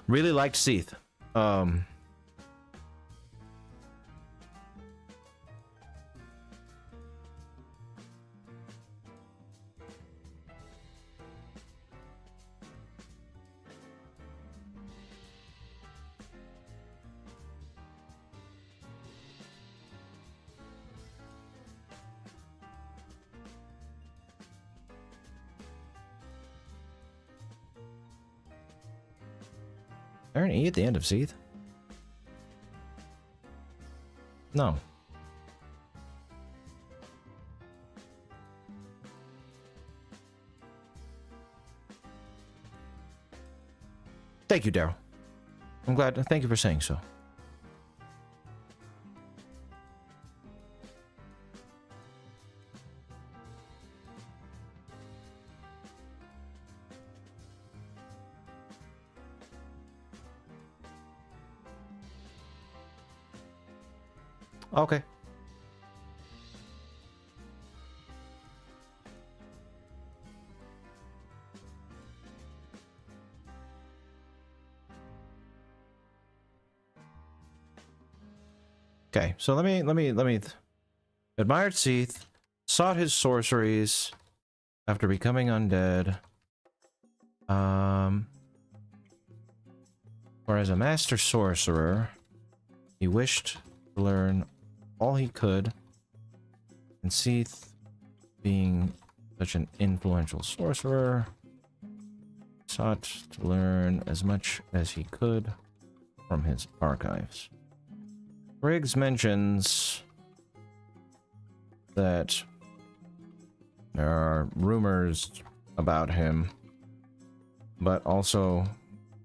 Really liked Seath. Is there an E at the end of Seath? No. Thank you, Daryl. I'm glad. Thank you for saying so. Okay. Okay, so let me admired Seath, sought his sorceries after becoming undead. Or as a master sorcerer, he wished to learn all he could, and Seath, being such an influential sorcerer, sought to learn as much as he could from his archives. Briggs mentions that there are rumors about him, but also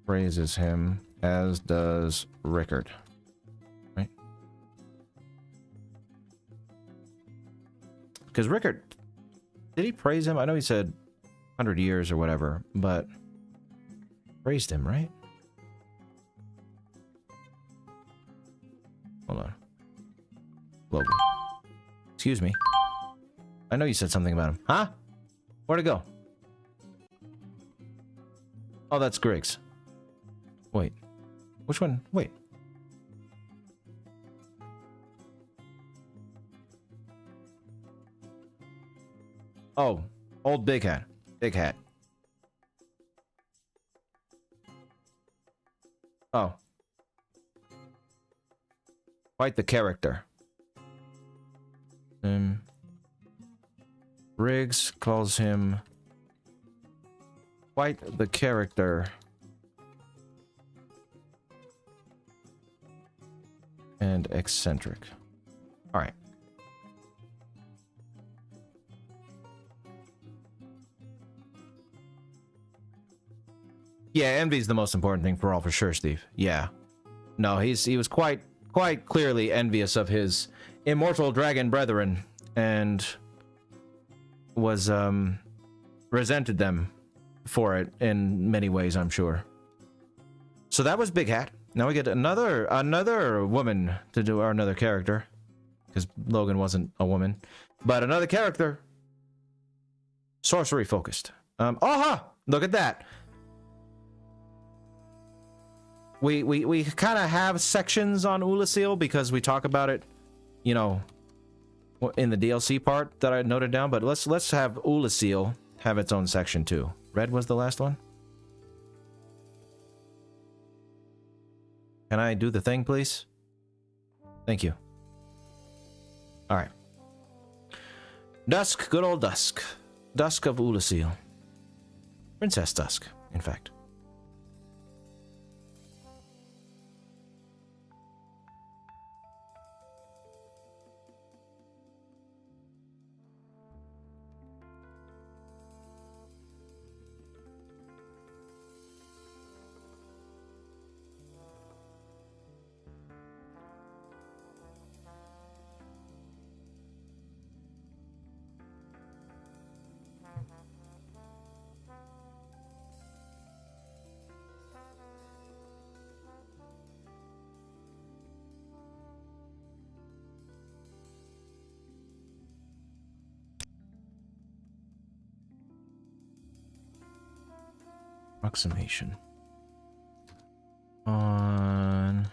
praises him, as does Rickard. Right? Because Rickard, did he praise him? I know he said 100 years or whatever, but praised him, right? Hold on. Logan. Excuse me. I know you said something about him. Huh? Where'd it go? Oh, that's Griggs. Wait. Which one? Wait. Oh, old Big Hat. Big Hat. Oh. Quite the character. Briggs calls him quite the character. And eccentric. Alright. Yeah, envy's the most important thing for all, for sure, Steve. Yeah. No, he was quite clearly envious of his immortal dragon brethren, and was resented them for it in many ways, I'm sure. So that was Big Hat. Now we get another woman to do, or another character, because Logan wasn't a woman, but another character, sorcery focused. Aha! Look at that. We kind of have sections on Ulasil because we talk about it, you know, in the DLC part that I noted down. But let's have Ulasil have its own section too. Red was the last one. Can I do the thing, please? Thank you. All right. Dusk, good old Dusk. Dusk of Ulasil. Princess Dusk, in fact. Approximation on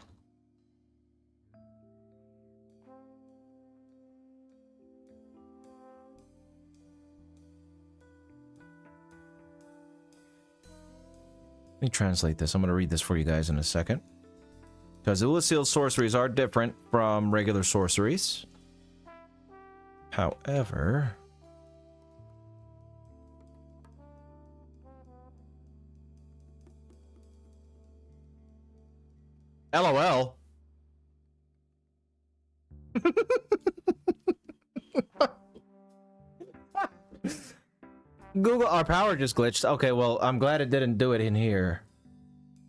let me translate this. I'm going to read this for you guys in a second, because Ulasil's sorceries are different from regular sorceries. However, LOL. Google, our power just glitched. Okay, well, I'm glad it didn't do it in here.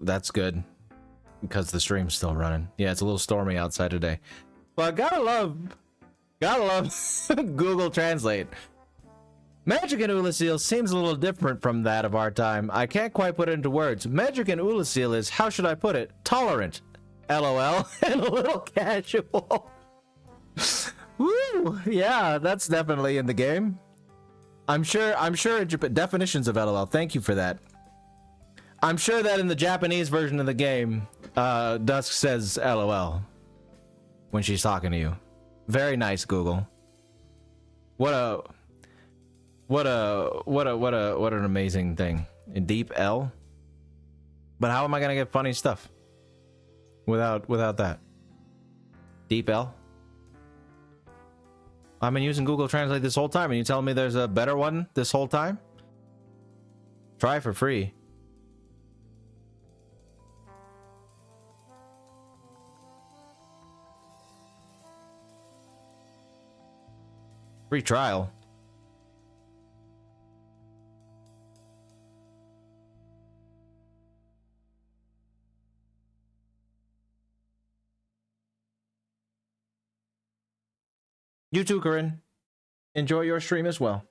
That's good, because the stream's still running. Yeah, it's a little stormy outside today, but gotta love Google Translate. Magic in Ulasil seems a little different from that of our time. I can't quite put it into words. Magic in Ulasil is, how should I put it? Tolerant. LOL. And a little casual. Woo! Yeah, that's definitely in the game. I'm sure definitions of LOL. Thank you for that. I'm sure that in the Japanese version of the game, Dusk says LOL. when she's talking to you. Very nice, Google. What an amazing thing. A deep L. But how am I gonna get funny stuff without that? Deep L. I've been using Google Translate this whole time, and you telling me there's a better one this whole time? Try for free. Free trial. You too, Corinne. Enjoy your stream as well.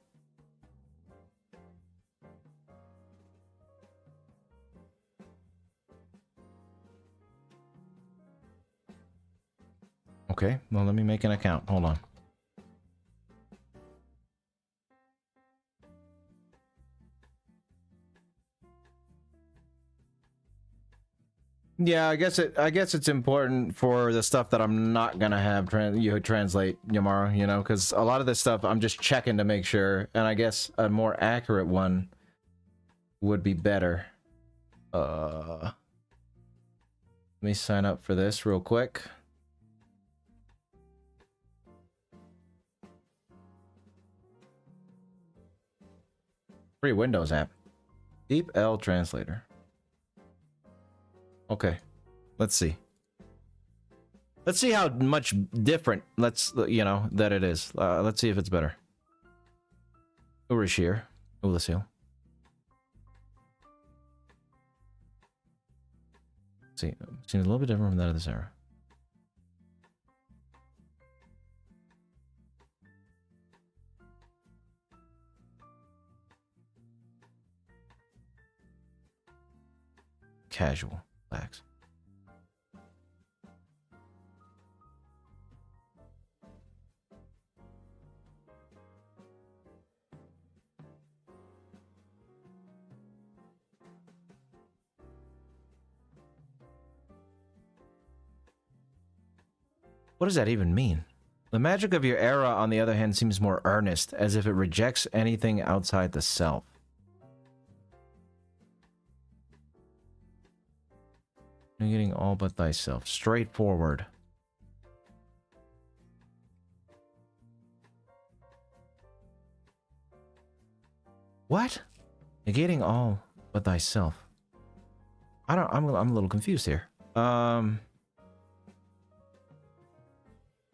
Okay, well, let me make an account. Hold on. Yeah, I guess it's important for the stuff that I'm not gonna have translate, Yamara, you know, because a lot of this stuff I'm just checking to make sure, and I guess a more accurate one would be better. Let me sign up for this real quick. Free Windows app. Deep L Translator. Okay, let's see. Let's see how much different, you know, that it is. Let's see if it's better. Urashir. Ulasil. See, seems a little bit different from that of this era. Casual. Relax. What does that even mean? The magic of your era, on the other hand, seems more earnest, as if it rejects anything outside the self. Negating all but thyself. Straightforward. What? Negating all but thyself. I'm a little confused here.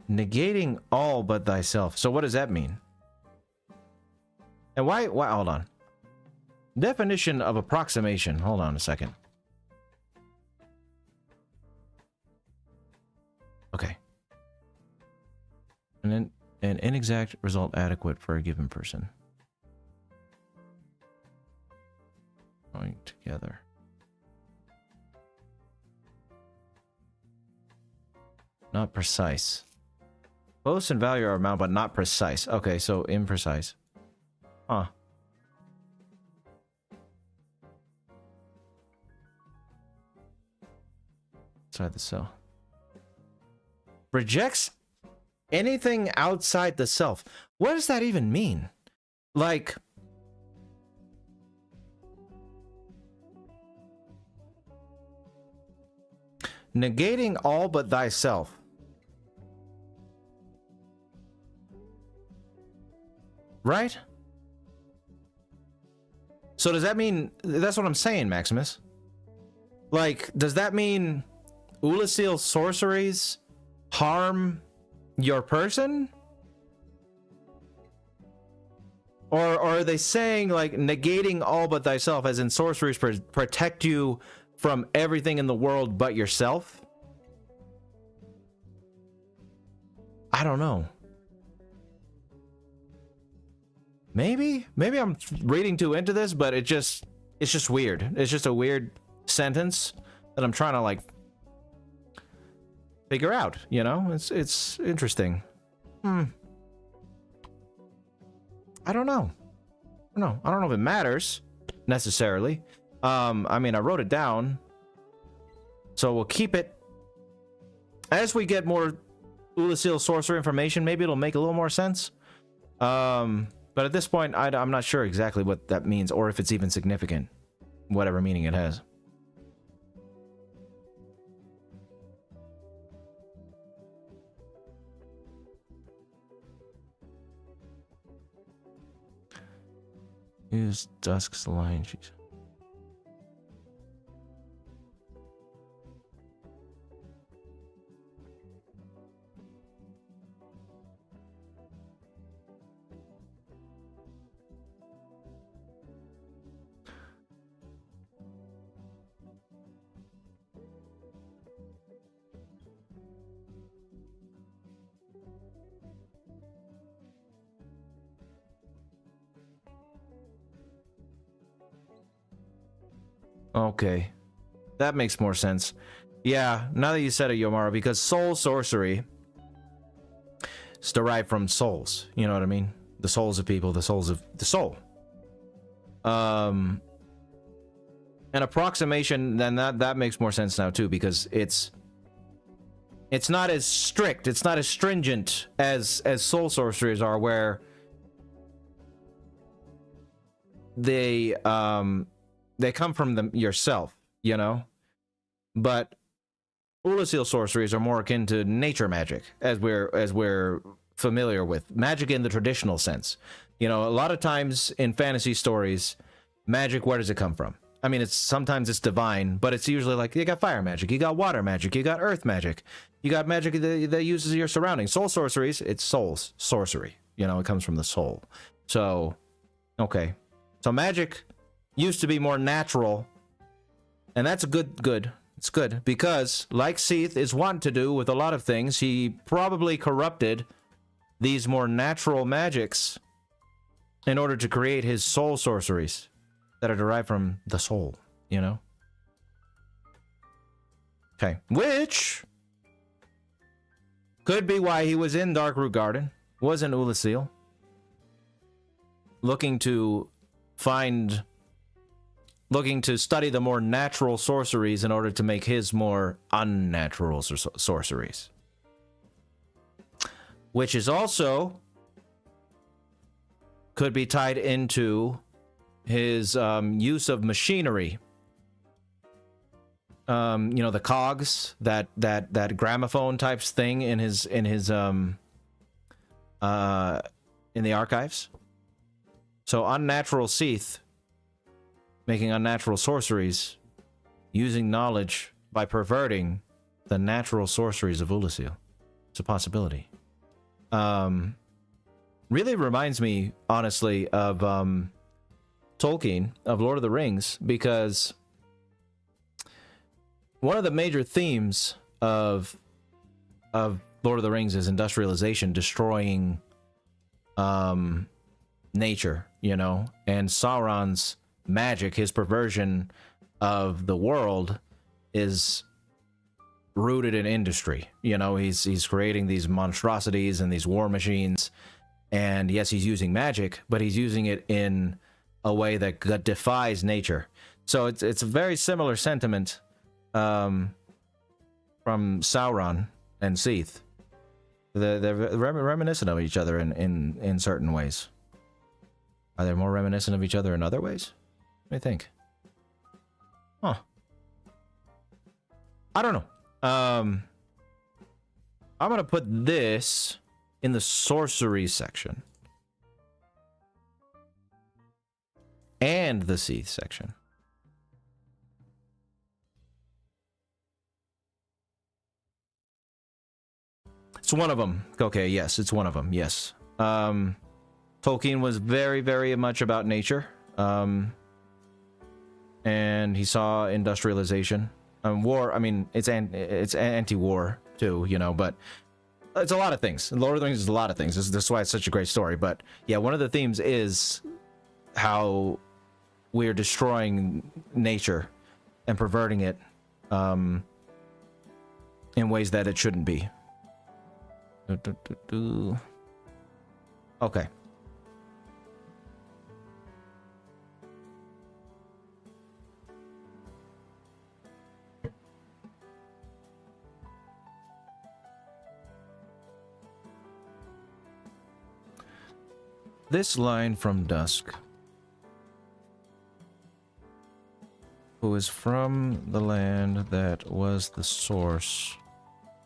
Negating all but thyself. So what does that mean? And why hold on. Definition of approximation. Hold on a second. Okay. And then an inexact result adequate for a given person. Going together. Not precise. Close in value or amount, but not precise. Okay, so imprecise. Huh. Outside the cell. Rejects anything outside the self. What does that even mean? Like, negating all but thyself. Right? So does that mean, that's what I'm saying, Maximus. Like, does that mean Ulasil sorceries harm your person? Or are they saying, like, negating all but thyself, as in sorceries protect you from everything in the world but yourself? I don't know. Maybe I'm reading too into this, but it's just weird. It's just a weird sentence that I'm trying to, like, figure out, you know? It's interesting. I don't know. I don't know if it matters necessarily. I mean, I wrote it down, so we'll keep it. As we get more Ulasil sorcerer information, maybe it'll make a little more sense. But at this point, I'm not sure exactly what that means, or if it's even significant, whatever meaning it has. Use Dusk's line. Jeez. Okay, that makes more sense. Yeah, now that you said it, Yomara, because soul sorcery is derived from souls. You know what I mean? The souls of people, the souls of the soul. An approximation, then that makes more sense now too, because it's not as strict, it's not as stringent as soul sorceries are, where they come from them yourself, you know? But Ulasil sorceries are more akin to nature magic, as we're familiar with. Magic in the traditional sense. You know, a lot of times in fantasy stories, magic, where does it come from? I mean, sometimes it's divine, but it's usually like, you got fire magic, you got water magic, you got earth magic, you got magic that uses your surroundings. Soul sorceries, it's souls sorcery. You know, it comes from the soul. So, okay. So magic used to be more natural, and that's a good. It's good, because like Seath is wont to do with a lot of things, he probably corrupted these more natural magics in order to create his soul sorceries that are derived from the soul, you know? Okay, which could be why he was in Darkroot Garden, was in Ulasil, looking to study the more natural sorceries in order to make his more unnatural sorceries. Which is also could be tied into his use of machinery. You know, the cogs, that gramophone types thing in his in the archives. So unnatural Seath making unnatural sorceries, using knowledge by perverting the natural sorceries of Ulasil. It's a possibility. Really reminds me, honestly, of Tolkien, of Lord of the Rings, because one of the major themes of Lord of the Rings is industrialization, destroying nature, you know, and Sauron's magic, his perversion of the world, is rooted in industry. You know, he's creating these monstrosities and these war machines, and yes, he's using magic, but he's using it in a way that defies nature. So it's a very similar sentiment from Sauron and Seath. They're reminiscent of each other in certain ways. Are they more reminiscent of each other in other ways? What do you think? Huh. I don't know. I'm gonna put this in the sorcery section. And the Seath section. It's one of them. Okay, yes, it's one of them. Yes. Tolkien was very, very much about nature. And he saw industrialization. War, I mean, it's anti-war too, you know, but it's a lot of things. Lord of the Rings is a lot of things. This is why it's such a great story. But yeah, one of the themes is how we're destroying nature and perverting it in ways that it shouldn't be. Okay. this line from Dusk, who is from the land that was the source,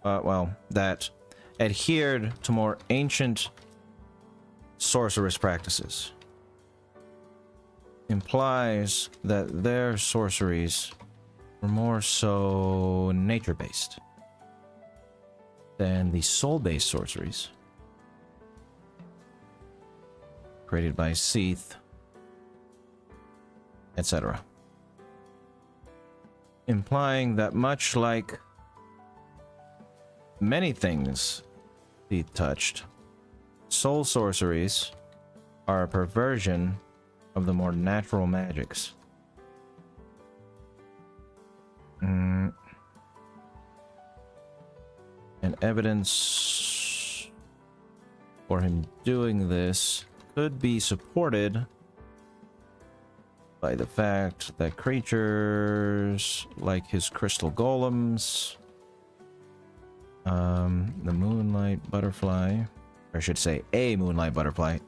well, that adhered to more ancient sorceress practices, implies that their sorceries were more so nature-based than the soul-based sorceries created by Seath, etc. Implying that much like many things Seath touched, soul sorceries are a perversion of the more natural magics. And evidence for him doing this could be supported by the fact that creatures like his crystal golems, the moonlight butterfly, or I should say a moonlight butterfly,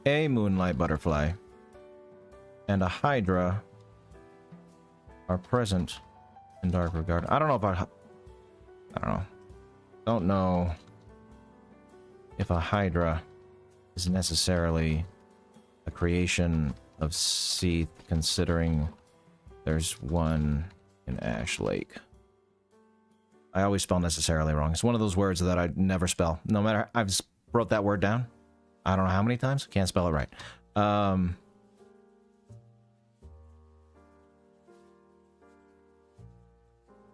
and a hydra are present in Dark Garden. I don't know about, I don't know. Don't know if a hydra is necessarily a creation of Seath, considering there's one in Ash Lake. I always spell necessarily wrong. It's one of those words that I never spell. No matter, I've just wrote that word down. I don't know how many times. Can't spell it right.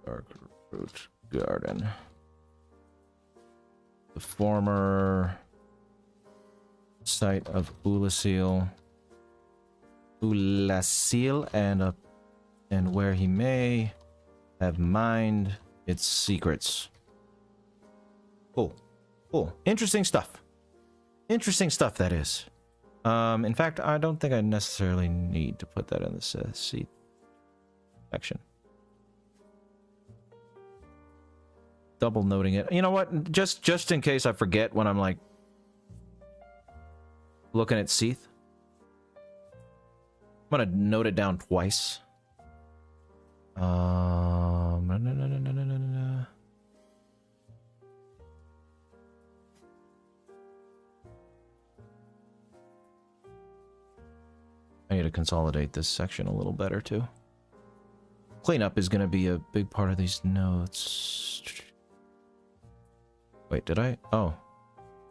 Dark Root Garden. The former site of Ulasil, and where he may have mined its secrets. Cool. Cool. Interesting stuff. Interesting stuff, that is. In fact, I don't think I necessarily need to put that in the Seath section. Double noting it. You know what? Just in case I forget when I'm like looking at Seath, I'm gonna note it down twice. No. I need to consolidate this section a little better too. Cleanup is gonna be a big part of these notes. Wait, did I? Oh.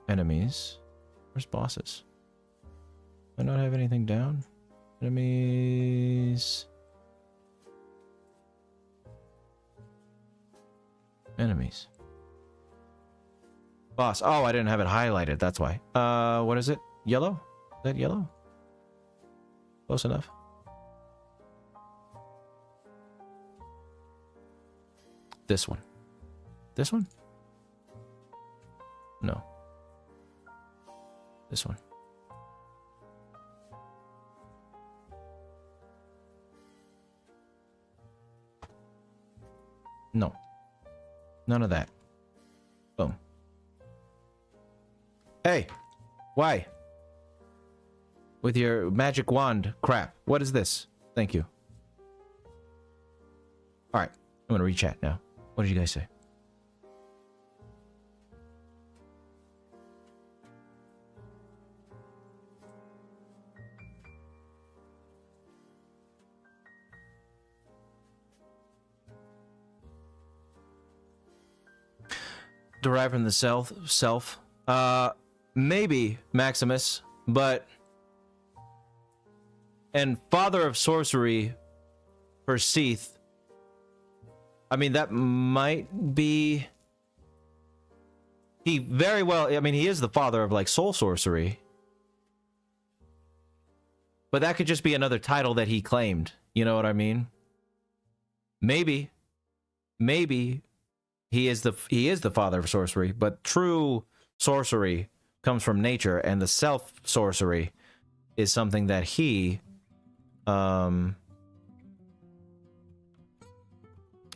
Enemies. Where's bosses? Do I not have anything down? Enemies. Enemies. Boss. Oh, I didn't have it highlighted. That's why. What is it? Yellow? Is that yellow? Close enough. This one. This one? No. This one. No. None of that. Boom. Hey! Why? With your magic wand crap. What is this? Thank you. Alright. I'm gonna rechat now. What did you guys say? Derived from the self. Maybe Maximus, but and father of sorcery for Seath. I mean, that might be. He very well. I mean, he is the father of like soul sorcery, but that could just be another title that he claimed. You know what I mean? Maybe. He is the father of sorcery, but true sorcery comes from nature, and the self sorcery is something that he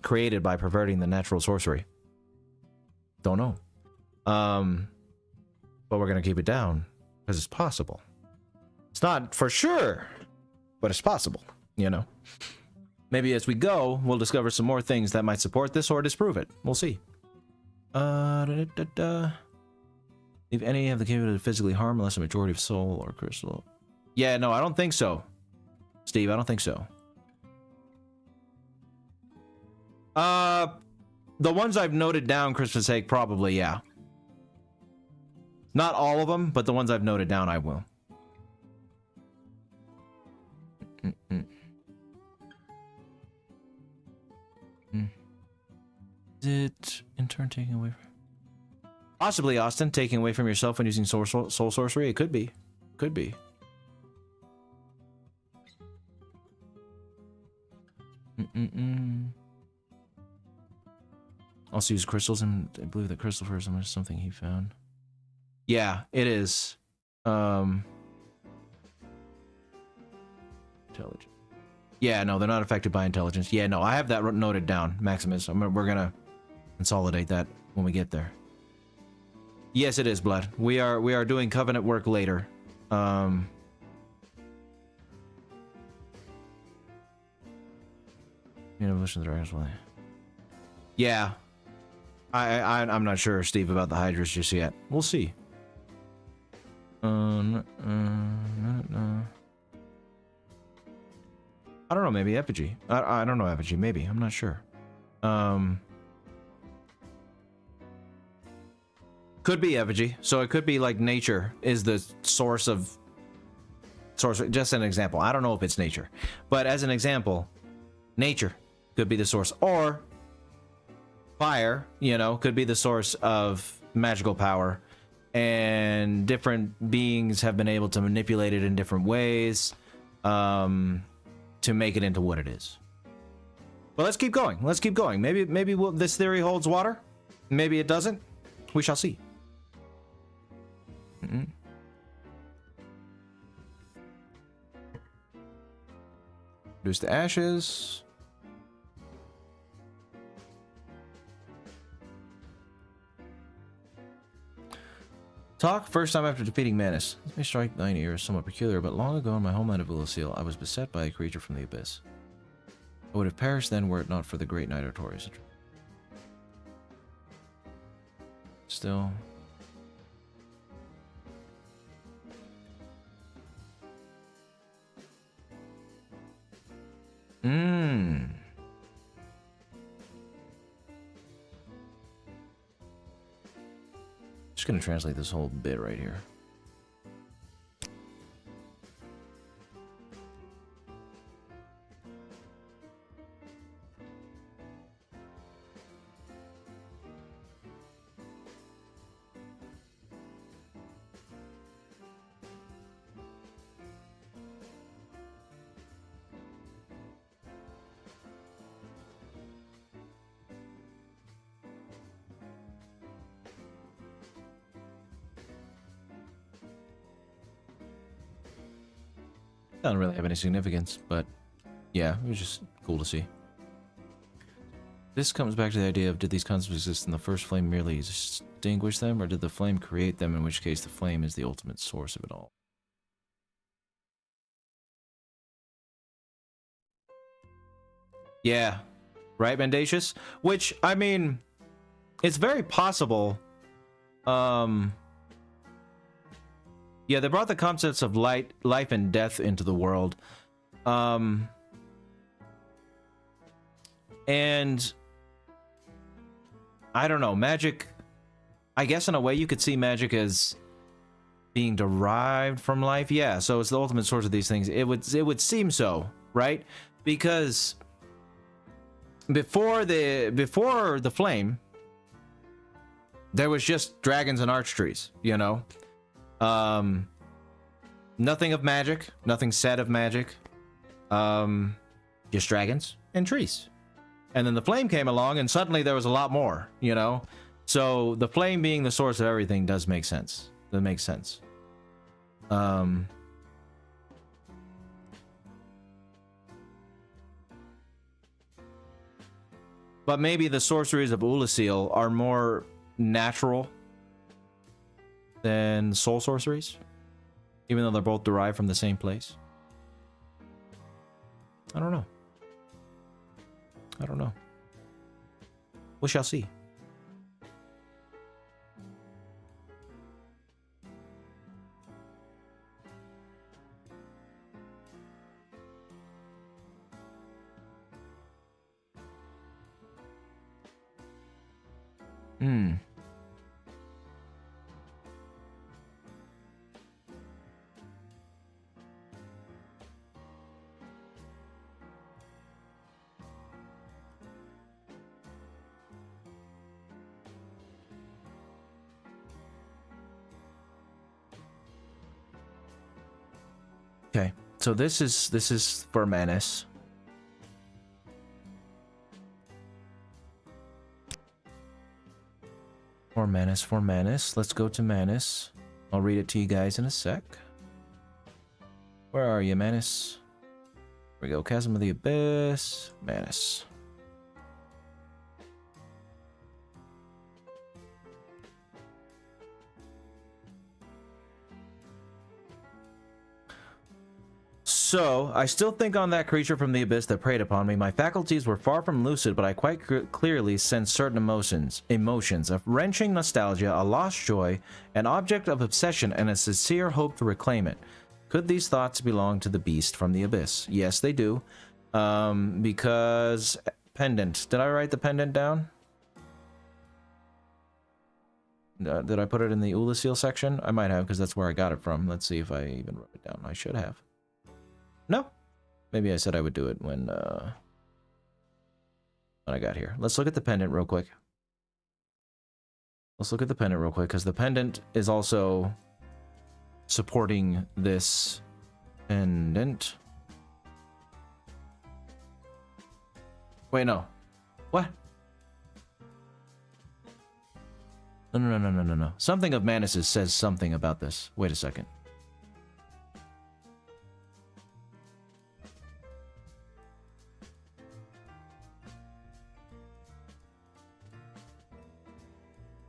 created by perverting the natural sorcery. Don't know. But we're gonna keep it down because it's possible. It's not for sure, but it's possible, you know. Maybe as we go, we'll discover some more things that might support this or disprove it. We'll see. If any have the capability to physically harm unless a majority of soul or crystal. Yeah, no, I don't think so. Steve, I don't think so. The ones I've noted down, Christmas sake, probably, yeah. Not all of them, but the ones I've noted down, I will. Is it in turn taking away from... Possibly, Austin, taking away from yourself when using soul sorcery? It could be. Could be. Also use crystals, and I believe that crystal first is something he found. Yeah, it is. Intelligence. Yeah, no, they're not affected by intelligence. Yeah, no, I have that noted down, Maximus. We're gonna consolidate that when we get there. Yes, it is, Blood. We are doing covenant work later. Evolution of the Dragon's Way. Yeah. I'm not sure, Steve, about the Hydras just yet. We'll see. I don't know, maybe effigy. I don't know effigy, maybe. I'm not sure. Could be effigy. So it could be like nature is the source of... Just an example. I don't know if it's nature. But as an example, nature could be the source. Or fire, you know, could be the source of magical power. And different beings have been able to manipulate it in different ways. To make it into what it is. But let's keep going. Let's keep going. Maybe this theory holds water. Maybe it doesn't. We shall see. Reduce the ashes. Talk first time after defeating Manus. This may strike thine ears somewhat peculiar, but long ago in my homeland of Ulasil, I was beset by a creature from the abyss. I would have perished then were it not for the great knight Artorius. Still. Just gonna translate this whole bit right here. Doesn't really have any significance, but yeah, it was just cool to see. This comes back to the idea of, did these concepts exist in the first flame merely distinguish them, or did the flame create them, in which case the flame is the ultimate source of it all? Yeah, right, Mendacious? Which, I mean, it's very possible. Yeah, they brought the concepts of life and death into the world. And I don't know, magic, I guess in a way you could see magic as being derived from life. Yeah, so it's the ultimate source of these things. It would seem so, right? Because before the flame, there was just dragons and arch trees, you know? Nothing of magic, nothing said of magic. Just dragons and trees. And then the flame came along and suddenly there was a lot more, you know? So the flame being the source of everything does make sense. That makes sense. But maybe the sorceries of Ulasil are more natural than soul sorceries. Even though they're both derived from the same place? I don't know. I don't know. We shall see. Hmm. Okay, so this is for Manus. For Manus. Let's go to Manus. I'll read it to you guys in a sec. Where are you, Manus? Here we go. Chasm of the Abyss. Manus. So, I still think on that creature from the abyss that preyed upon me. My faculties were far from lucid, but I quite clearly sensed certain emotions of wrenching nostalgia, a lost joy, an object of obsession, and a sincere hope to reclaim it. Could these thoughts belong to the beast from the abyss? Yes, they do. Because pendant. Did I write the pendant down? Did I put it in the Ulasil section? I might have, because that's where I got it from. Let's see if I even wrote it down. I should have. No. Maybe I said I would do it when I got here. Let's look at the pendant real quick. Let's look at the pendant real quick, because the pendant is also supporting this pendant. Wait, no. What? No. Something of Manus's says something about this. Wait a second.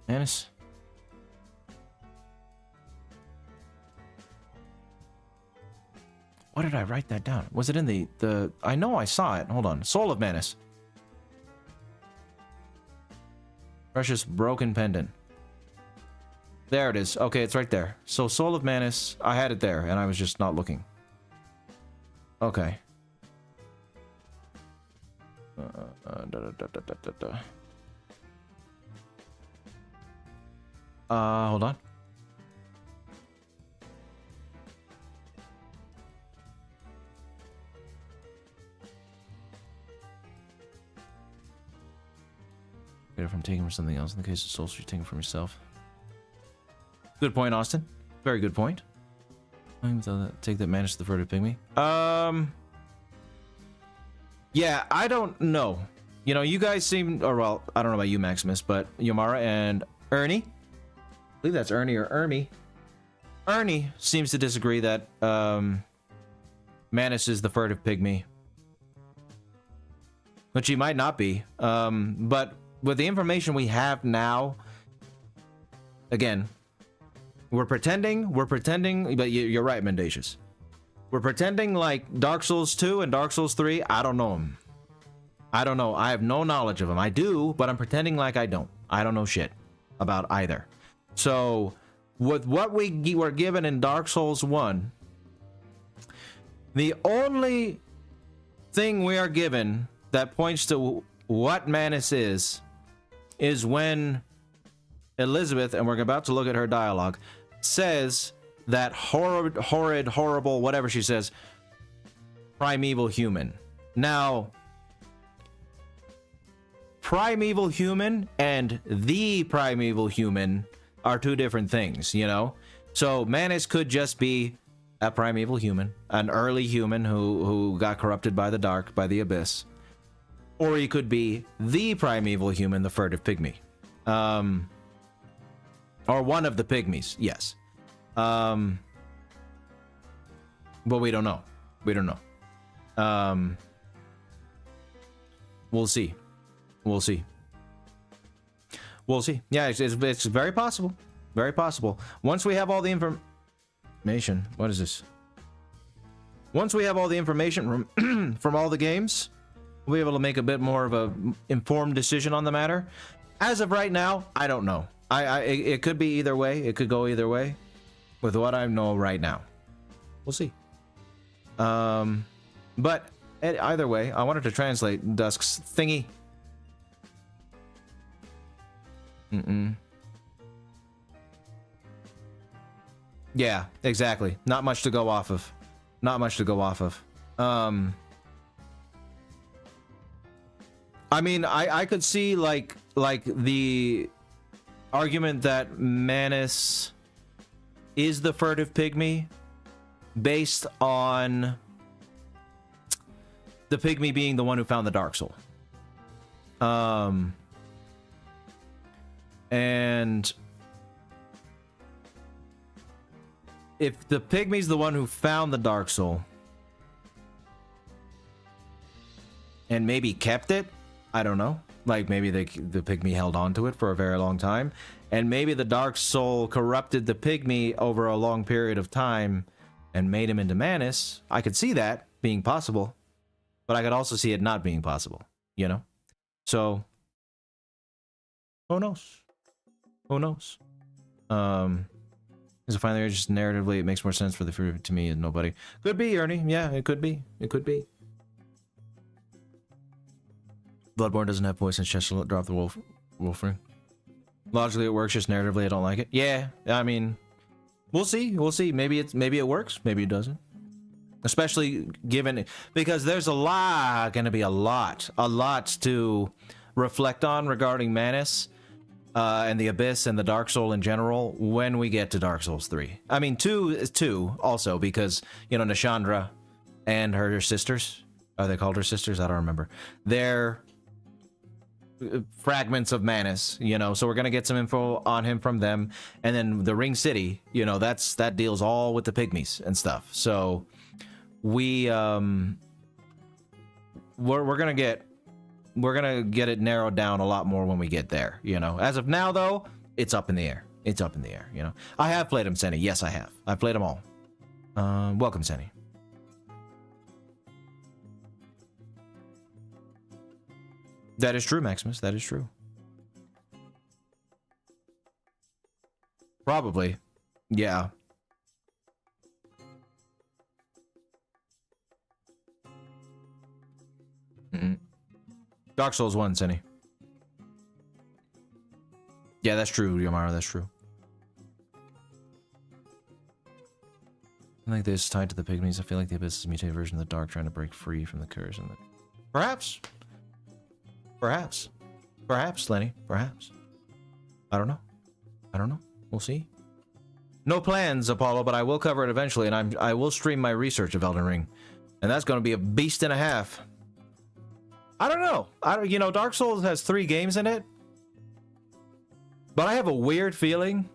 Manus? Why did I write that down? Was it in the... I know I saw it. Hold on. Soul of Manus. Precious broken pendant. There it is. Okay, it's right there. So Soul of Manus, I had it there, and I was just not looking. Okay. Hold on. Get it from taking from something else. In the case of souls, you're taking from yourself. Good point, Austin. Very good point. Take that Manus to the furtive pygmy. Yeah, I don't know. You know, you guys seem, or well, I don't know about you, Maximus, but Yomara and Ernie, I believe that's Ernie or Ermi. Ernie seems to disagree that Manus is the furtive pygmy, which he might not be. But with the information we have now, again, we're pretending, but you're right, Mendacious. We're pretending like Dark Souls 2 and Dark Souls 3, I don't know them. I don't know. I have no knowledge of them. I do, but I'm pretending like I don't. I don't know shit about either. So, with what we were given in Dark Souls 1, the only thing we are given that points to what Manus is when Elizabeth, and we're about to look at her dialogue, says that horrible, whatever she says, primeval human. Now, primeval human and the primeval human are two different things, you know? So Manus could just be a primeval human, an early human who got corrupted by the dark, by the abyss. Or he could be the primeval human, the furtive pygmy. Or one of the pygmies, yes. But we don't know. We don't know. We'll see. We'll see. We'll see. Yeah, it's very possible. Very possible. Once we have all the What is this? Once we have all the information from, from all the games, we'll be able to make a bit more of a informed decision on the matter. As of right now, I don't know. It could be either way. It could go either way with what I know right now. We'll see. But either way, I wanted to translate Dusk's thingy. Yeah, exactly. Not much to go off of. Not much to go off of. I mean, I could see like the argument that Manus is the furtive pygmy based on the pygmy being the one who found the Dark Soul. And if the pygmy's the one who found the Dark Soul and maybe kept it, I don't know. Like maybe the pygmy held on to it for a very long time, and maybe the Dark Soul corrupted the pygmy over a long period of time and made him into Manus. I could see that being possible, but I could also see it not being possible, you know? So, who knows? Who knows? Is it finally just narratively it makes more sense for the fruit to me and nobody? Could be, Ernie. Yeah, it could be. It could be. Bloodborne doesn't have voice and Chester drop the wolf ring. Logically it works, just narratively I don't like it. Yeah, I mean, we'll see. We'll see. Maybe it works, maybe it doesn't. Especially given because there's gonna be a lot to reflect on regarding Manus and the Abyss and the Dark Soul in general when we get to Dark Souls 3. I mean 2 also because, you know, Nishandra and her sisters, are they called her sisters? I don't remember. They're fragments of Manus, you know, so we're gonna get some info on him from them, and then the Ring City, you know, that deals all with the pygmies and stuff. So we're gonna get it narrowed down a lot more when we get there, you know. As of now though, it's up in the air. It's up in the air, you know. I have played them, Senny. Yes, I have. I've played them all. Welcome, Senny. That is true, Maximus. That is true. Probably. Yeah. Dark Souls 1, Senny. Yeah, that's true, Yamara. That's true. I think this is tied to the pygmies. I feel like the Abyss is a mutated version of the Dark trying to break free from the curse. And perhaps. Perhaps. Perhaps, Lenny. Perhaps. I don't know. I don't know. We'll see. No plans, Apollo, but I will cover it eventually, and I will stream my research of Elden Ring. And that's going to be a beast and a half. I don't know. You know, Dark Souls has 3 games in it. But I have a weird feeling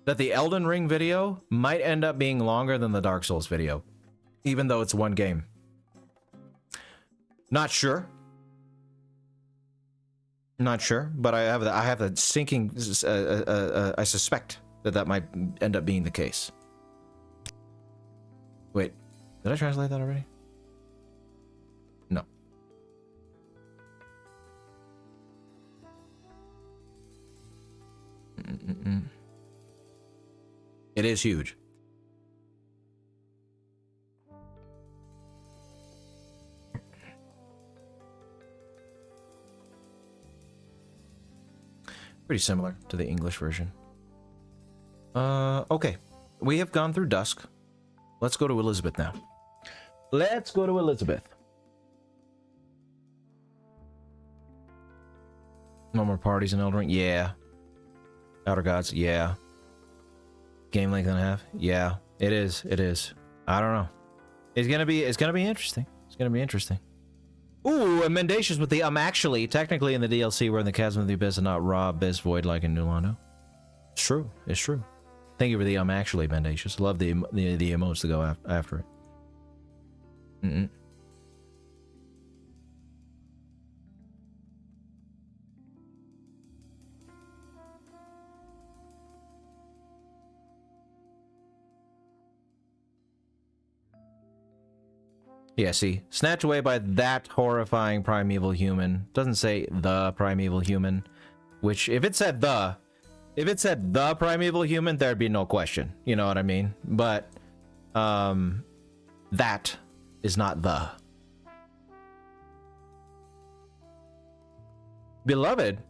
that the Elden Ring video might end up being longer than the Dark Souls video. Even though it's 1 game. Not sure. Not sure, but I have a sinking. I suspect that might end up being the case. Wait, did I translate that already? No. It is huge. Pretty similar to the English version. Okay. We have gone through Dusk. Let's go to Elizabeth now. Let's go to Elizabeth. No more parties in Elden Ring? Yeah. Outer Gods? Yeah. Game length and a half? Yeah. It is. It is. I don't know. It's gonna be interesting. It's gonna be interesting. Ooh, and Mendacious with the actually, technically in the DLC we're in the Chasm of the Abyss and not Raw Abyss Void like in New Londo. It's true. It's true. Thank you for the actually, Mendacious. Love the emotes to go after it. Yeah, see, snatched away by that horrifying primeval human. Doesn't say the primeval human, which if it said the primeval human, there'd be no question. You know what I mean? But that is not the. Beloved.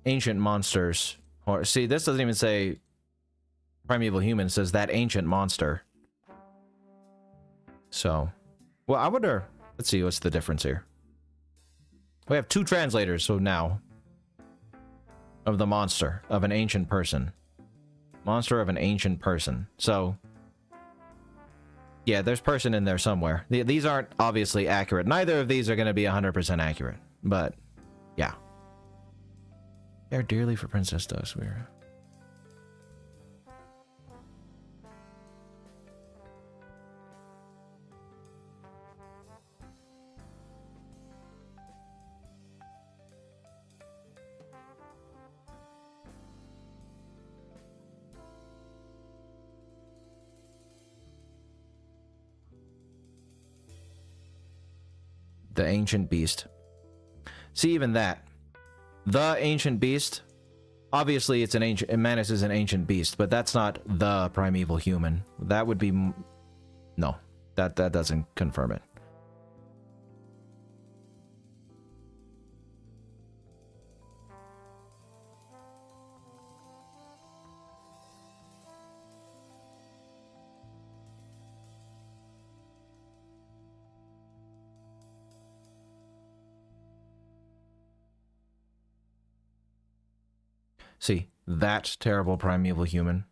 Ancient monsters. Or see, this doesn't even say primeval human, it says that ancient monster. So, well, I wonder, let's see what's the difference here. We have two translators, so now of the monster of an ancient person. Monster of an ancient person. So yeah, there's person in there somewhere. These aren't obviously accurate. Neither of these are going to be 100% accurate, but yeah. Care dearly for Princess Duskware. The ancient beast. See, even that. The ancient beast. Obviously, it's an ancient. Manus is an ancient beast, but that's not the primeval human. That would be. No, that doesn't confirm it. See, that terrible primeval human.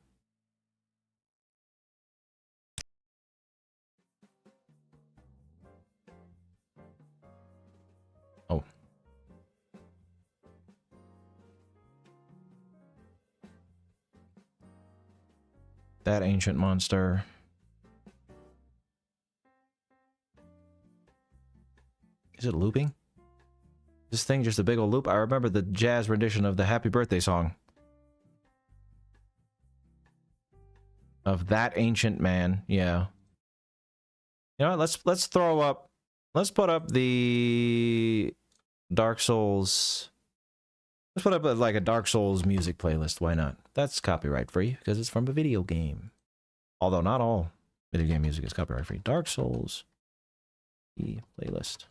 Oh. That ancient monster. Is it looping? This thing just a big old loop? I remember the jazz rendition of the Happy Birthday song. Of that ancient man, yeah. You know what, let's throw up, let's put up the Dark Souls, let's put up like a Dark Souls music playlist, why not? That's copyright free, because it's from a video game. Although not all video game music is copyright free. Dark Souls, the playlist.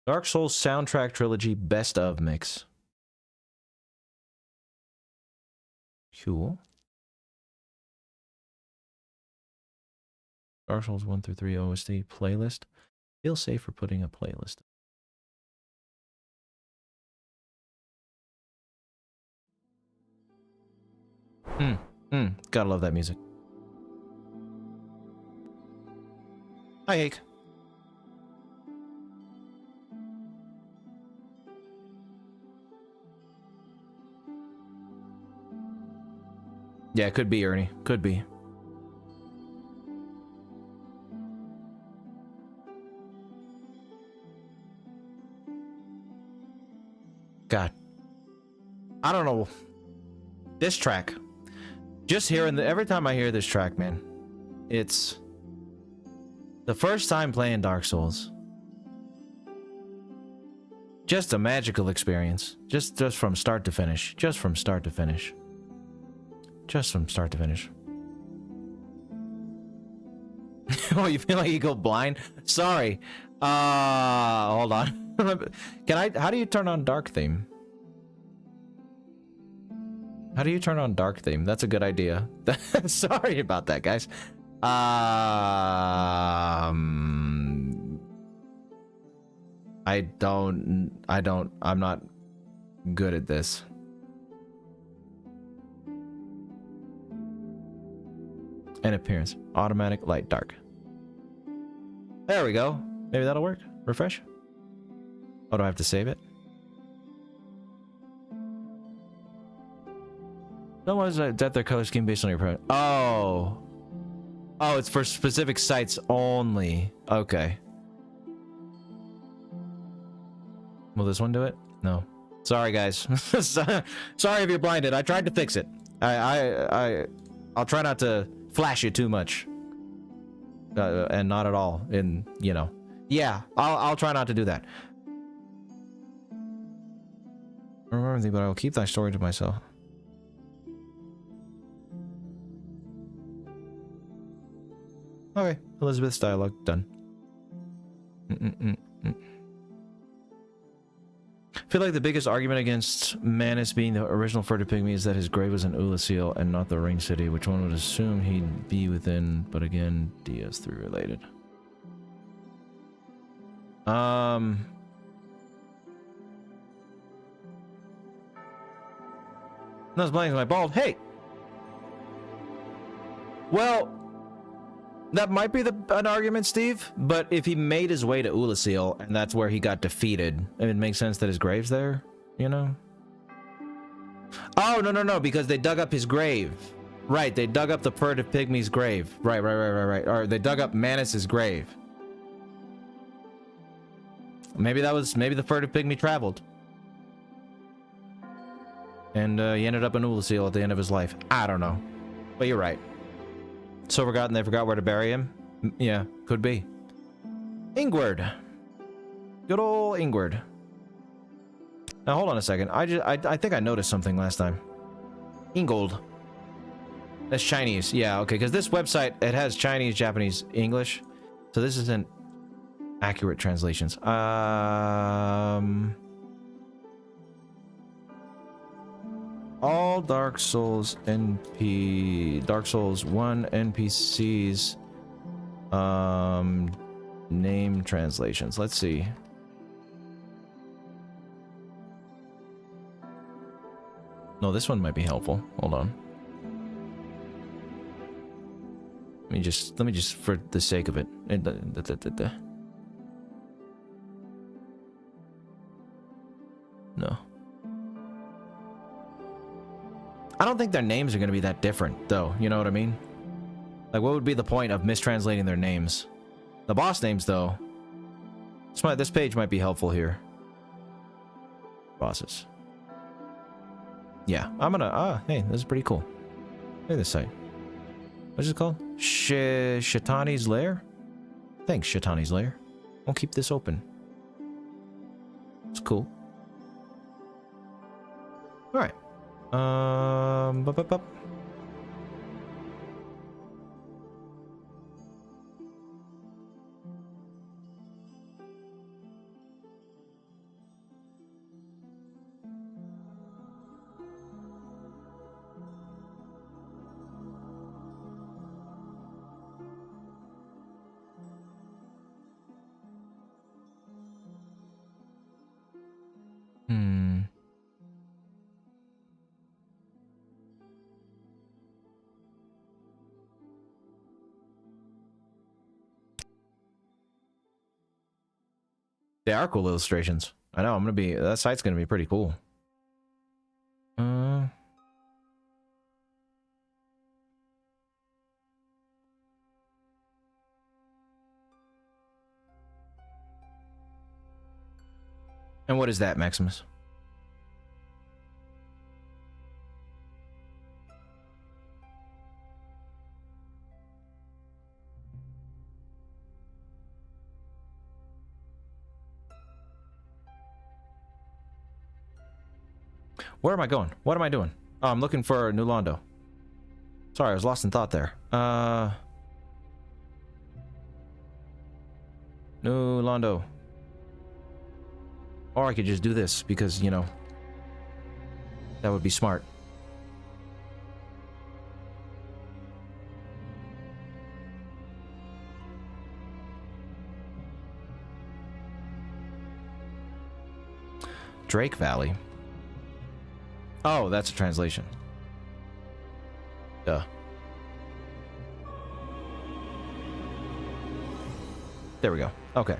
Dark Souls soundtrack trilogy best of mix. Cool. Dark Souls 1 through 3 OST playlist. Feel safe for putting a playlist. Gotta love that music. Hi, Hake. Yeah, could be, Ernie. Could be. God. I don't know. This track. Just hearing every time I hear this track, man. It's the first time playing Dark Souls. Just a magical experience. Just from start to finish. Just from start to finish. Just from start to finish. Oh, you feel like you go blind? Sorry. Hold on. Can I, how do you turn on dark theme? How do you turn on dark theme? That's a good idea. Sorry about that, guys. I'm not good at this. And appearance. Automatic light dark. There we go. Maybe that'll work. Refresh. Oh, do I have to save it? No one's that their color scheme based on your preference. Oh. Oh, it's for specific sites only. Okay. Will this one do it? No. Sorry, guys. Sorry if you're blinded. I tried to fix it. I'll try not to flash it too much. And not at all. In, you know. Yeah, I'll try not to do that. I don't remember anything, but I will keep that story to myself. Okay, Elizabeth's dialogue done. I feel like the biggest argument against Manus being the original furtive pygmy is that his grave was in Ulasil and not the ring city, which one would assume he'd be within, but again, DS3 related. Not as blank as my bald. Hey! Well, that might be an argument, Steve, but if he made his way to Ulasil and that's where he got defeated, it makes sense that his grave's there, you know? Oh, no, because they dug up his grave. Right, they dug up the furtive pygmy's grave. Right. Or they dug up Manus's grave. Maybe the furtive pygmy traveled. And he ended up in Ulasil at the end of his life. I don't know. But you're right. So forgotten they forgot where to bury him? Yeah, could be. Ingward. Good old Ingward. Now hold on a second. I think I noticed something last time. Ingold. That's Chinese. Yeah, okay, because this website, it has Chinese, Japanese, English. So this isn't accurate translations. All Dark Souls 1 NPCs name translations. Let's see. No, this one might be helpful. Hold on. Let me just for the sake of it. No. I don't think their names are going to be that different, though. You know what I mean? Like, what would be the point of mistranslating their names? The boss names, though. This page might be helpful here. Bosses. Yeah, I'm gonna... hey, this is pretty cool. Look at this site. What's it called? Shatani's Lair? Thanks, Shatani's Lair. I'll keep this open. It's cool. Alright. Bup. They are cool illustrations. I know, that site's gonna be pretty cool. And what is that, Maximus? Where am I going? What am I doing? Oh, I'm looking for New Londo. Sorry, I was lost in thought there. New Londo. Or I could just do this, because, you know, that would be smart. Drake Valley. Oh, that's a translation. Duh. There we go. Okay.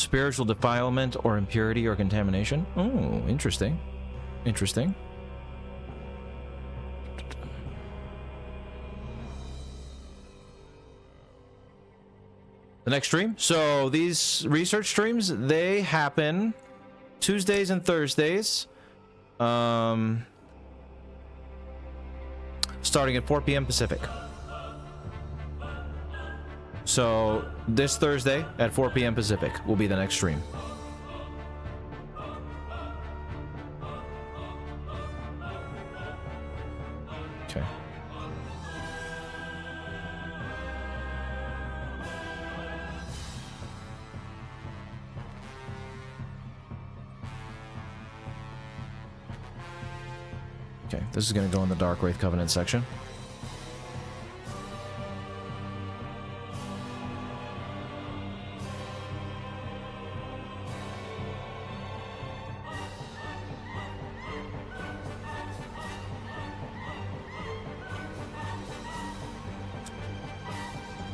spiritual defilement or impurity or contamination. Oh, interesting. Interesting. The next stream. So these research streams, they happen Tuesdays and Thursdays. Starting at 4 p.m. Pacific. So this Thursday at 4 p.m. Pacific will be the next stream. Okay. Okay, this is going to go in the Dark Wraith Covenant section.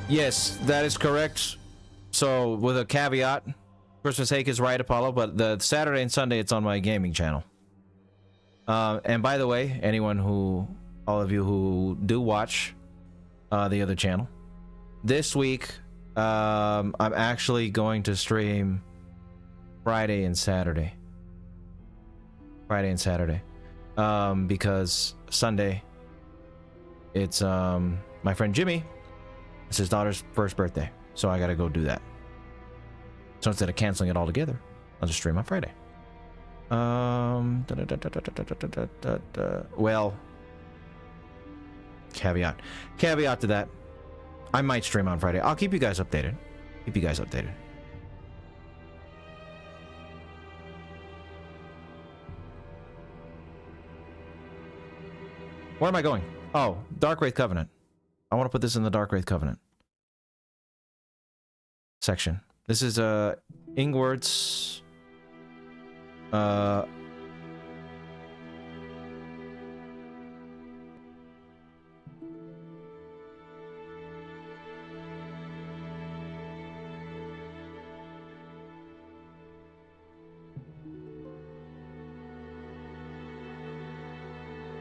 Yes, that is correct. So, with a caveat, Christmas Hake is right, Apollo, but the Saturday and Sunday it's on my gaming channel. And by the way, all of you who do watch the other channel, this week I'm actually going to stream Friday and Saturday. Because Sunday it's my friend Jimmy. It's his daughter's first birthday, so I gotta go do that. So instead of canceling it all together, I'll just stream on Friday. Well, caveat to that, I might stream on Friday. I'll keep you guys updated. Where am I going? Oh, Dark Wraith Covenant. I want to put this in the Dark Wraith Covenant section. This is Ingward's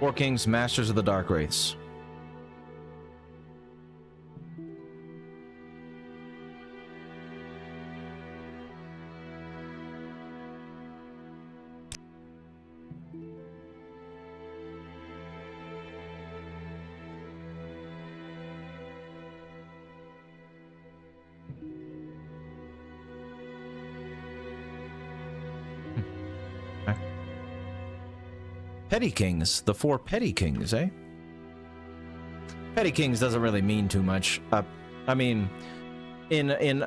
Four Kings, Masters of the Dark Wraiths. Petty Kings, the four Petty Kings, eh? Petty Kings doesn't really mean too much. I mean, in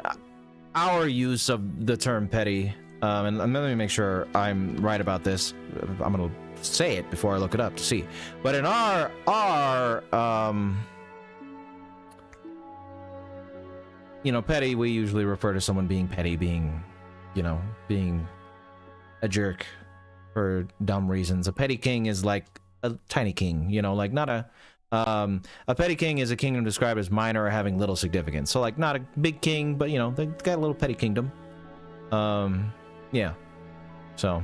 our use of the term petty, and let me make sure I'm right about this. I'm gonna say it before I look it up to see. But in our you know, petty, we usually refer to someone being petty, being a jerk for dumb reasons. A petty king is like a tiny king, you know, like not a petty king is a kingdom described as minor or having little significance. So like not a big king, but you know, they got a little petty kingdom. Yeah. So,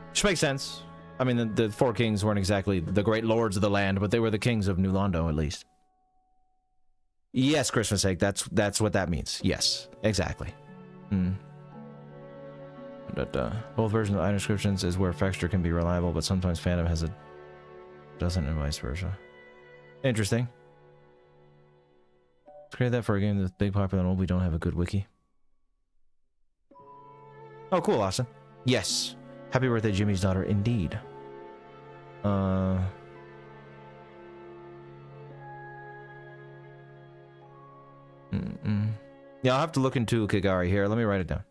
which makes sense. I mean, the four kings weren't exactly the great lords of the land, but they were the kings of New Londo, at least. Yes, Christmas Egg, that's what that means. Yes, exactly. But both versions of item descriptions is where Fexture can be reliable, but sometimes Phantom doesn't, and vice versa. Interesting. Let's create that for a game that's big, popular, and old. We don't have a good wiki. Oh, cool, Austin. Yes. Happy birthday, Jimmy's daughter, indeed. Yeah, I'll have to look into Kigari here. Let me write it down.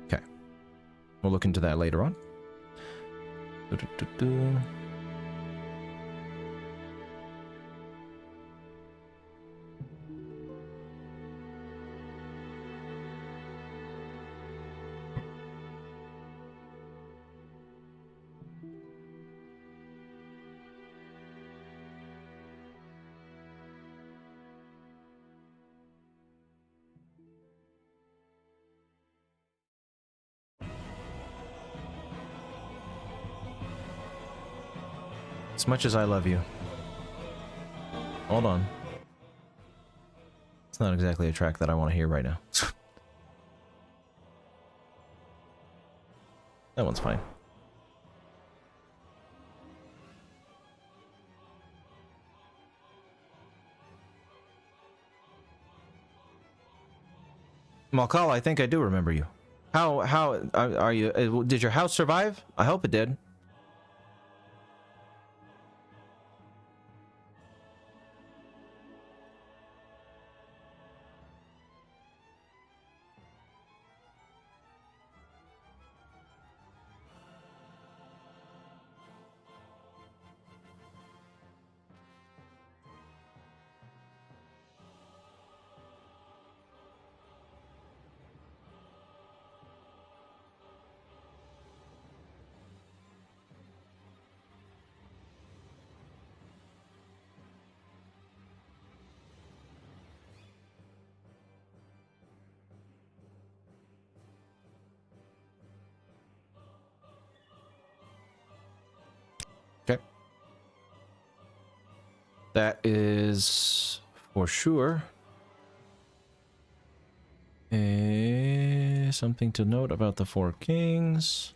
Okay. We'll look into that later on. As much as I love you. Hold on. It's not exactly a track that I want to hear right now. That one's fine. Malkal, I think I do remember you. How are you? Did your house survive? I hope it did. Okay. That is for sure something to note about the Four Kings.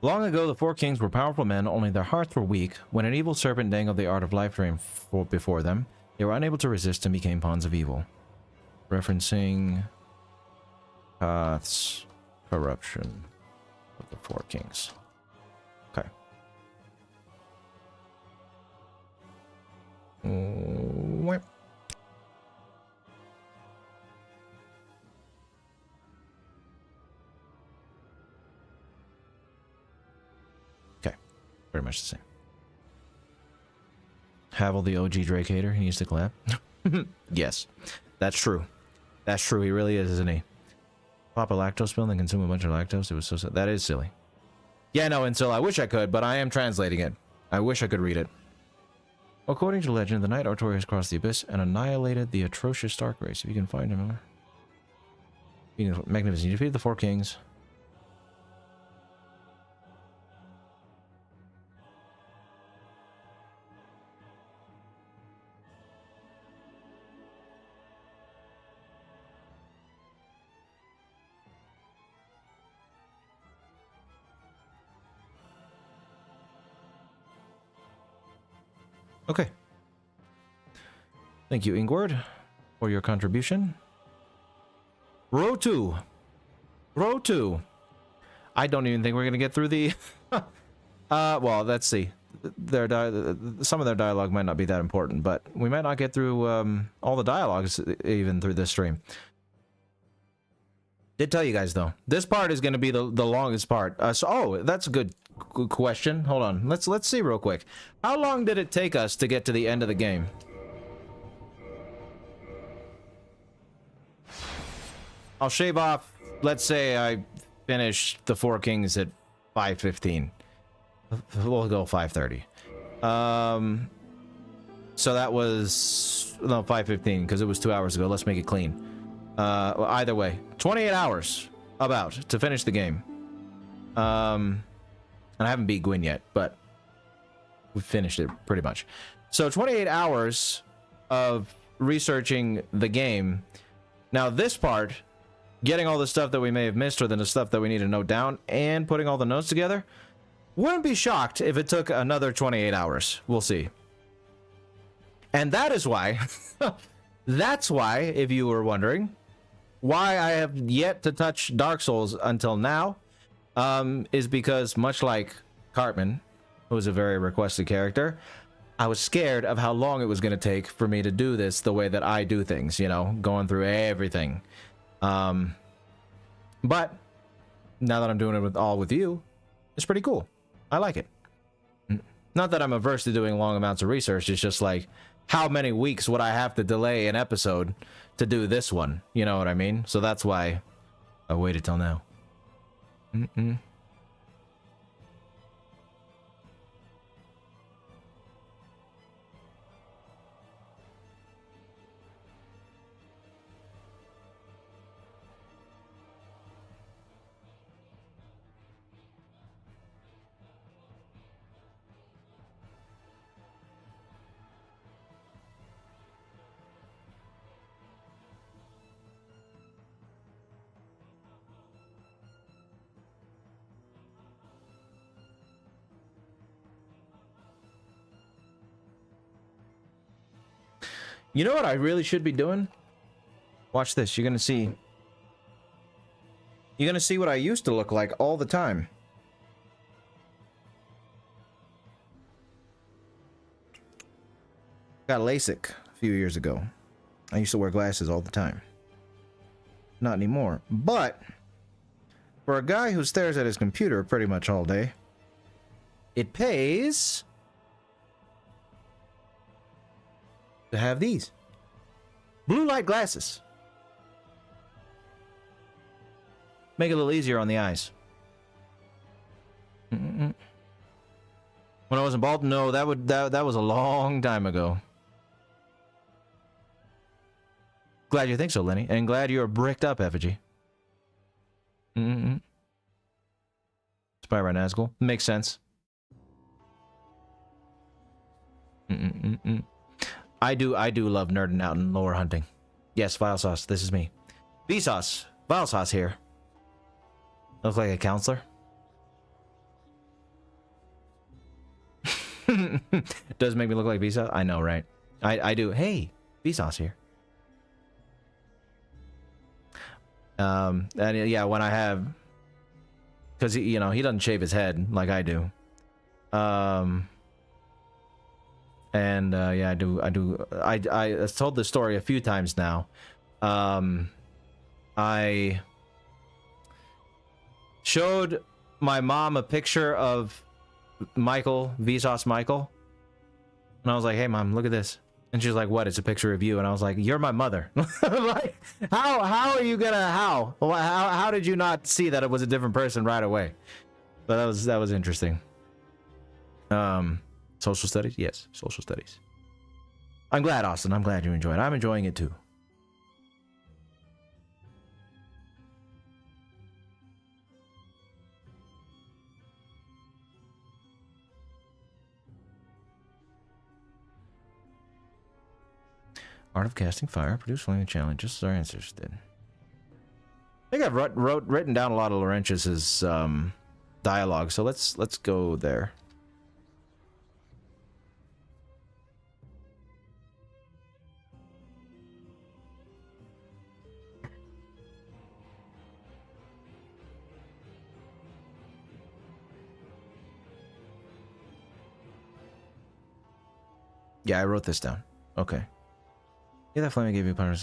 Long ago, the Four Kings were powerful men, only their hearts were weak. When an evil serpent dangled the art of life dream before them, they were unable to resist and became pawns of evil. Referencing Path's corruption of the Four Kings. Okay. Whap. Very much the same. Havel, the OG Drake hater, he needs to collab. Yes, that's true. That's true. He really is, isn't he? Pop a lactose pill and then consume a bunch of lactose. It was so sad. That is silly. Yeah, no, and so I wish I could, but I am translating it. I wish I could read it. According to legend, the Knight Artorias crossed the abyss and annihilated the atrocious Stark race. If you can find him. Magnificent. You defeated the Four Kings. Okay. Thank you, Ingward, for your contribution. Row 2. Row 2. I don't even think we're going to get through the... well, let's see. Some of their dialogue might not be that important, but we might not get through all the dialogues even through this stream. Did tell you guys, though. This part is going to be the longest part. Oh, that's a good question. Hold on. Let's see real quick. How long did it take us to get to the end of the game? I'll shave off. Let's say I finished the Four Kings at 5:15. We'll go 5:30. So that was no 5:15 because it was 2 hours ago. Let's make it clean. Well, either way, 28 hours about to finish the game. And I haven't beat Gwyn yet, but we finished it pretty much. So 28 hours of researching the game. Now this part, getting all the stuff that we may have missed or the stuff that we need to note down and putting all the notes together, wouldn't be shocked if it took another 28 hours. We'll see. And that is why, that's why, if you were wondering, why I have yet to touch Dark Souls until now, is because much like Cartman, who is a very requested character, I was scared of how long it was going to take for me to do this the way that I do things, you know, going through everything. But now that I'm doing it with you, it's pretty cool. I like it. Not that I'm averse to doing long amounts of research, it's just like, how many weeks would I have to delay an episode to do this one? You know what I mean? So that's why I waited till now. You know what I really should be doing? Watch this. You're gonna see. You're gonna see what I used to look like all the time. Got LASIK a few years ago. I used to wear glasses all the time. Not anymore. But for a guy who stares at his computer pretty much all day, it pays to have these blue light glasses. Make it a little easier on the eyes. When I wasn't bald, no, that was a long time ago. Glad you think so, Lenny, and glad you're bricked up, effigy. Spyro Nazgul makes sense. I do love nerding out and lore hunting. Yes, Vile Sauce, this is me. Vsauce, Vile Sauce here. Look like a counselor. Does make me look like Vsauce? I know, right? I do. Hey, Vsauce here. And yeah, when I have, because you know he doesn't shave his head like I do. And yeah, I do. I told this story a few times now. I showed my mom a picture of Michael, Vsauce Michael, and I was like, "Hey, mom, look at this." And she's like, "What? It's a picture of you." And I was like, "You're my mother." Like, how are you gonna how did you not see that it was a different person right away? But that was interesting. Social studies, yes, social studies. I'm glad, Austin. I'm glad you enjoy it. I'm enjoying it too. Art of casting fire, produce flaming challenge, just as our ancestors did. I think I've written down a lot of Laurentius's dialogue, so let's go there. Yeah, I wrote this down. Okay. Yeah, that flaming gave you power.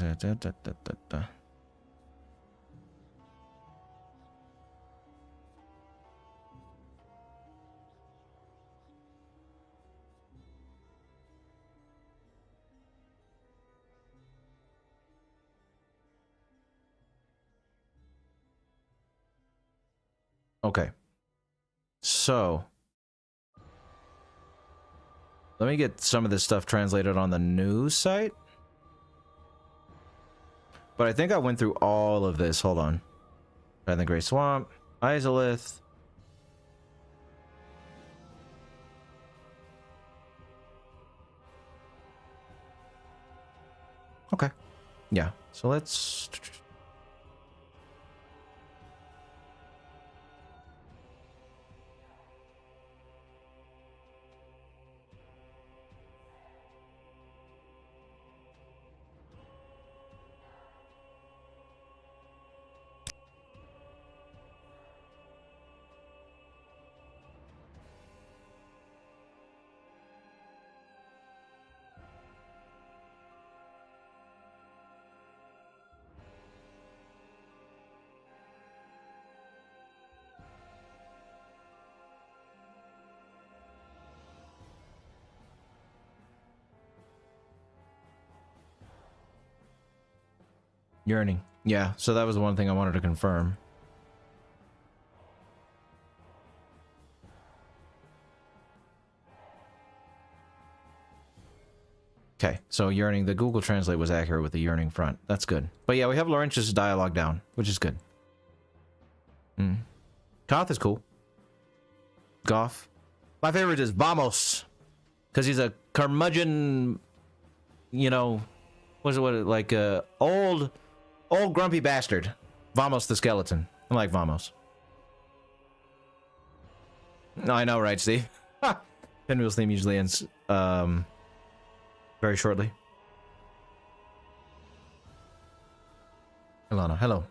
Okay. So let me get some of this stuff translated on the news site. But I think I went through all of this. Hold on. By the Great Swamp, Izalith. Okay. Yeah. So let's... Yearning. Yeah, so that was the one thing I wanted to confirm. Okay, so yearning, the Google Translate was accurate with the yearning front. That's good. But yeah, we have Laurentius' dialogue down, which is good. Koth is cool. Goff. My favorite is Vamos. Because he's a curmudgeon, you know, what like old grumpy bastard. Vamos the skeleton. I like Vamos. I know, right, Steve? Pinwheel's theme usually ends very shortly. Ilana, hello.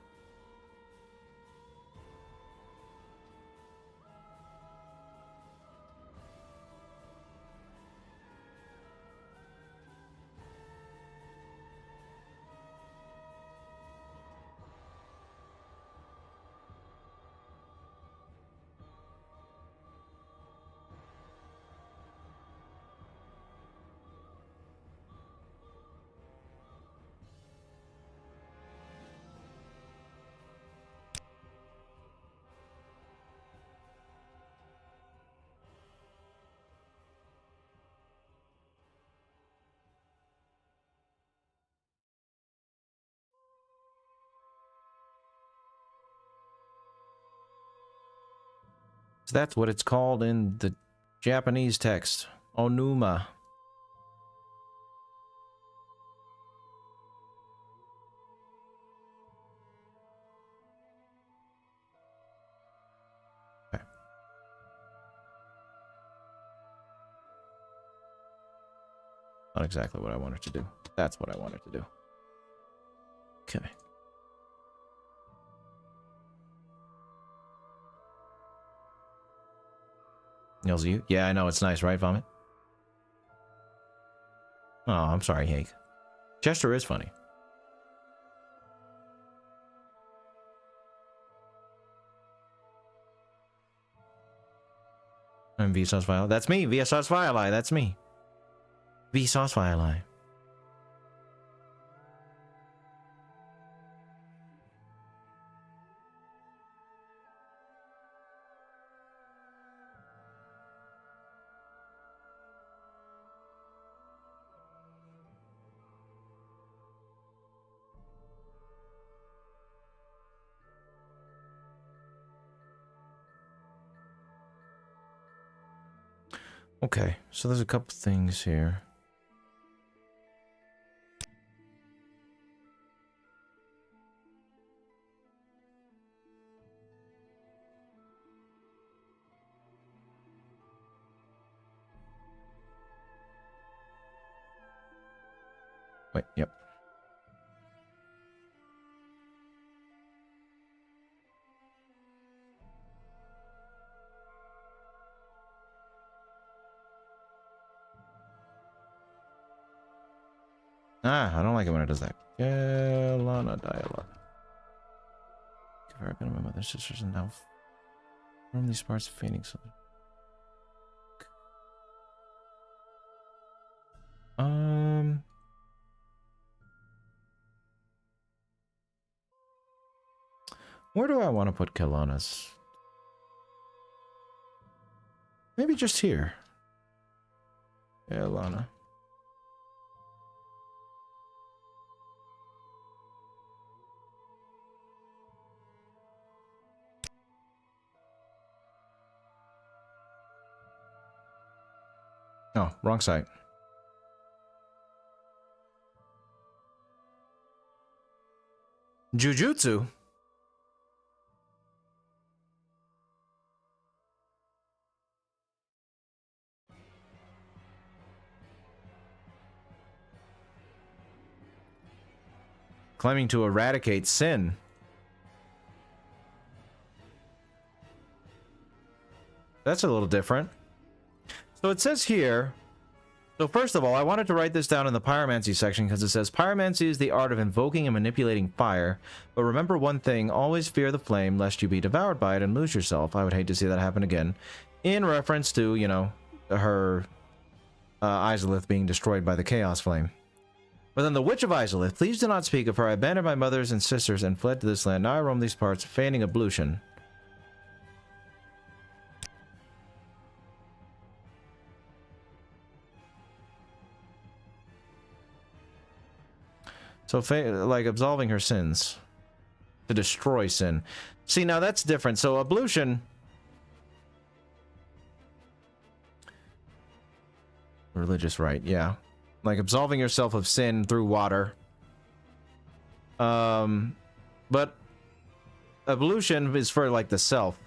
So that's what it's called in the Japanese text. Onuma. Okay. Not exactly what I wanted to do. That's what I wanted to do. Okay. Yells you? Yeah, I know. It's nice, right, Vomit? Oh, I'm sorry, Hake. Chester is funny. I'm Vsauce Violet. That's me, Vsauce Violet. That's me. Vsauce Violet. Okay, so there's a couple things here. Wait, yep. Ah, I don't like it when it does that. Kelana dialogue. I've been my mother's sisters and now from these parts of Phoenix. Where do I want to put Kelana's? Maybe just here. Kelana. Oh, wrong site. Jujutsu? Claiming to eradicate sin. That's a little different. So it says here... So first of all, I wanted to write this down in the pyromancy section because it says, pyromancy is the art of invoking and manipulating fire. But remember one thing, always fear the flame lest you be devoured by it and lose yourself. I would hate to see that happen again. In reference to, you know, her Izalith being destroyed by the chaos flame. But then the Witch of Izalith, please do not speak of her. I abandoned my mothers and sisters and fled to this land. Now I roam these parts, feigning ablution. So, like, absolving her sins. To destroy sin. See, now that's different. So, ablution... Religious rite, yeah. Like, absolving yourself of sin through water. But... ablution is for, like, the self.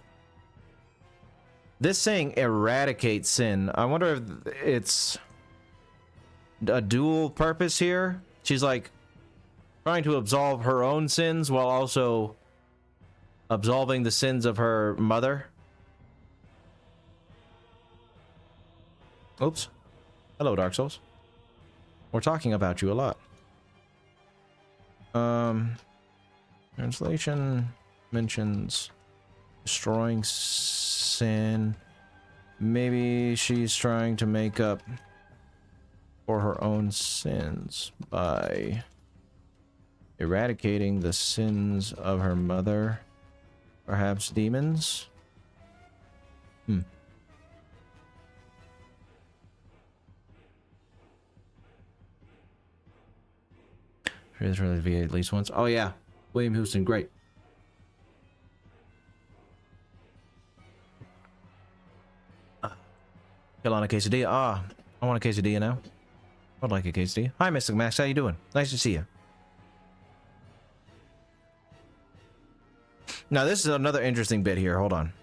This saying, eradicate sin. I wonder if it's... a dual purpose here? She's like... trying to absolve her own sins while also absolving the sins of her mother. Oops. Hello, Dark Souls. We're talking about you a lot. Translation mentions destroying sin. Maybe she's trying to make up for her own sins by eradicating the sins of her mother. Perhaps demons? It's really VA at least once. Oh yeah, William Houston, great. Kill on a quesadilla. Ah, I want a quesadilla now. I'd like a quesadilla. Hi, Mystic Max. How you doing? Nice to see you. Now, this is another interesting bit here. Hold on.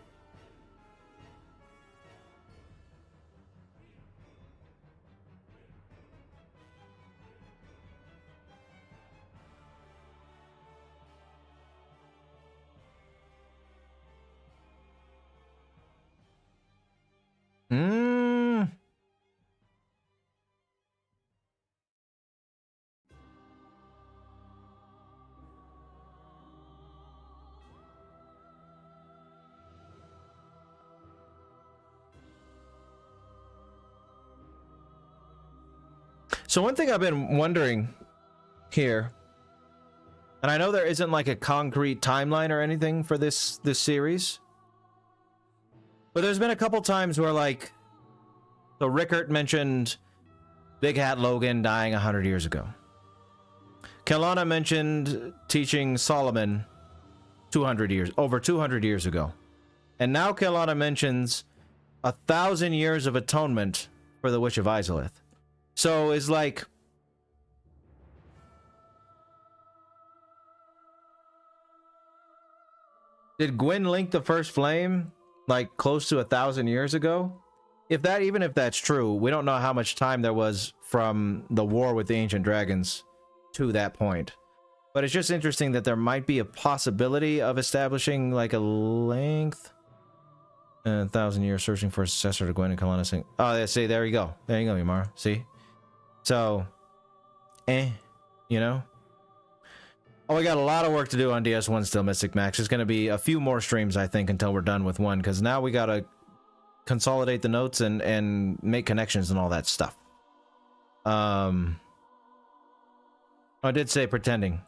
So one thing I've been wondering here, and I know there isn't like a concrete timeline or anything for this series, but there's been a couple times where like, so Rickert mentioned Big Hat Logan dying 100 years ago. Kelowna mentioned teaching Solomon over 200 years ago. And now Kelowna mentions 1,000 years of atonement for the Witch of Izalith. So it's like, did Gwyn link the first flame like close to 1,000 years ago? Even if that's true, we don't know how much time there was from the war with the ancient dragons to that point. But it's just interesting that there might be a possibility of establishing like a length. 1,000 years searching for a successor to Gwyn and Kelowna saying, oh, yeah, see, there you go. There you go, Yamara. See? So, you know? Oh, we got a lot of work to do on DS1 still, Mystic Max. It's going to be a few more streams, I think, until we're done with one, because now we got to consolidate the notes and make connections and all that stuff. I did say pretending.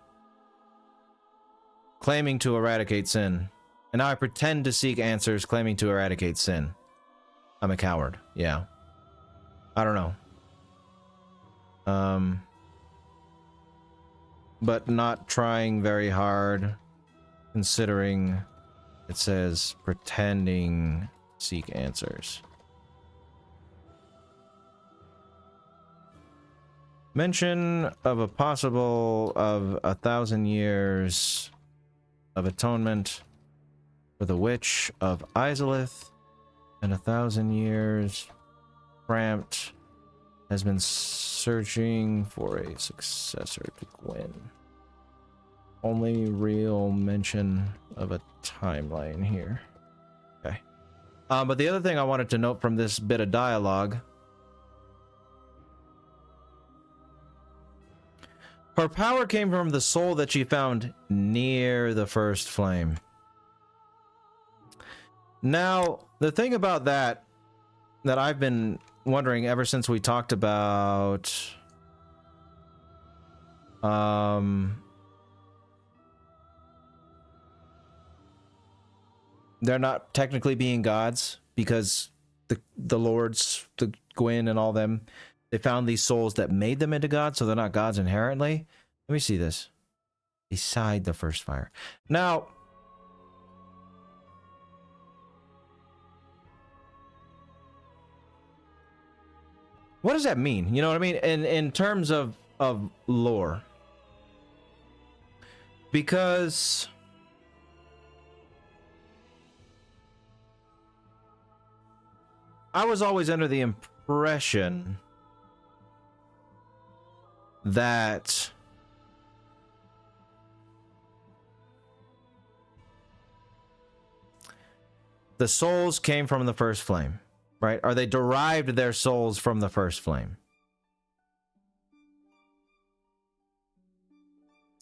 Claiming to eradicate sin. And now I pretend to seek answers, claiming to eradicate sin. I'm a coward. Yeah. I don't know. But not trying very hard, considering it says pretending seek answers. Mention of a possible of 1,000 years of atonement for the Witch of Izalith, and 1,000 years cramped has been searching for a successor to Gwyn. Only real mention of a timeline here. Okay. But the other thing I wanted to note from this bit of dialogue, her power came from the soul that she found near the first flame. Now, the thing about that I've been wondering ever since we talked about they're not technically being gods because the lords, the Gwyn and all them, they found these souls that made them into gods, so they're not gods inherently. Let me see this. Beside the first fire. Now, what does that mean? You know what I mean? In terms of lore. Because I was always under the impression that the souls came from the first flame, right? Or they derived their souls from the first flame.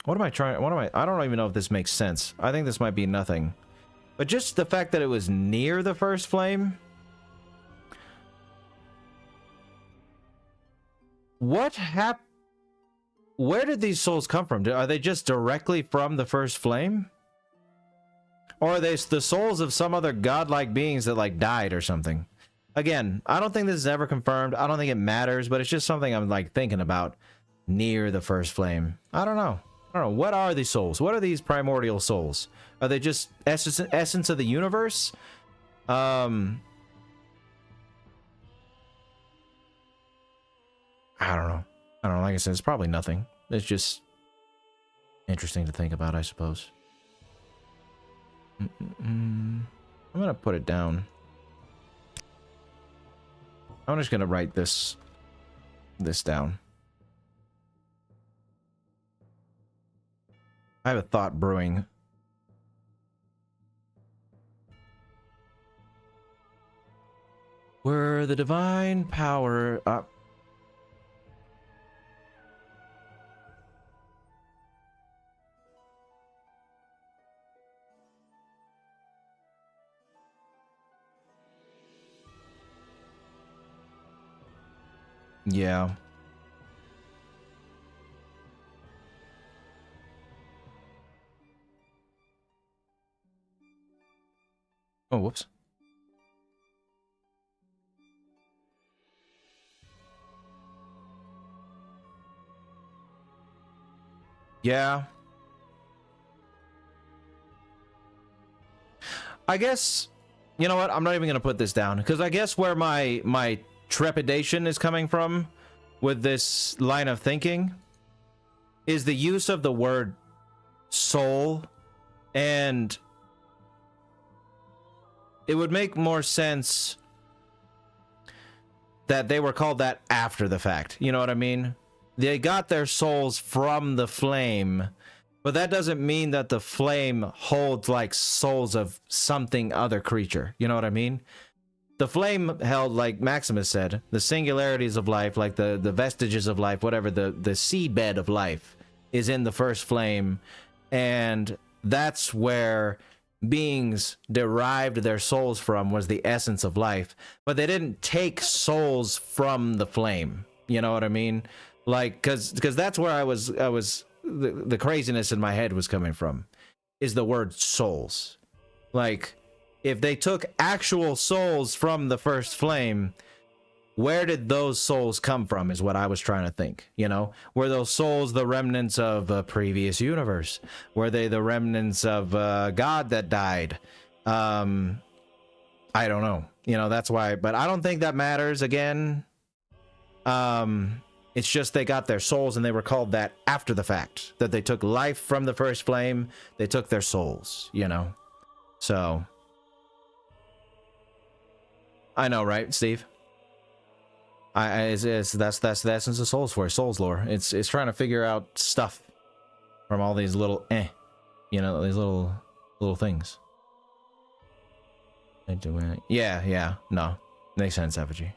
What am I trying? I don't even know if this makes sense. I think this might be nothing. But just the fact that it was near the first flame. What happened? Where did these souls come from? Are they just directly from the first flame? Or are they the souls of some other godlike beings that like died or something? Again, I don't think this is ever confirmed. I don't think it matters, but it's just something I'm like thinking about. Near the first flame. I don't know. What are these souls? What are these primordial souls? Are they just essence of the universe? I don't know. Like I said, it's probably nothing. It's just interesting to think about, I suppose. I'm gonna put it down. I'm just gonna write this down. I have a thought brewing. Were the divine power up? Yeah. Oh, whoops. Yeah. I guess, you know what? I'm not even going to put this down because I guess where my trepidation is coming from with this line of thinking is the use of the word soul, and it would make more sense that they were called that after the fact. You know what I mean? They got their souls from the flame, but that doesn't mean that the flame holds like souls of something other creature. You know what I mean? The flame held, like Maximus said, the singularities of life, like the vestiges of life, whatever, the seedbed of life is in the first flame. And that's where beings derived their souls from, was the essence of life. But they didn't take souls from the flame. You know what I mean? Like, because that's where I was the craziness in my head was coming from, is the word souls. Like, if they took actual souls from the first flame, where did those souls come from is what I was trying to think. You know, were those souls the remnants of a previous universe? Were they the remnants of God that died? I don't know. You know, that's why, but I don't think that matters. Again, it's just they got their souls and they were called that after the fact, that they took life from the first flame. They took their souls, you know? So I know, right, Steve? That's the essence of Souls for Souls lore. It's trying to figure out stuff from all these little you know, these little things. Yeah, no, makes sense, Effigy.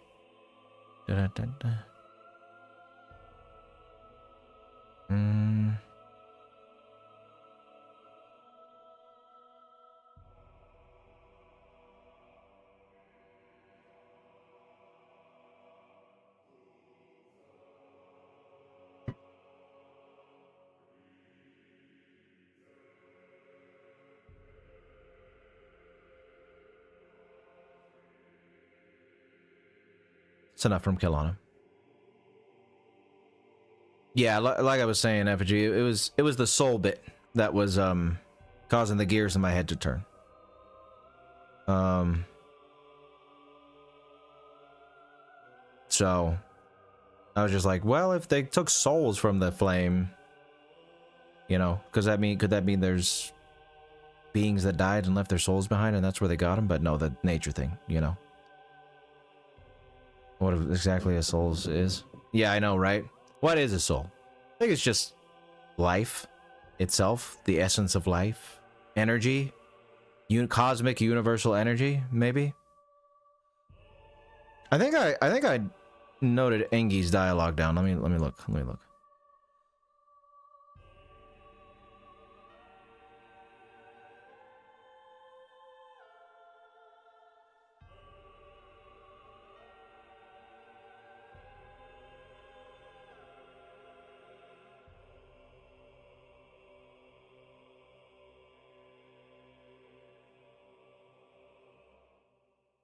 It's enough from Kiln. Yeah, like I was saying, Effigy, it was the soul bit that was causing the gears in my head to turn. So I was just like, well, if they took souls from the flame, you know, could that mean there's beings that died and left their souls behind, and that's where they got them? But no, the nature thing, you know. What exactly a soul is? Yeah, I know, right? What is a soul? I think it's just life itself, the essence of life, energy, Cosmic universal energy, maybe. I think I noted Engi's dialogue down. Let me look. Let me look.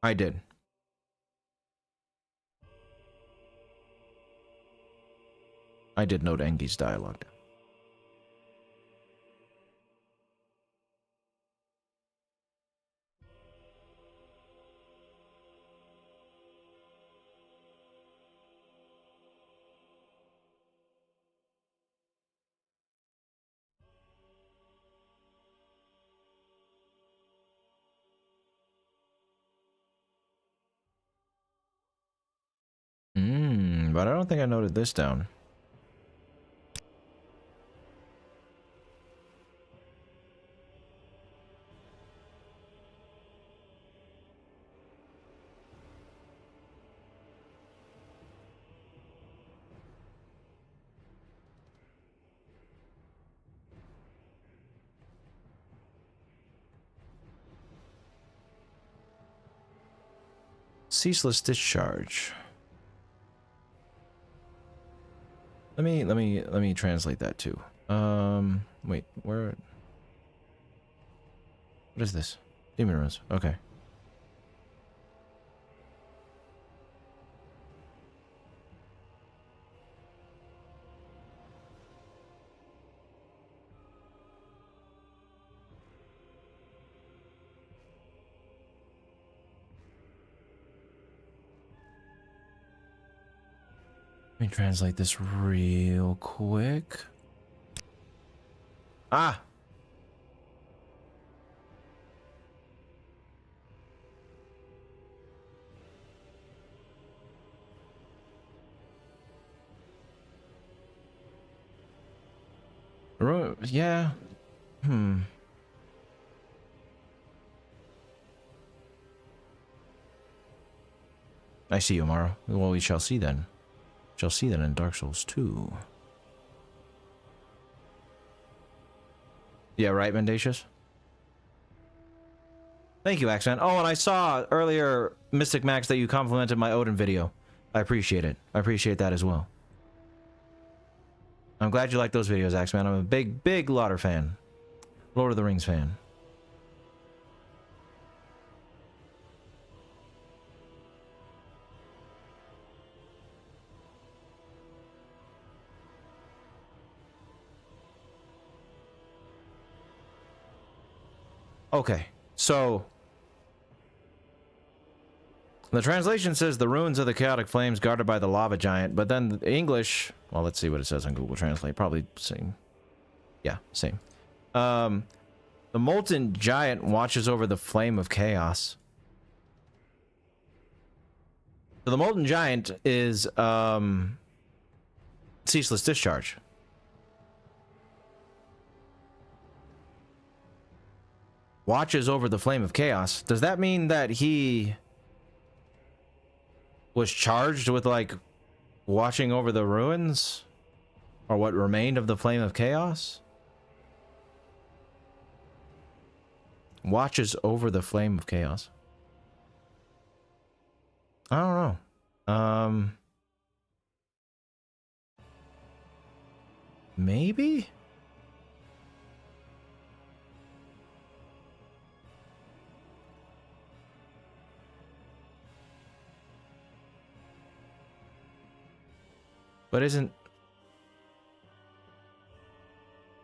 I did. I did note Engi's dialogue down. But I don't think I noted this down. Ceaseless discharge. Let me translate that too. Wait, where? What is this? Demon runes. Okay. Let me translate this real quick. Ah! Yeah. I see you, Amaro. Well, we shall see then. Shall see that in Dark Souls 2. Yeah, right, Mendacious? Thank you, Axman. Oh, and I saw earlier, Mystic Max, that you complimented my Odin video. I appreciate it. I appreciate that as well. I'm glad you like those videos, Axman. I'm a big Lauder fan. Lord of the Rings fan. Okay, so the translation says the ruins of the chaotic flames guarded by the lava giant, but then the English, well, let's see what it says on Google Translate. Probably same. Yeah, same. The molten giant watches over the flame of chaos. So the molten giant is ceaseless discharge. Watches over the flame of chaos. Does that mean that he was charged with, like, watching over the ruins? Or what remained of the flame of chaos? Watches over the flame of chaos. I don't know. Maybe? But isn't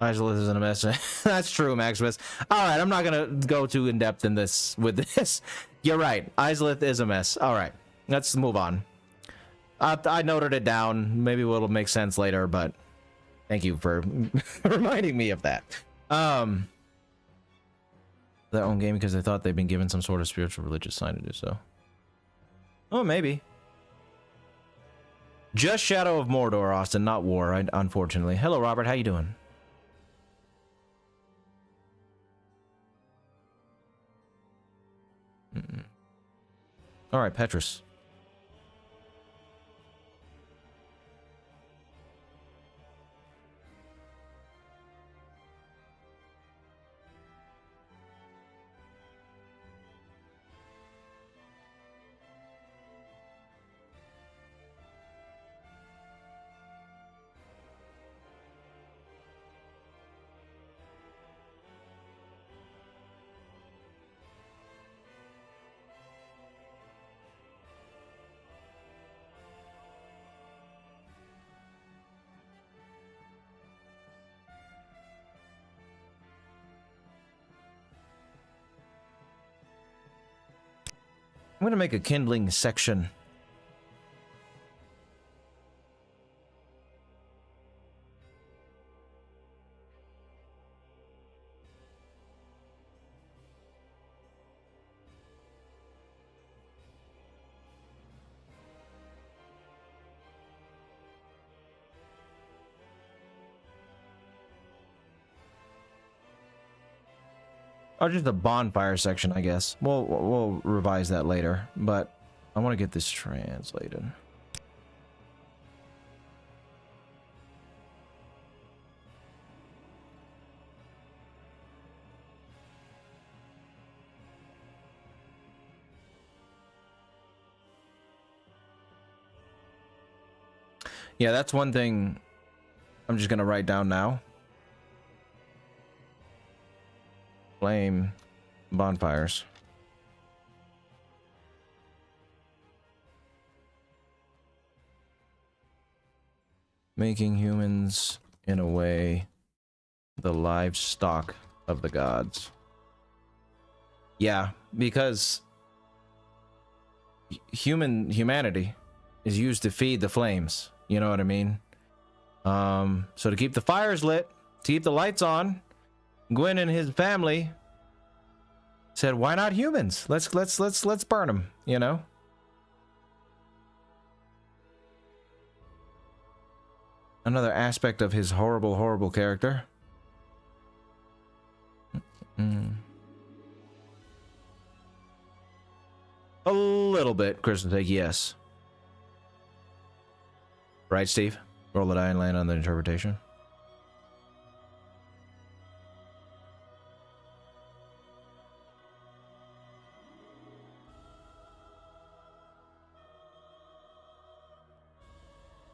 Isolith isn't a mess? That's true, Maximus. Alright, I'm not gonna go too in-depth in this with this. You're right. Isolith is a mess. Alright, let's move on. I noted it down. Maybe it'll make sense later, but thank you for reminding me of that. Their own game because they thought they'd been given some sort of spiritual religious sign to do so. Oh, maybe. Just Shadow of Mordor, Austin, not War, unfortunately. Hello, Robert. How you doing? All right, Petrus. I'm gonna make a kindling section. Or just a bonfire section, I guess. We'll revise that later, but I want to get this translated. Yeah, that's one thing I'm just gonna write down now. Flame bonfires. Making humans, in a way, the livestock of the gods. Yeah, because humanity is used to feed the flames. You know what I mean? So to keep the fires lit, to keep the lights on, Gwyn and his family said, "Why not humans? Let's burn them." You know. Another aspect of his horrible character. A little bit, Chris will take yes. Right, Steve? Roll the die and land on the interpretation.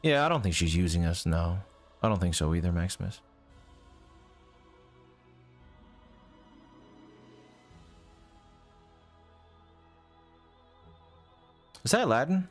Yeah, I don't think she's using us, no. I don't think so either, Maximus. Is that Latin?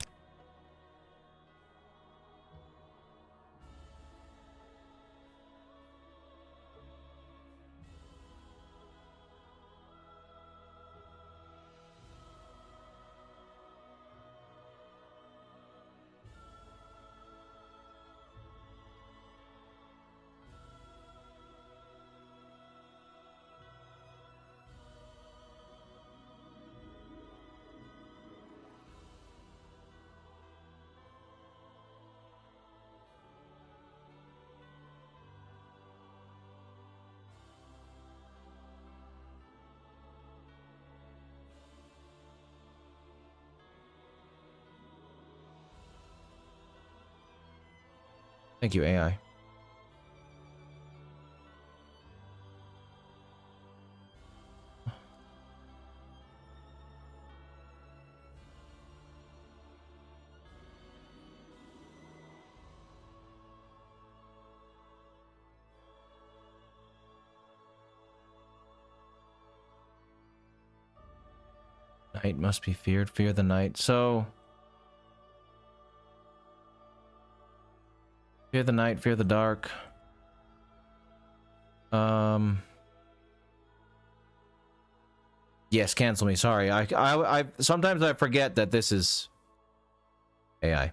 Thank you, AI. Night must be feared. Fear the night. So... fear the night, fear the dark. Yes, cancel me. Sorry. I sometimes I forget that this is AI.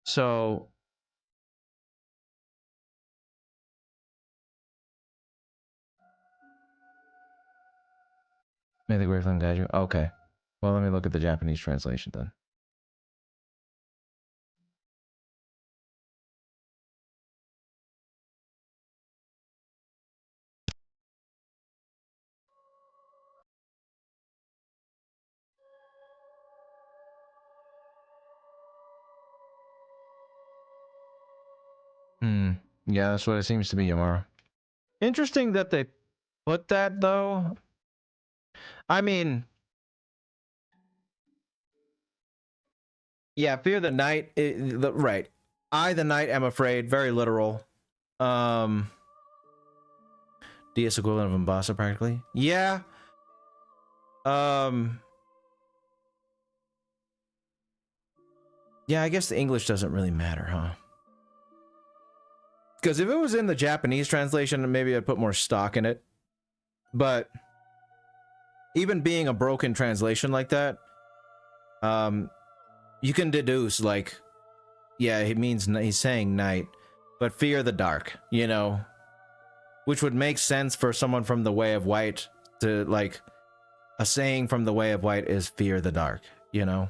So may the great flame guide you. Okay. Well, let me look at the Japanese translation then. Hmm. Yeah, that's what it seems to be, Yamara. Interesting that they put that, though. I mean, yeah, fear the night. Right. I, the night, am afraid. Very literal. DS equivalent of Umbasa, practically. Yeah. Um. Yeah, I guess the English doesn't really matter, huh? Because if it was in the Japanese translation, maybe I'd put more stock in it. But even being a broken translation like that, you can deduce, like, yeah, it means he's saying night, but fear the dark, you know, which would make sense for someone from the Way of White to, like, a saying from the Way of White is fear the dark, you know.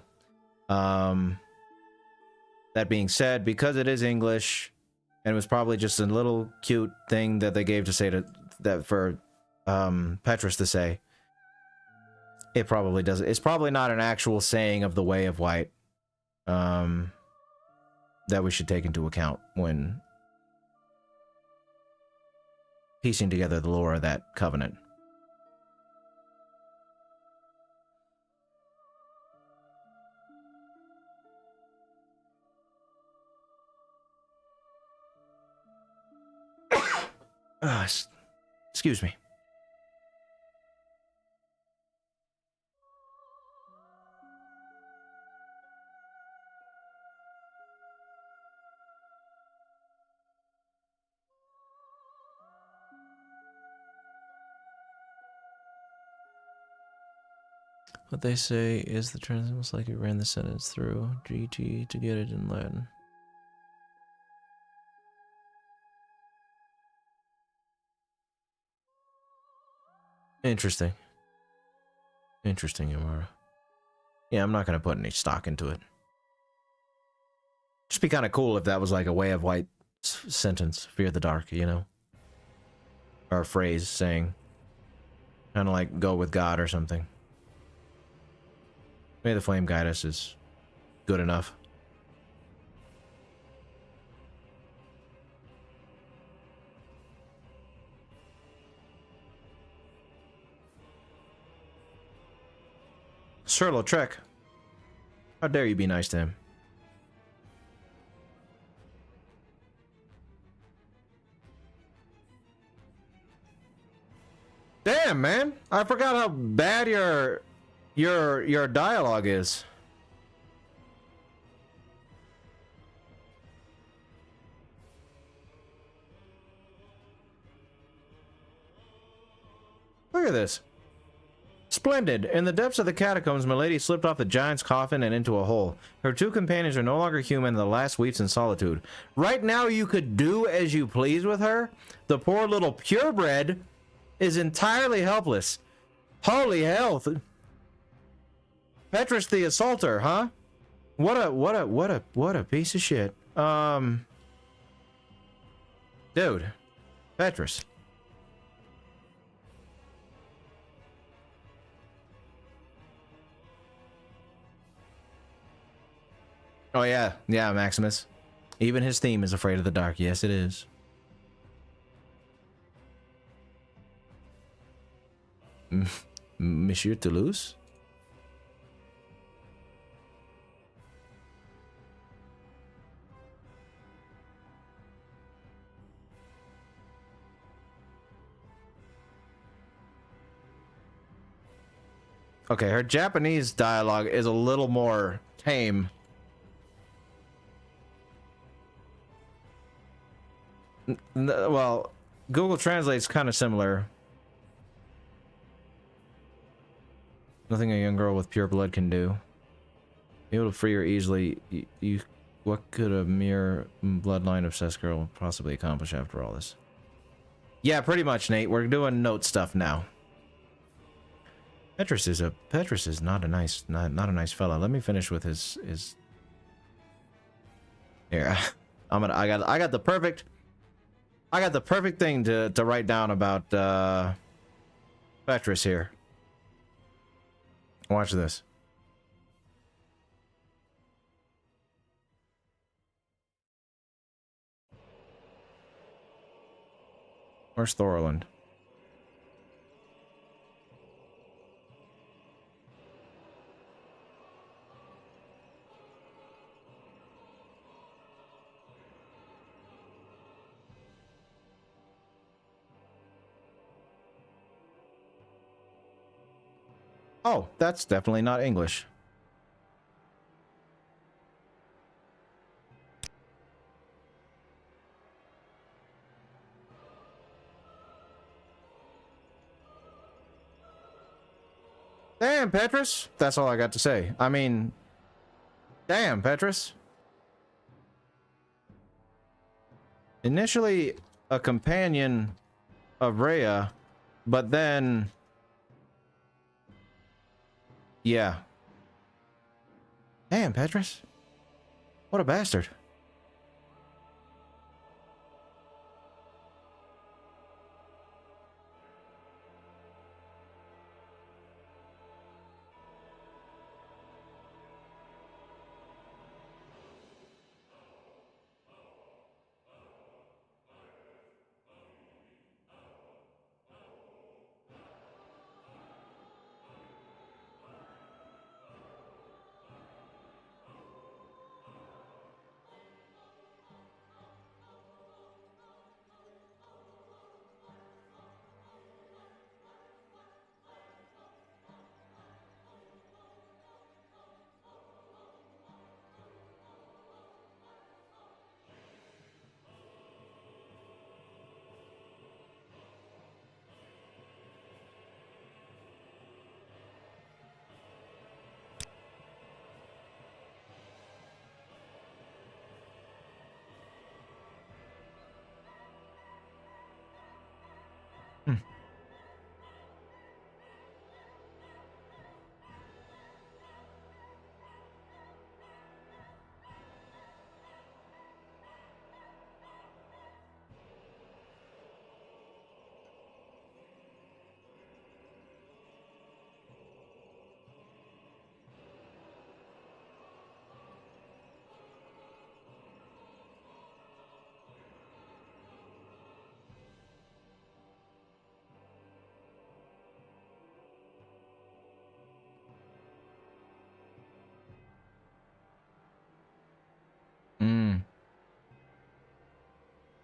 That being said, because it is English, and it was probably just a little cute thing that they gave to say that for Petrus to say, it probably doesn't. It's probably not an actual saying of the Way of White that we should take into account when piecing together the lore of that covenant. Excuse me. What they say is the translation was like it ran the sentence through GT to get it in Latin. Interesting. Interesting, Yamara. Yeah, I'm not going to put any stock into it. Just be kind of cool if that was like a Way of White sentence, fear the dark, you know? Or a phrase saying, kind of like go with God or something. May the flame guide us is good enough. Sir Lautrec, how dare you be nice to him? Damn, man! I forgot how bad your dialogue is. Look at this. Splendid. In the depths of the catacombs, Milady slipped off the giant's coffin and into a hole. Her two companions are no longer human, and the last weeps in solitude. Right now, you could do as you please with her. The poor little purebred is entirely helpless. Holy hell. Petrus the Assaulter, huh? What a piece of shit. Dude. Petrus. Oh yeah, yeah, Maximus. Even his theme is afraid of the dark. Yes, it is. Monsieur Toulouse? Okay, her Japanese dialogue is a little more tame. Well, Google Translate's kind of similar. Nothing a young girl with pure blood can do. Be able to free her easily. What could a mere bloodline obsessed girl possibly accomplish after all this? Yeah, pretty much, Nate. We're doing note stuff now. Petrus is not a nice fella. Let me finish with his here. I got the perfect thing to write down about Petrus here. Watch this. Where's Thorland? Oh, that's definitely not English. Damn, Petrus. That's all I got to say. I mean, damn, Petrus. Initially a companion of Rhea, but then... yeah. Damn, Petrus. What a bastard.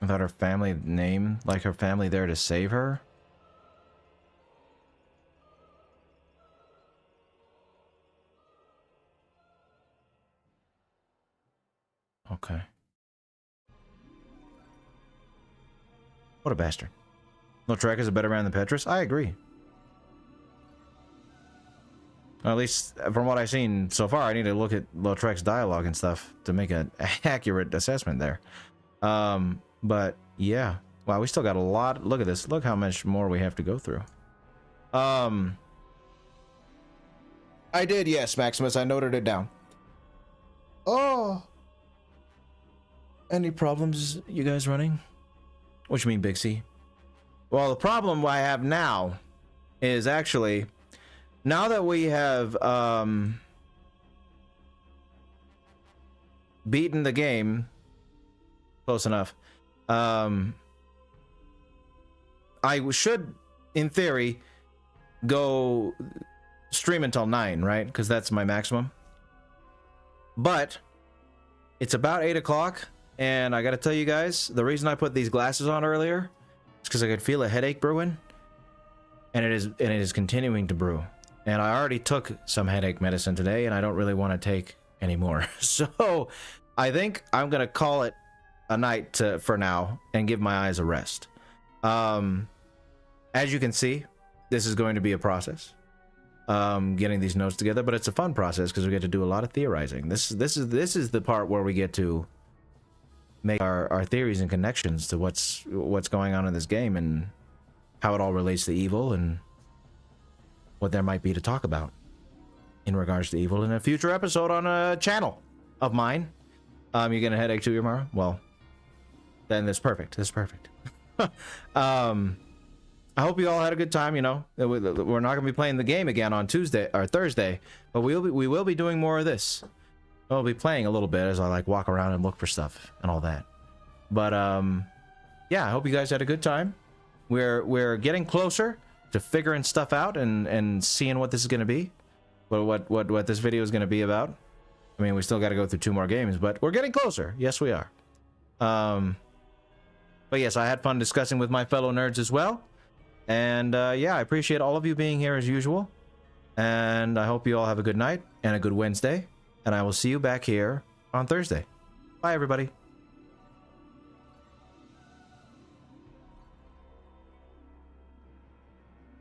Without her family name, like her family there to save her? Okay. What a bastard. Lautrec is a better man than Petrus? I agree. Or at least from what I've seen so far, I need to look at Lautrec's dialogue and stuff to make an accurate assessment there. But yeah. Wow, we still got a lot. Look at this. Look how much more we have to go through. I did, yes, Maximus. I noted it down. Oh. Any problems you guys running? What you mean, Big C? Well, the problem I have now is actually, now that we have beaten the game, close enough, I should, in theory, go stream until 9, right? Because that's my maximum. But it's about 8 o'clock, and I gotta tell you guys, the reason I put these glasses on earlier is because I could feel a headache brewing, and it is continuing to brew. And I already took some headache medicine today, and I don't really want to take any more. So I think I'm gonna call it a night for now and give my eyes a rest. As you can see, this is going to be a process, getting these notes together, but it's a fun process because we get to do a lot of theorizing. This is the part where we get to make our theories and connections to what's going on in this game and how it all relates to evil and what there might be to talk about in regards to evil in a future episode on a channel of mine. You getting a headache too, Yamara? Well, then that's perfect. That's perfect. I hope you all had a good time. You know, we're not gonna be playing the game again on Tuesday or Thursday, but we will be doing more of this. I'll be playing a little bit as I like walk around and look for stuff and all that. But yeah, I hope you guys had a good time. we're getting closer to figuring stuff out and seeing what this is going to be, what this video is going to be about. I mean, we still got to go through 2 more games, but we're getting closer. Yes, we are. But yes, I had fun discussing with my fellow nerds as well. And yeah, I appreciate all of you being here as usual. And I hope you all have a good night and a good Wednesday. And I will see you back here on Thursday. Bye, everybody.